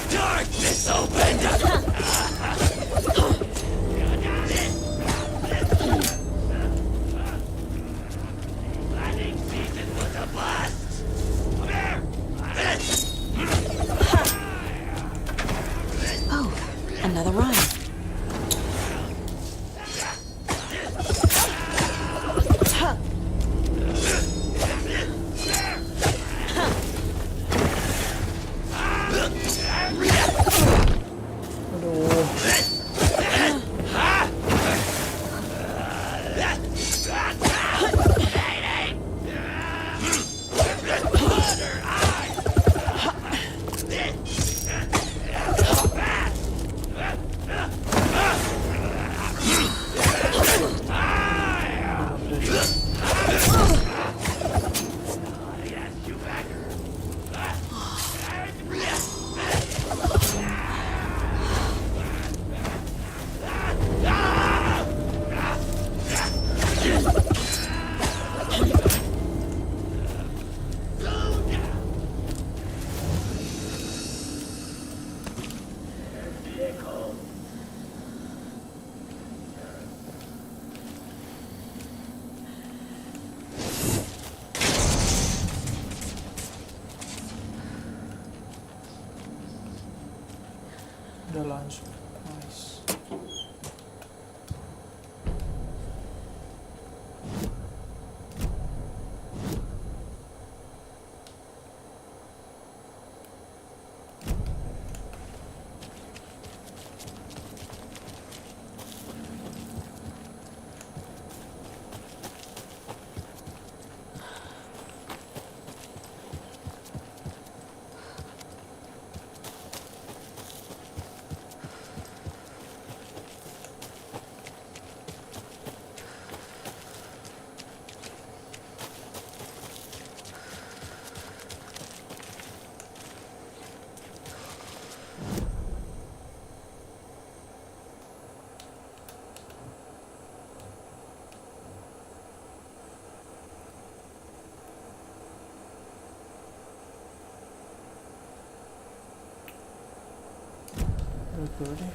Darkness opened up. Oh, another rhyme. Udah langsung. Nice. Udah deh.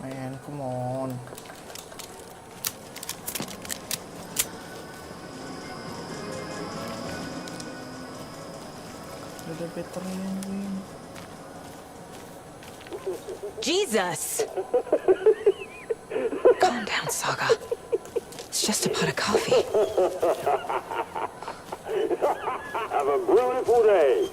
Man, come on. Udah veteran win. Jesus! Calm down, Saga. It's just a pot of coffee. Have a beautiful day.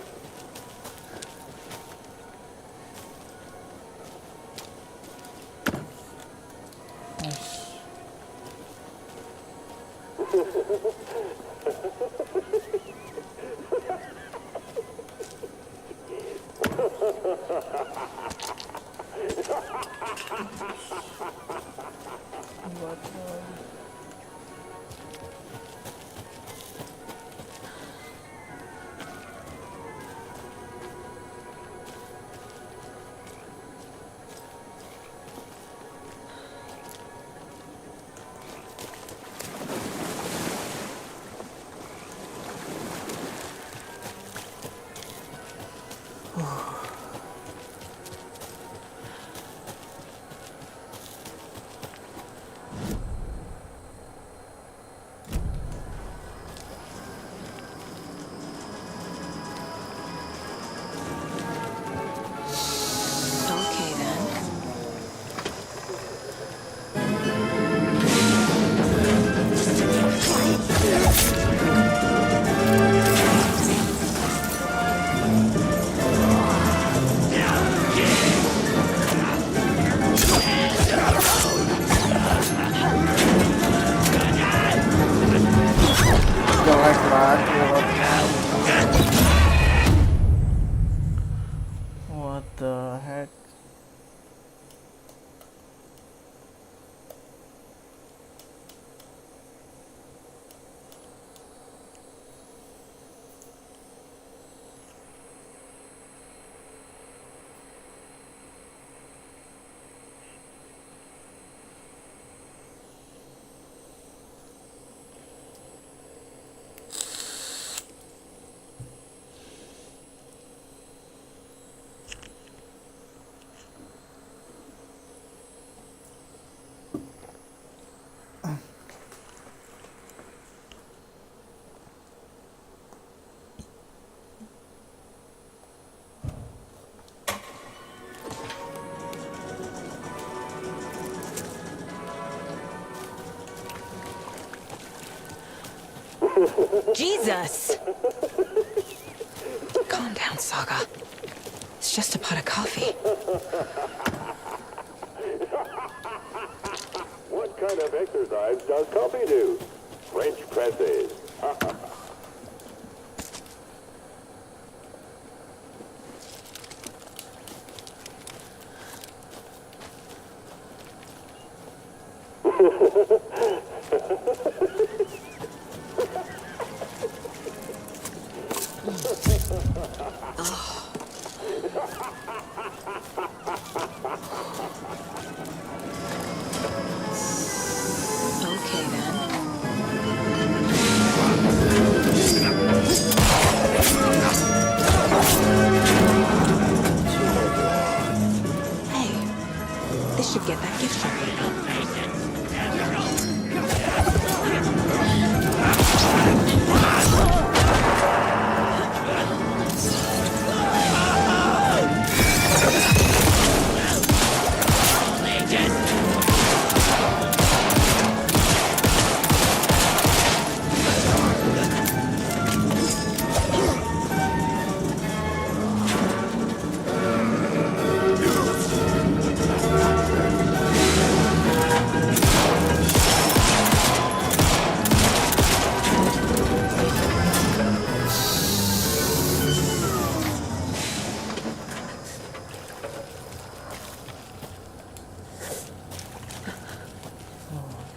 Okay, then. Jelek banget. What the heck? Jesus! Calm down, Saga. It's just a pot of coffee. What kind of exercise does coffee do? French presses. Okay, then. Hey, this should get that gift for you.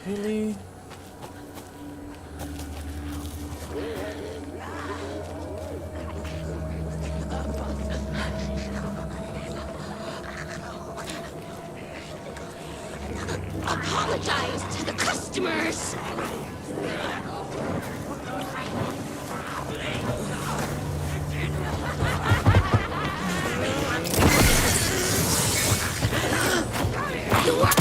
Really? Apologize to the customers. You are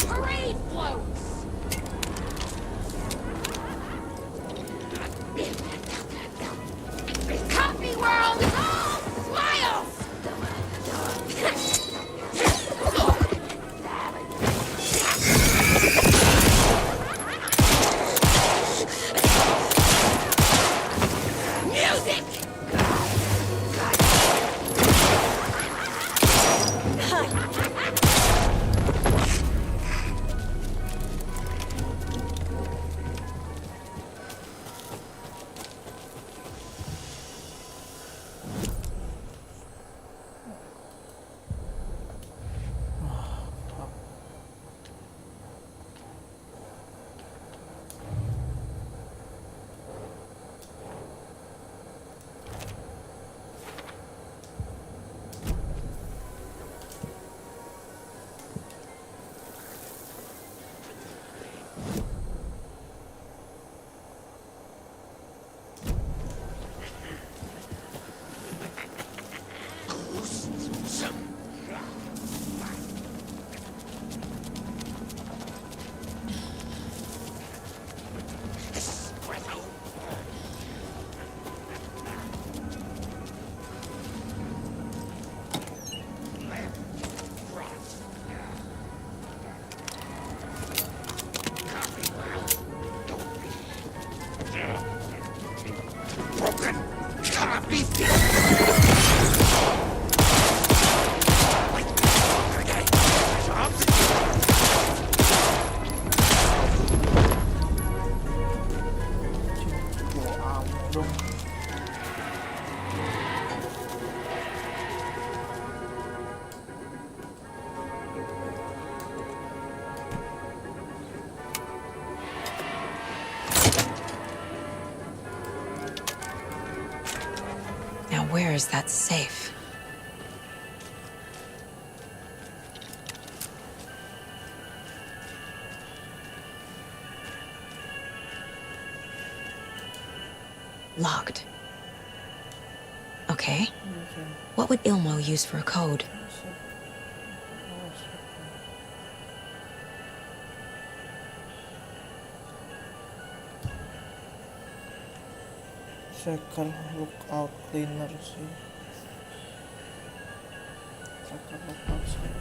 Parade floats! Coffee world is all smiles! Music! Broken coffee! Now where is that safe? Locked. Okay. What would Ilmo use for a code? Tracker lookout cleaner sih. Tracker lookout sih.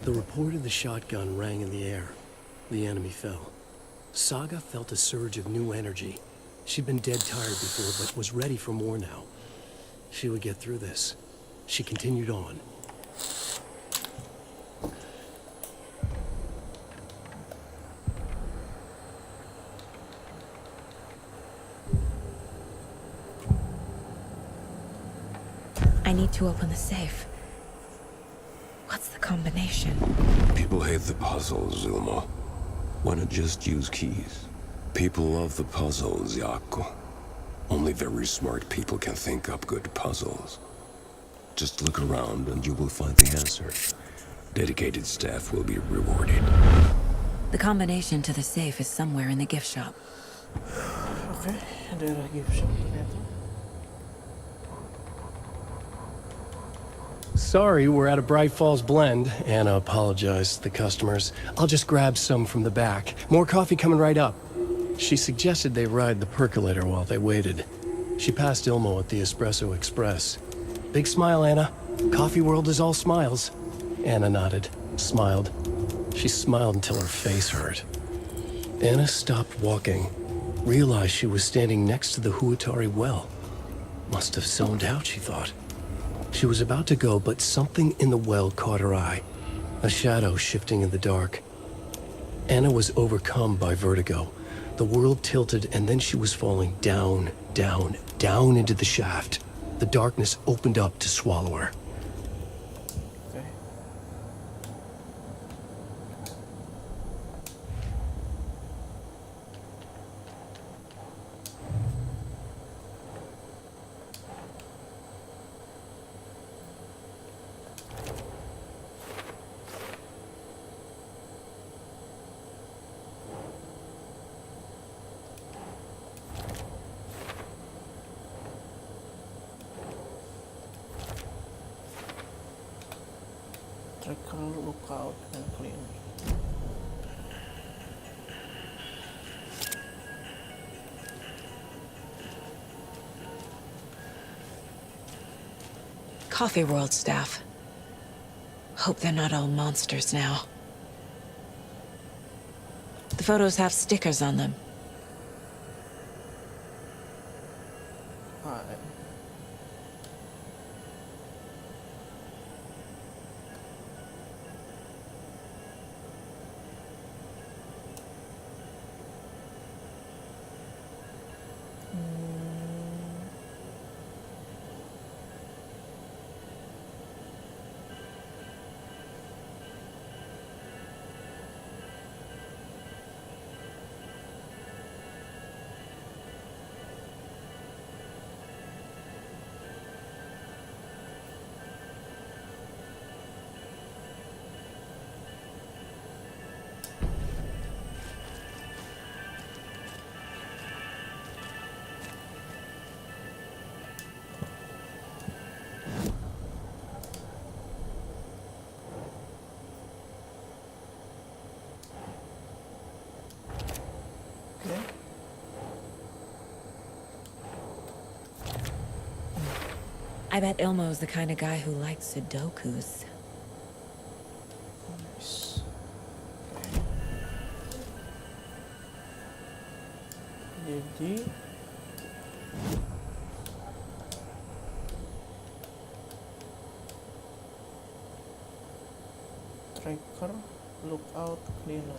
The report of the shotgun rang in the air. The enemy fell. Saga felt a surge of new energy. She'd been dead tired before, but was ready for more now. She would get through this. She continued on. I need to open the safe. What's the combination? People hate the puzzles, Ilmo. Why not just use keys? People love the puzzles, Jaakko. Only very smart people can think up good puzzles. Just look around and you will find the answer. Dedicated staff will be rewarded. The combination to the safe is somewhere in the gift shop. Oke, daerah gift shop ternyata. Sorry, we're at a Bright Falls blend. Anna apologized to the customers. I'll just grab some from the back. More coffee coming right up. She suggested they ride the percolator while they waited. She passed Ilmo at the Espresso Express. Big smile, Anna. Coffee world is all smiles. Anna nodded, smiled. She smiled until her face hurt. Anna stopped walking, realized she was standing next to the Huatari well. Must have zoned out, she thought. She was about to go, but something in the well caught her eye. A shadow shifting in the dark. Anna was overcome by vertigo. The world tilted, and then she was falling down, down, down into the shaft. The darkness opened up to swallow her. Tracker, lookout, and clean. Coffee World staff. Hope they're not all monsters now. The photos have stickers on them. Alright. I bet Ilmo's the kind of guy who likes Sudokus. Nice. Jadi tracker, lookout, cleaner.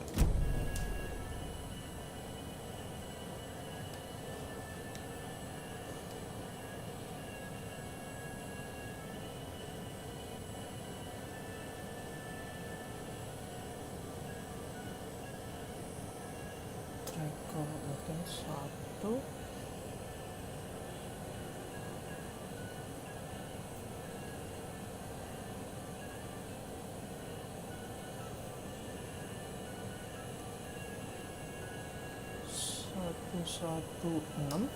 Mungkin satu. Satu enam.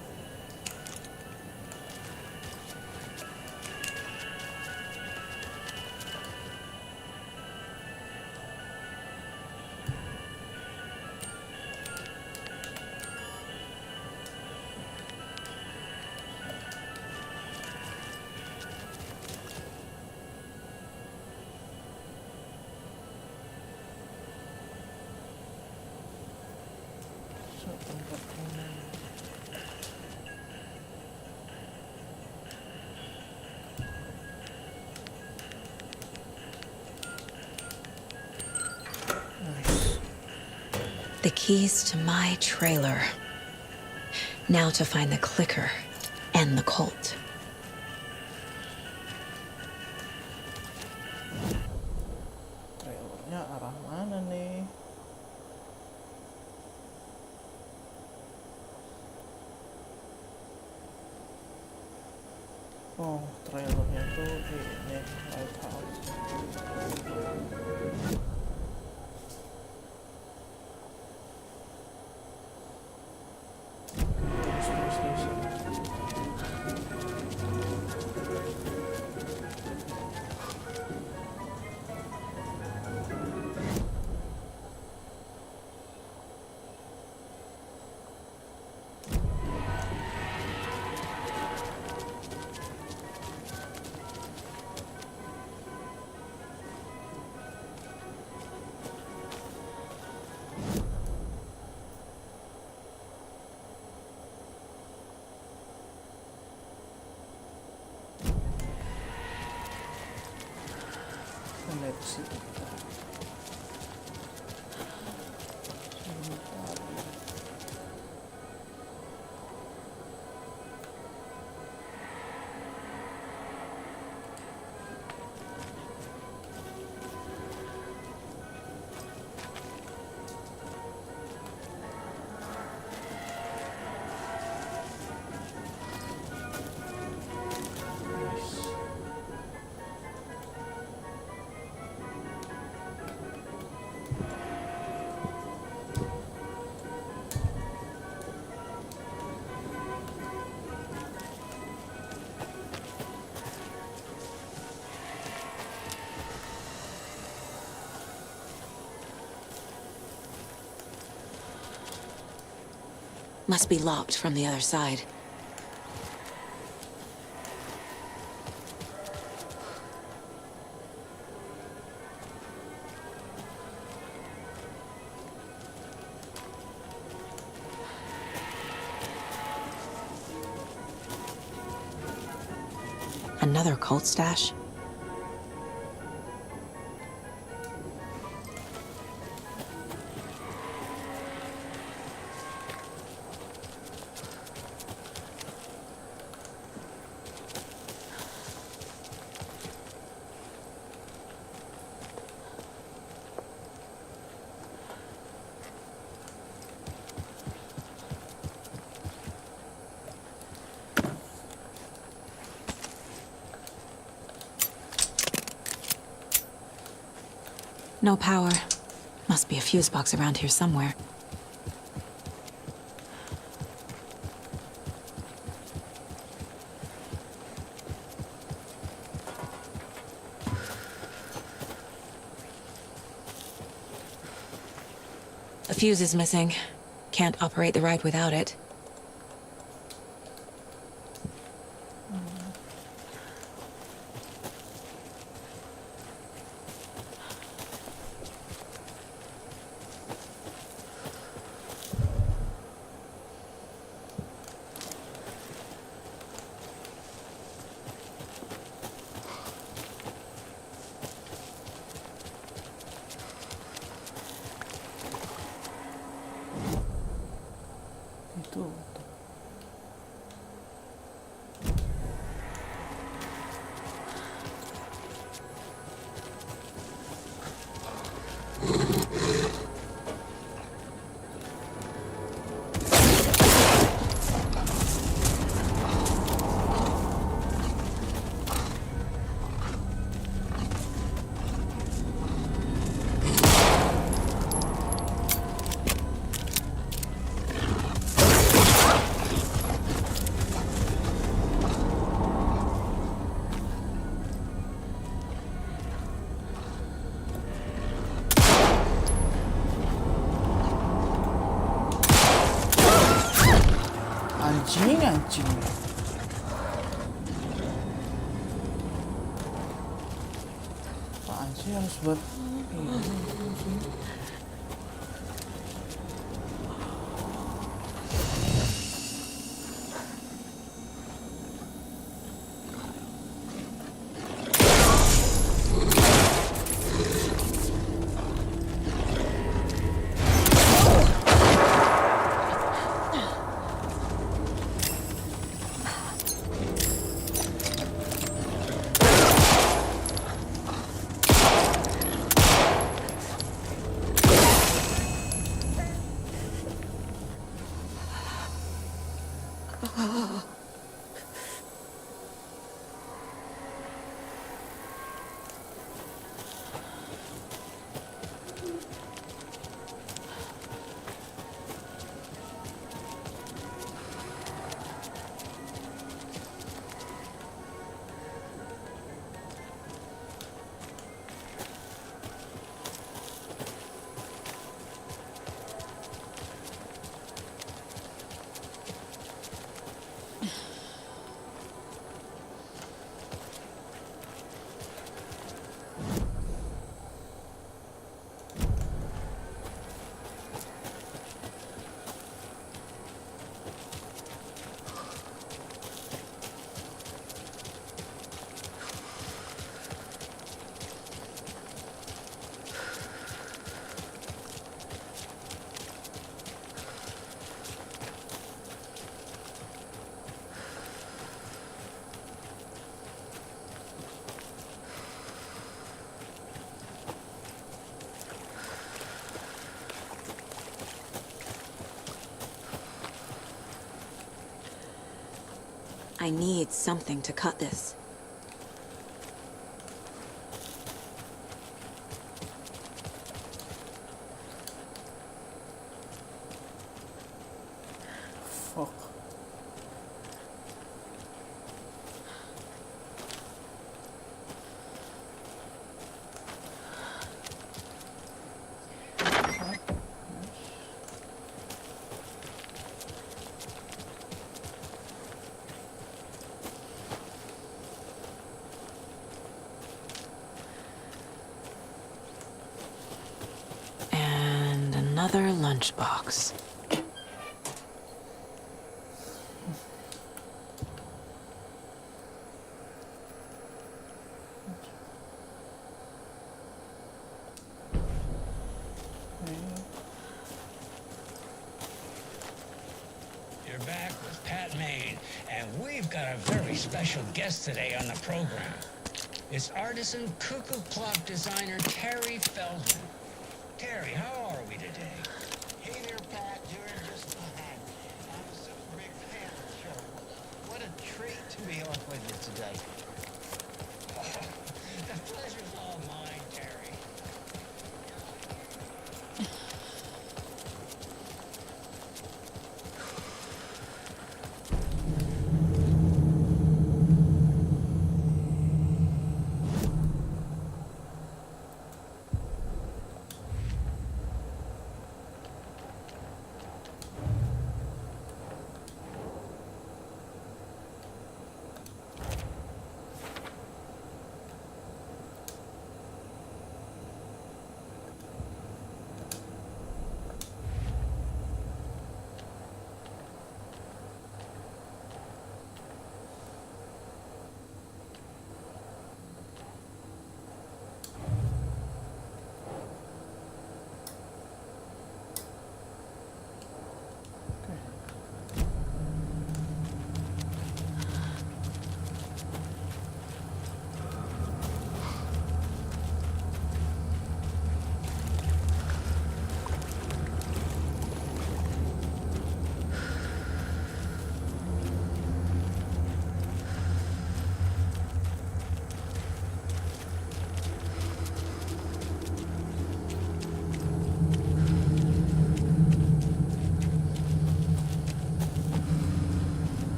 The keys to my trailer. Now to find the clicker and the Colt. Trailernya arah mana nih? Oh, trailernya tuh ini Lighthouse. Let's see. Must be locked from the other side. Another cult stash? No power. Must be a fuse box around here somewhere. A fuse is missing. Can't operate the ride without it. Itu. Anjing. Apaan sih harus buat ini? need something to cut this. Fuck. And another lunchbox. You're back with Pat Maine, and we've got a very special guest today on the program. It's artisan cuckoo clock designer Terry Feldman. Terry, how are we today? Hey there, Pat. Doing just fine. I'm a super big fan of the show. What a treat to be on with you today. The pleasure's all mine, Terry.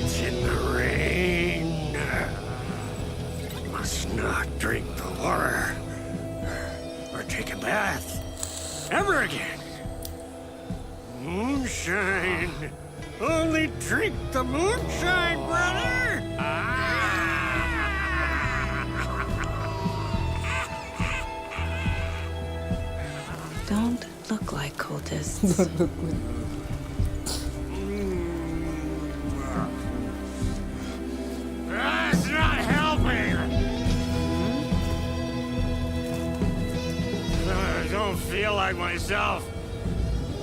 It's in the rain. Must not drink the water or take a bath ever again. Moonshine. Only drink the moonshine, brother. Don't look like cultists. That's not helping. I don't feel like myself.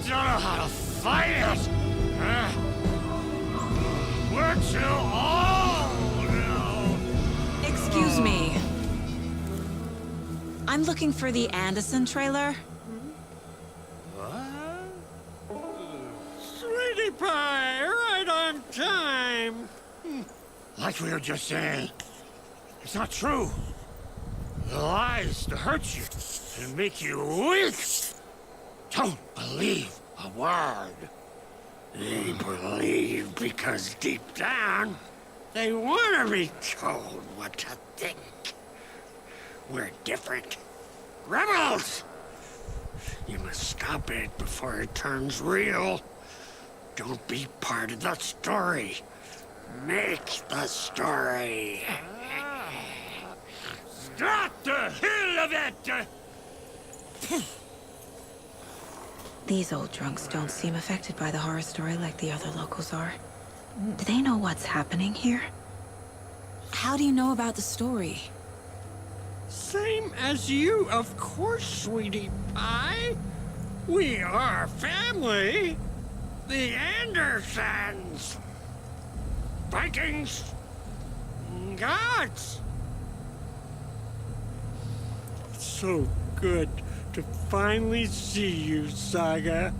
Don't know how to fight it. We're too old now. Excuse me. I'm looking for the Anderson trailer. Sweetie pie, right on time. Like we were just saying, it's not true. The lies to hurt you and make you weak. Don't believe a word. They believe because deep down, they want to be told what to think. We're different. Rebels! You must stop it before it turns real. Don't be part of the story. Make the story. Stop the hell of it! These old drunks don't seem affected by the horror story like the other locals are. Do they know what's happening here? How do you know about the story? Same as you, of course, sweetie pie. We are family. The Andersons. Vikings. Gods. So good to finally see you, Saga.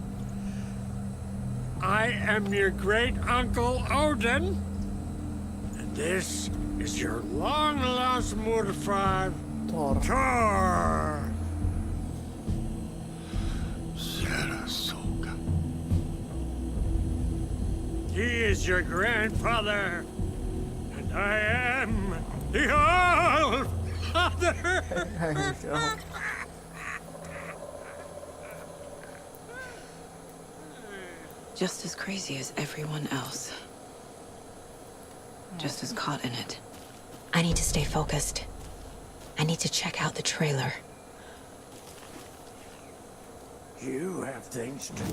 I am your great-uncle Odin. And this is your long-lost Murfar, Thor. Sarasota. He is your grandfather, and I am the All-Father. Just as crazy as everyone else. Just as caught in it. I need to stay focused. I need to check out the trailer. You have things to...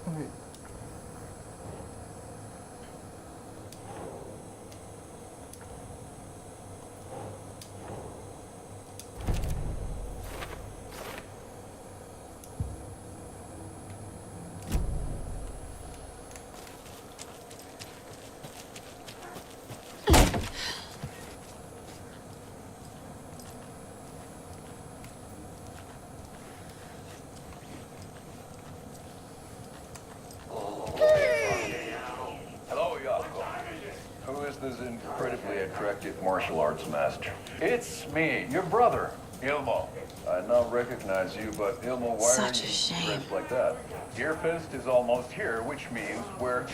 Wait. Hello, Yako. Who is this incredibly attractive martial arts master? It's me, your brother, Ilmo. I now recognize you, but Ilmo, why are you dressed like that? Deerfest is almost here, which means we're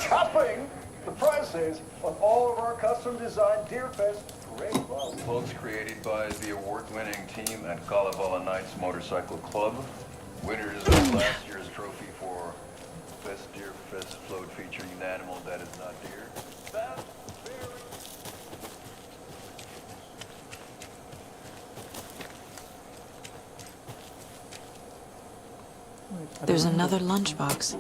chopping the prices on all of our custom-designed Deerfest great clothes created by the award-winning team at Kalevala Knights Motorcycle Club. Winners of last year's trophy for Best Deerfest float featuring an animal that is not deer. That's There's another lunchbox.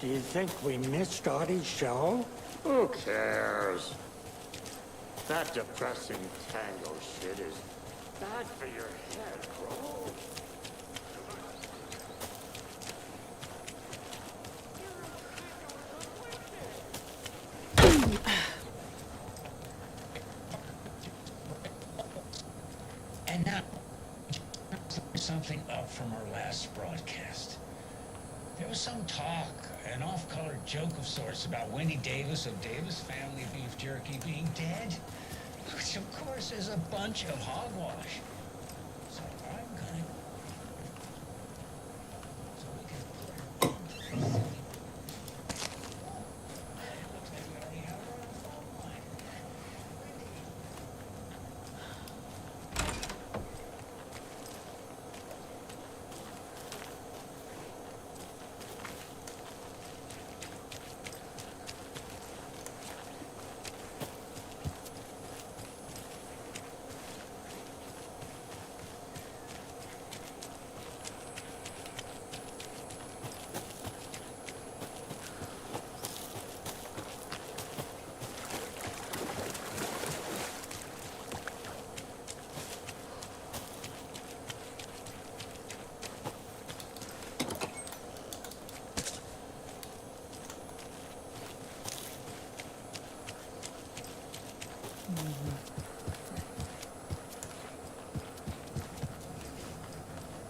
Do you think we missed Audie's show? Who cares? That depressing tango shit is bad for your head, bro. And now, something up from our last broadcast. There was some talk, an off-color joke of sorts about Wendy Davis of Davis Family Beef Jerky being dead, which of course is a bunch of hogwash. So I'm gonna... So we can put her... It looks like we already have her on the phone line.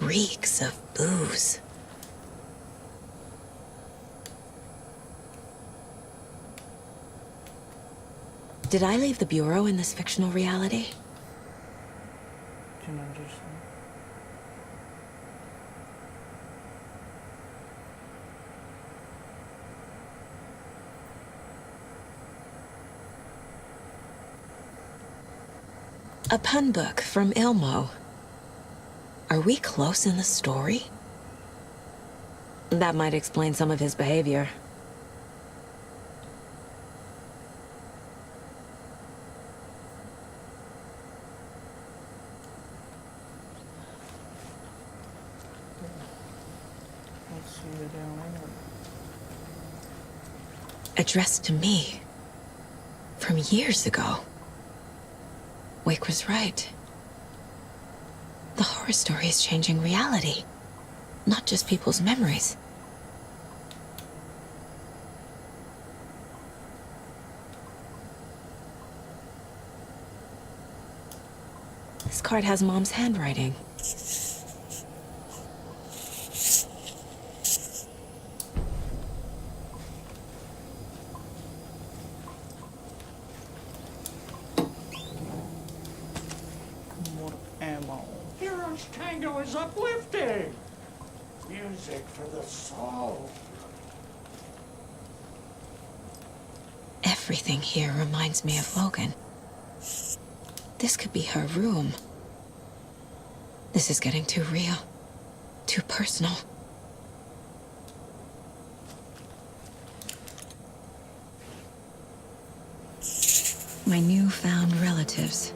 Reeks of booze. Did I leave the Bureau in this fictional reality? Can understand. A pun book from Ilmo. Are we close in the story? That might explain some of his behavior. Let's see the yang lain. Addressed to me. From years ago. Wake was right. The horror story is changing reality. Not just people's memories. This card has Mom's handwriting. More ammo. Hero's tango is uplifting. Music for the soul. Everything here reminds me of Logan. This could be her room. This is getting too real. Too personal. My newfound relatives.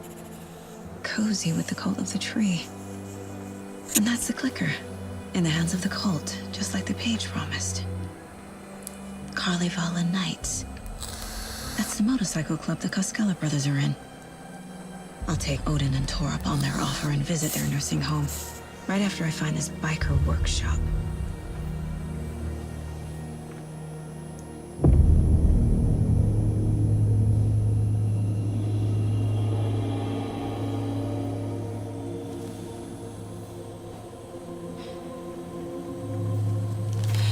Cozy with the cult of the tree. And that's the clicker. In the hands of the cult, just like the page promised. Carnival Nights. That's the motorcycle club the Costello brothers are in. I'll take Odin and Tor up on their offer and visit their nursing home. Right after I find this biker workshop.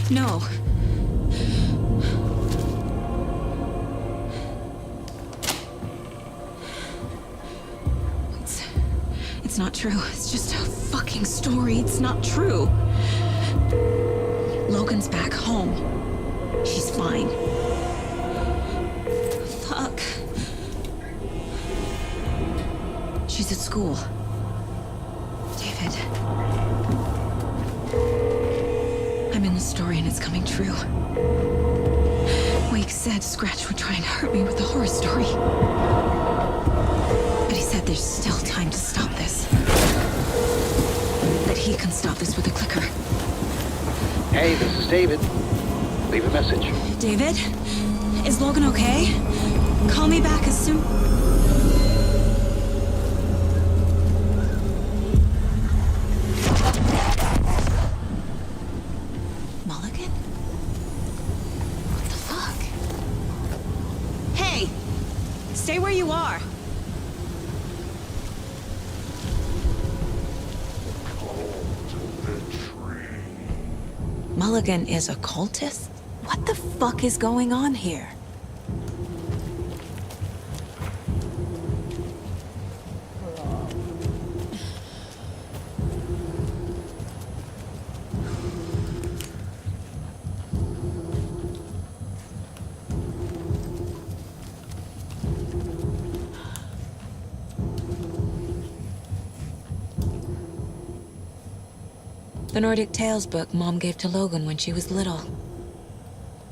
No. It's not true. It's just a fucking story. It's not true. Logan's back home. She's fine. Fuck. She's at school. David. I'm in the story and it's coming true. Wake said Scratch would try and hurt me with the horror story. But he said there's still time to stop this. That he can stop this with a clicker. Hey, this is David. Leave a message. David? Is Logan okay? Call me back as soon... Mulligan? What the fuck? Hey! Stay where you are! Mulligan is a cultist? What the fuck is going on here? The Nordic Tales book Mom gave to Logan when she was little.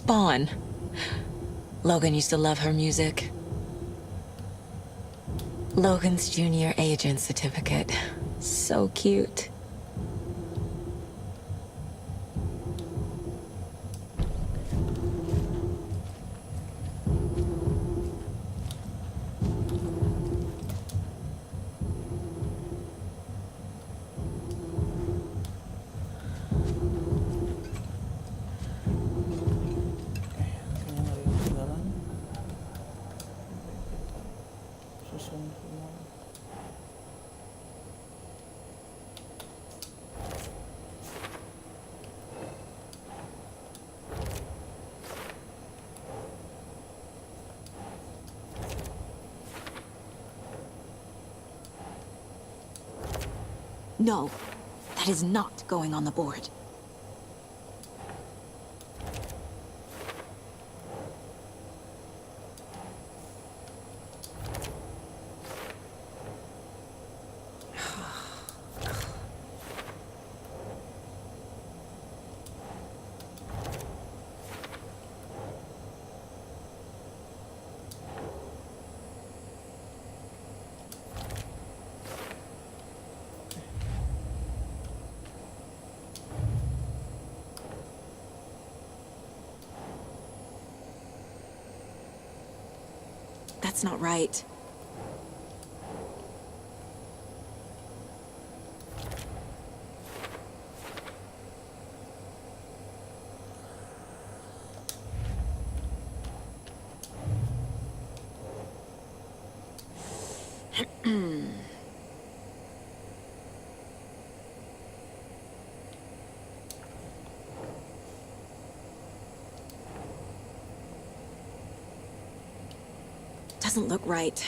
Bon. Logan used to love her music. Logan's junior agent certificate. So cute. No, that is not going on the board. That's not right. Doesn't look right.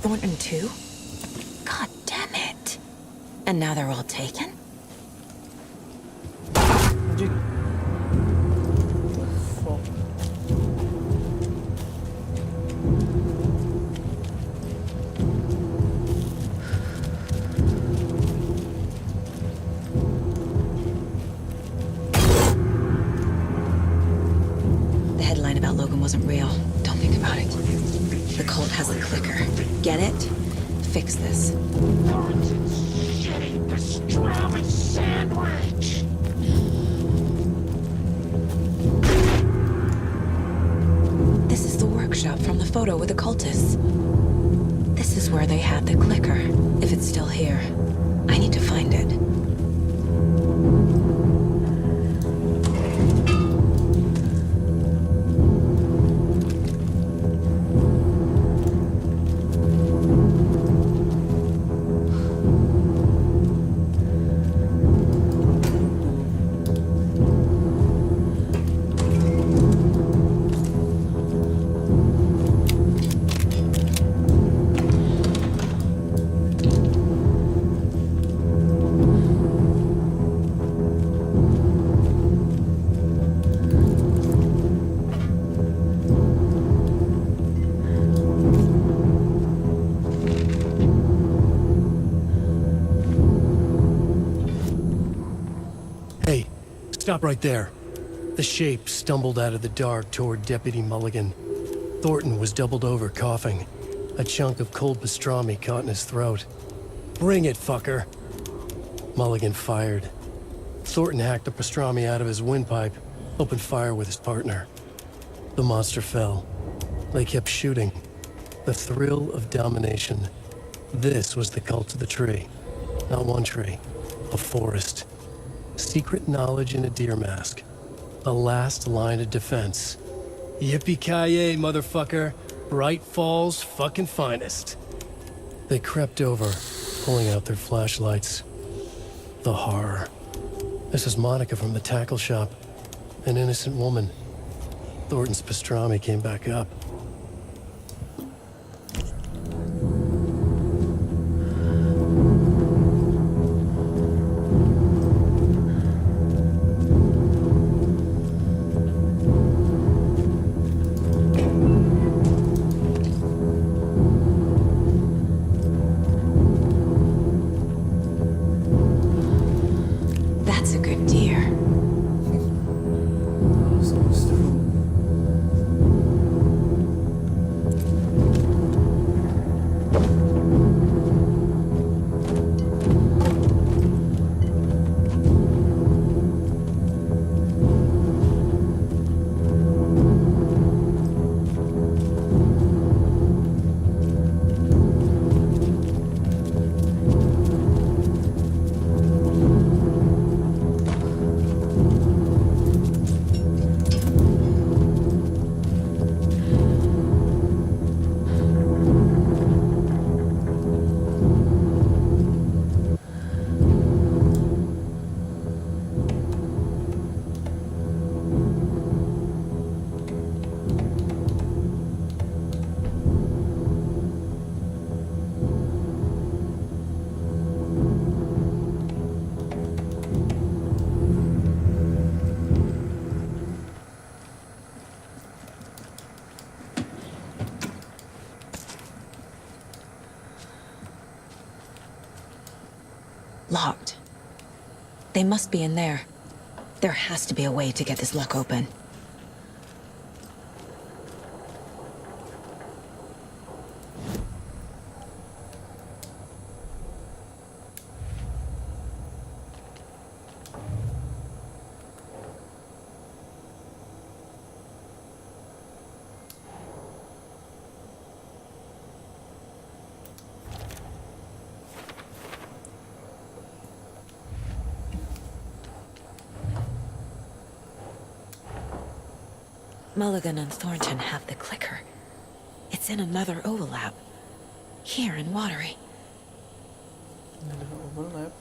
Thornton too? God damn it. And now they're all taken? The headline about Logan wasn't real. Don't think about it. The cult has a clicker. Get it? Fix this. Shitty pastrami sandwich! This is the workshop from the photo with the cultists. This is where they had the clicker, if it's still here. I need to find it. Hey, stop right there. The shape stumbled out of the dark toward Deputy Mulligan. Thornton was doubled over, coughing. A chunk of cold pastrami caught in his throat. Bring it, fucker. Mulligan fired. Thornton hacked the pastrami out of his windpipe, opened fire with his partner. The monster fell. They kept shooting. The thrill of domination. This was the cult of the tree. Not one tree, a forest. Secret knowledge in a deer mask. A last line of defense. Yippee-ki-yay, motherfucker. Bright Falls' fucking finest. They crept over, pulling out their flashlights. The horror. This is Monica from the tackle shop. An innocent woman. Thornton's pastrami came back up. That's a good deer. Locked. They must be in there. There has to be a way to get this lock open. Mulligan and Thornton have the clicker. It's in another overlap. Here in Watery. Another overlap.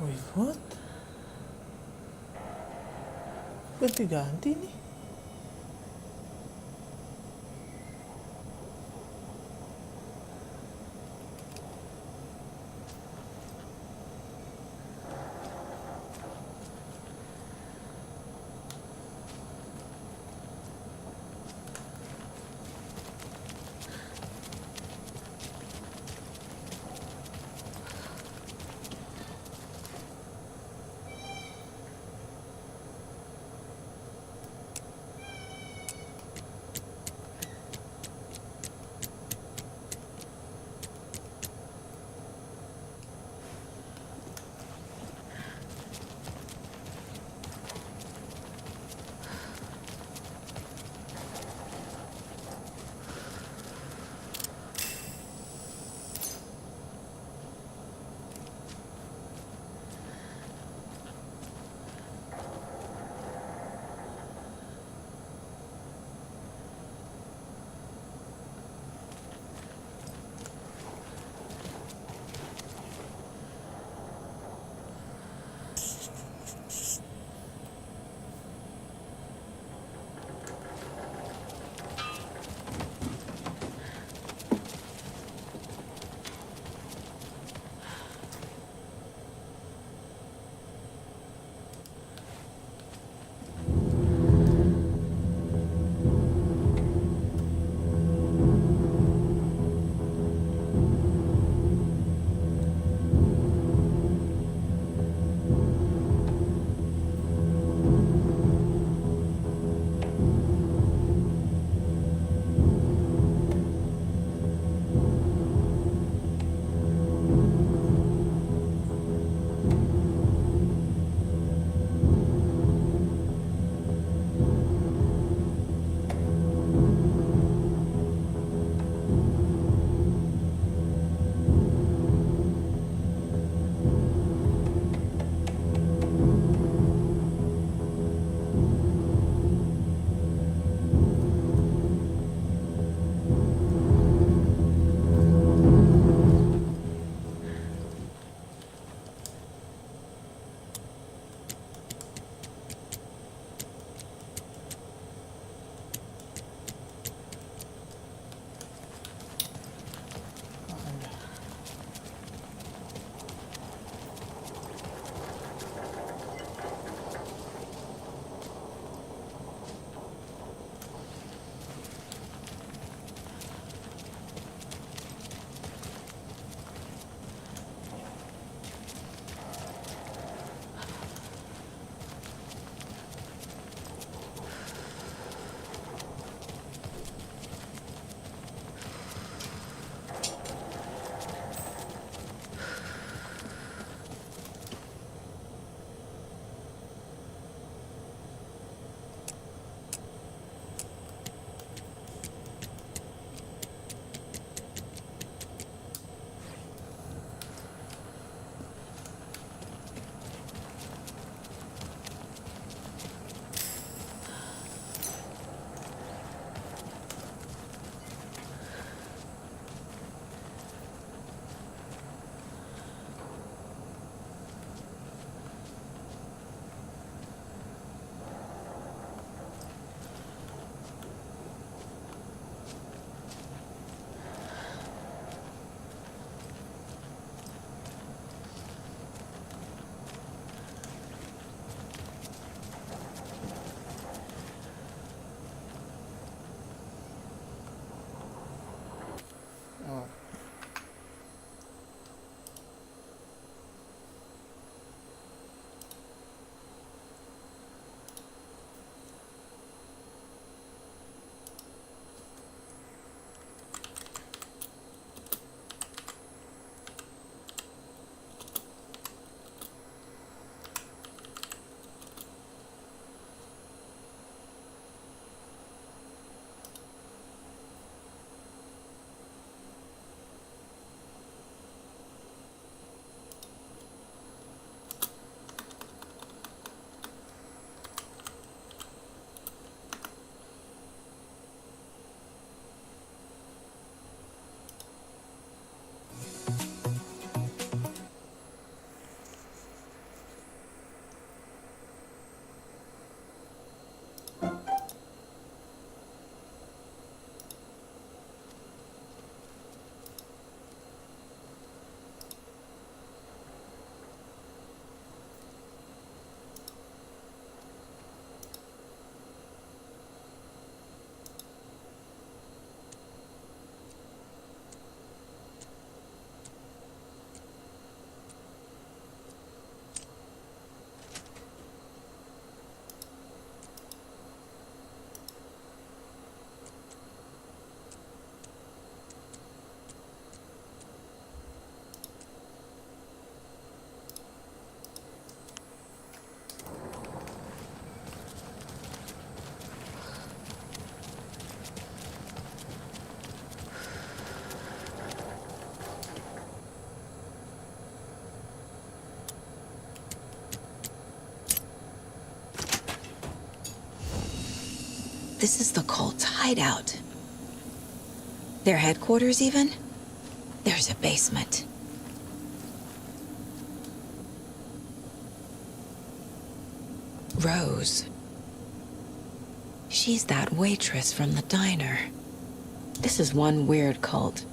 Wait, what? Ganti-ganti nih. This is the cult's hideout. Their headquarters, even? There's a basement. Rose. She's that waitress from the diner. This is one weird cult.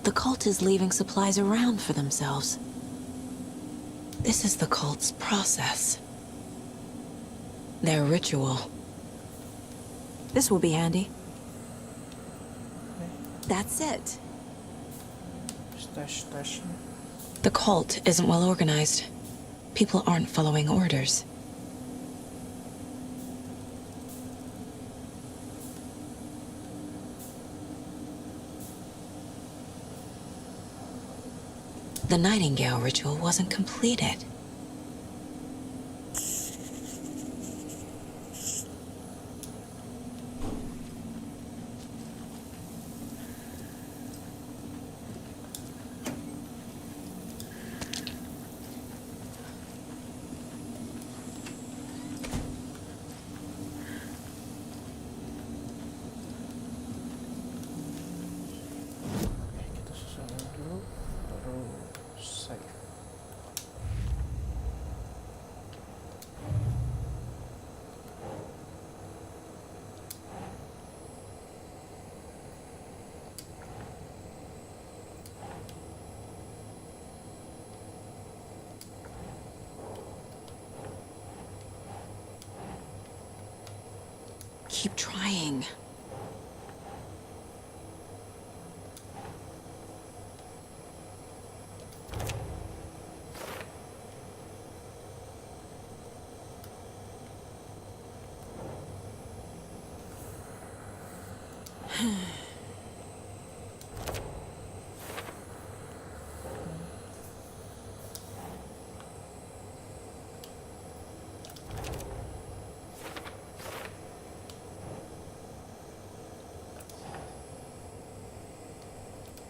The cult is leaving supplies around for themselves. This is the cult's process. Their ritual. This will be handy. That's it. Stash. The cult isn't well organized. People aren't following orders. The Nightingale ritual wasn't completed. Kita susunin dulu, terus save. Keep trying.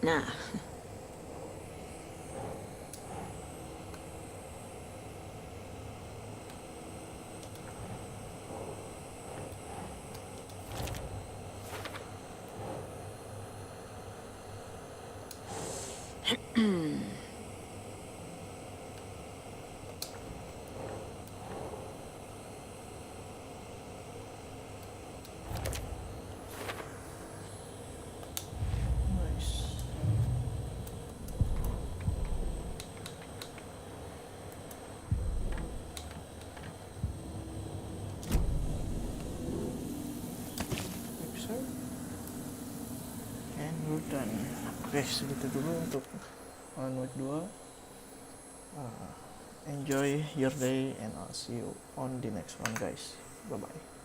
Nah. Dan oke, segitu dulu untuk Alan Wake 2. Enjoy your day and I'll see you on the next one, guys. Bye bye.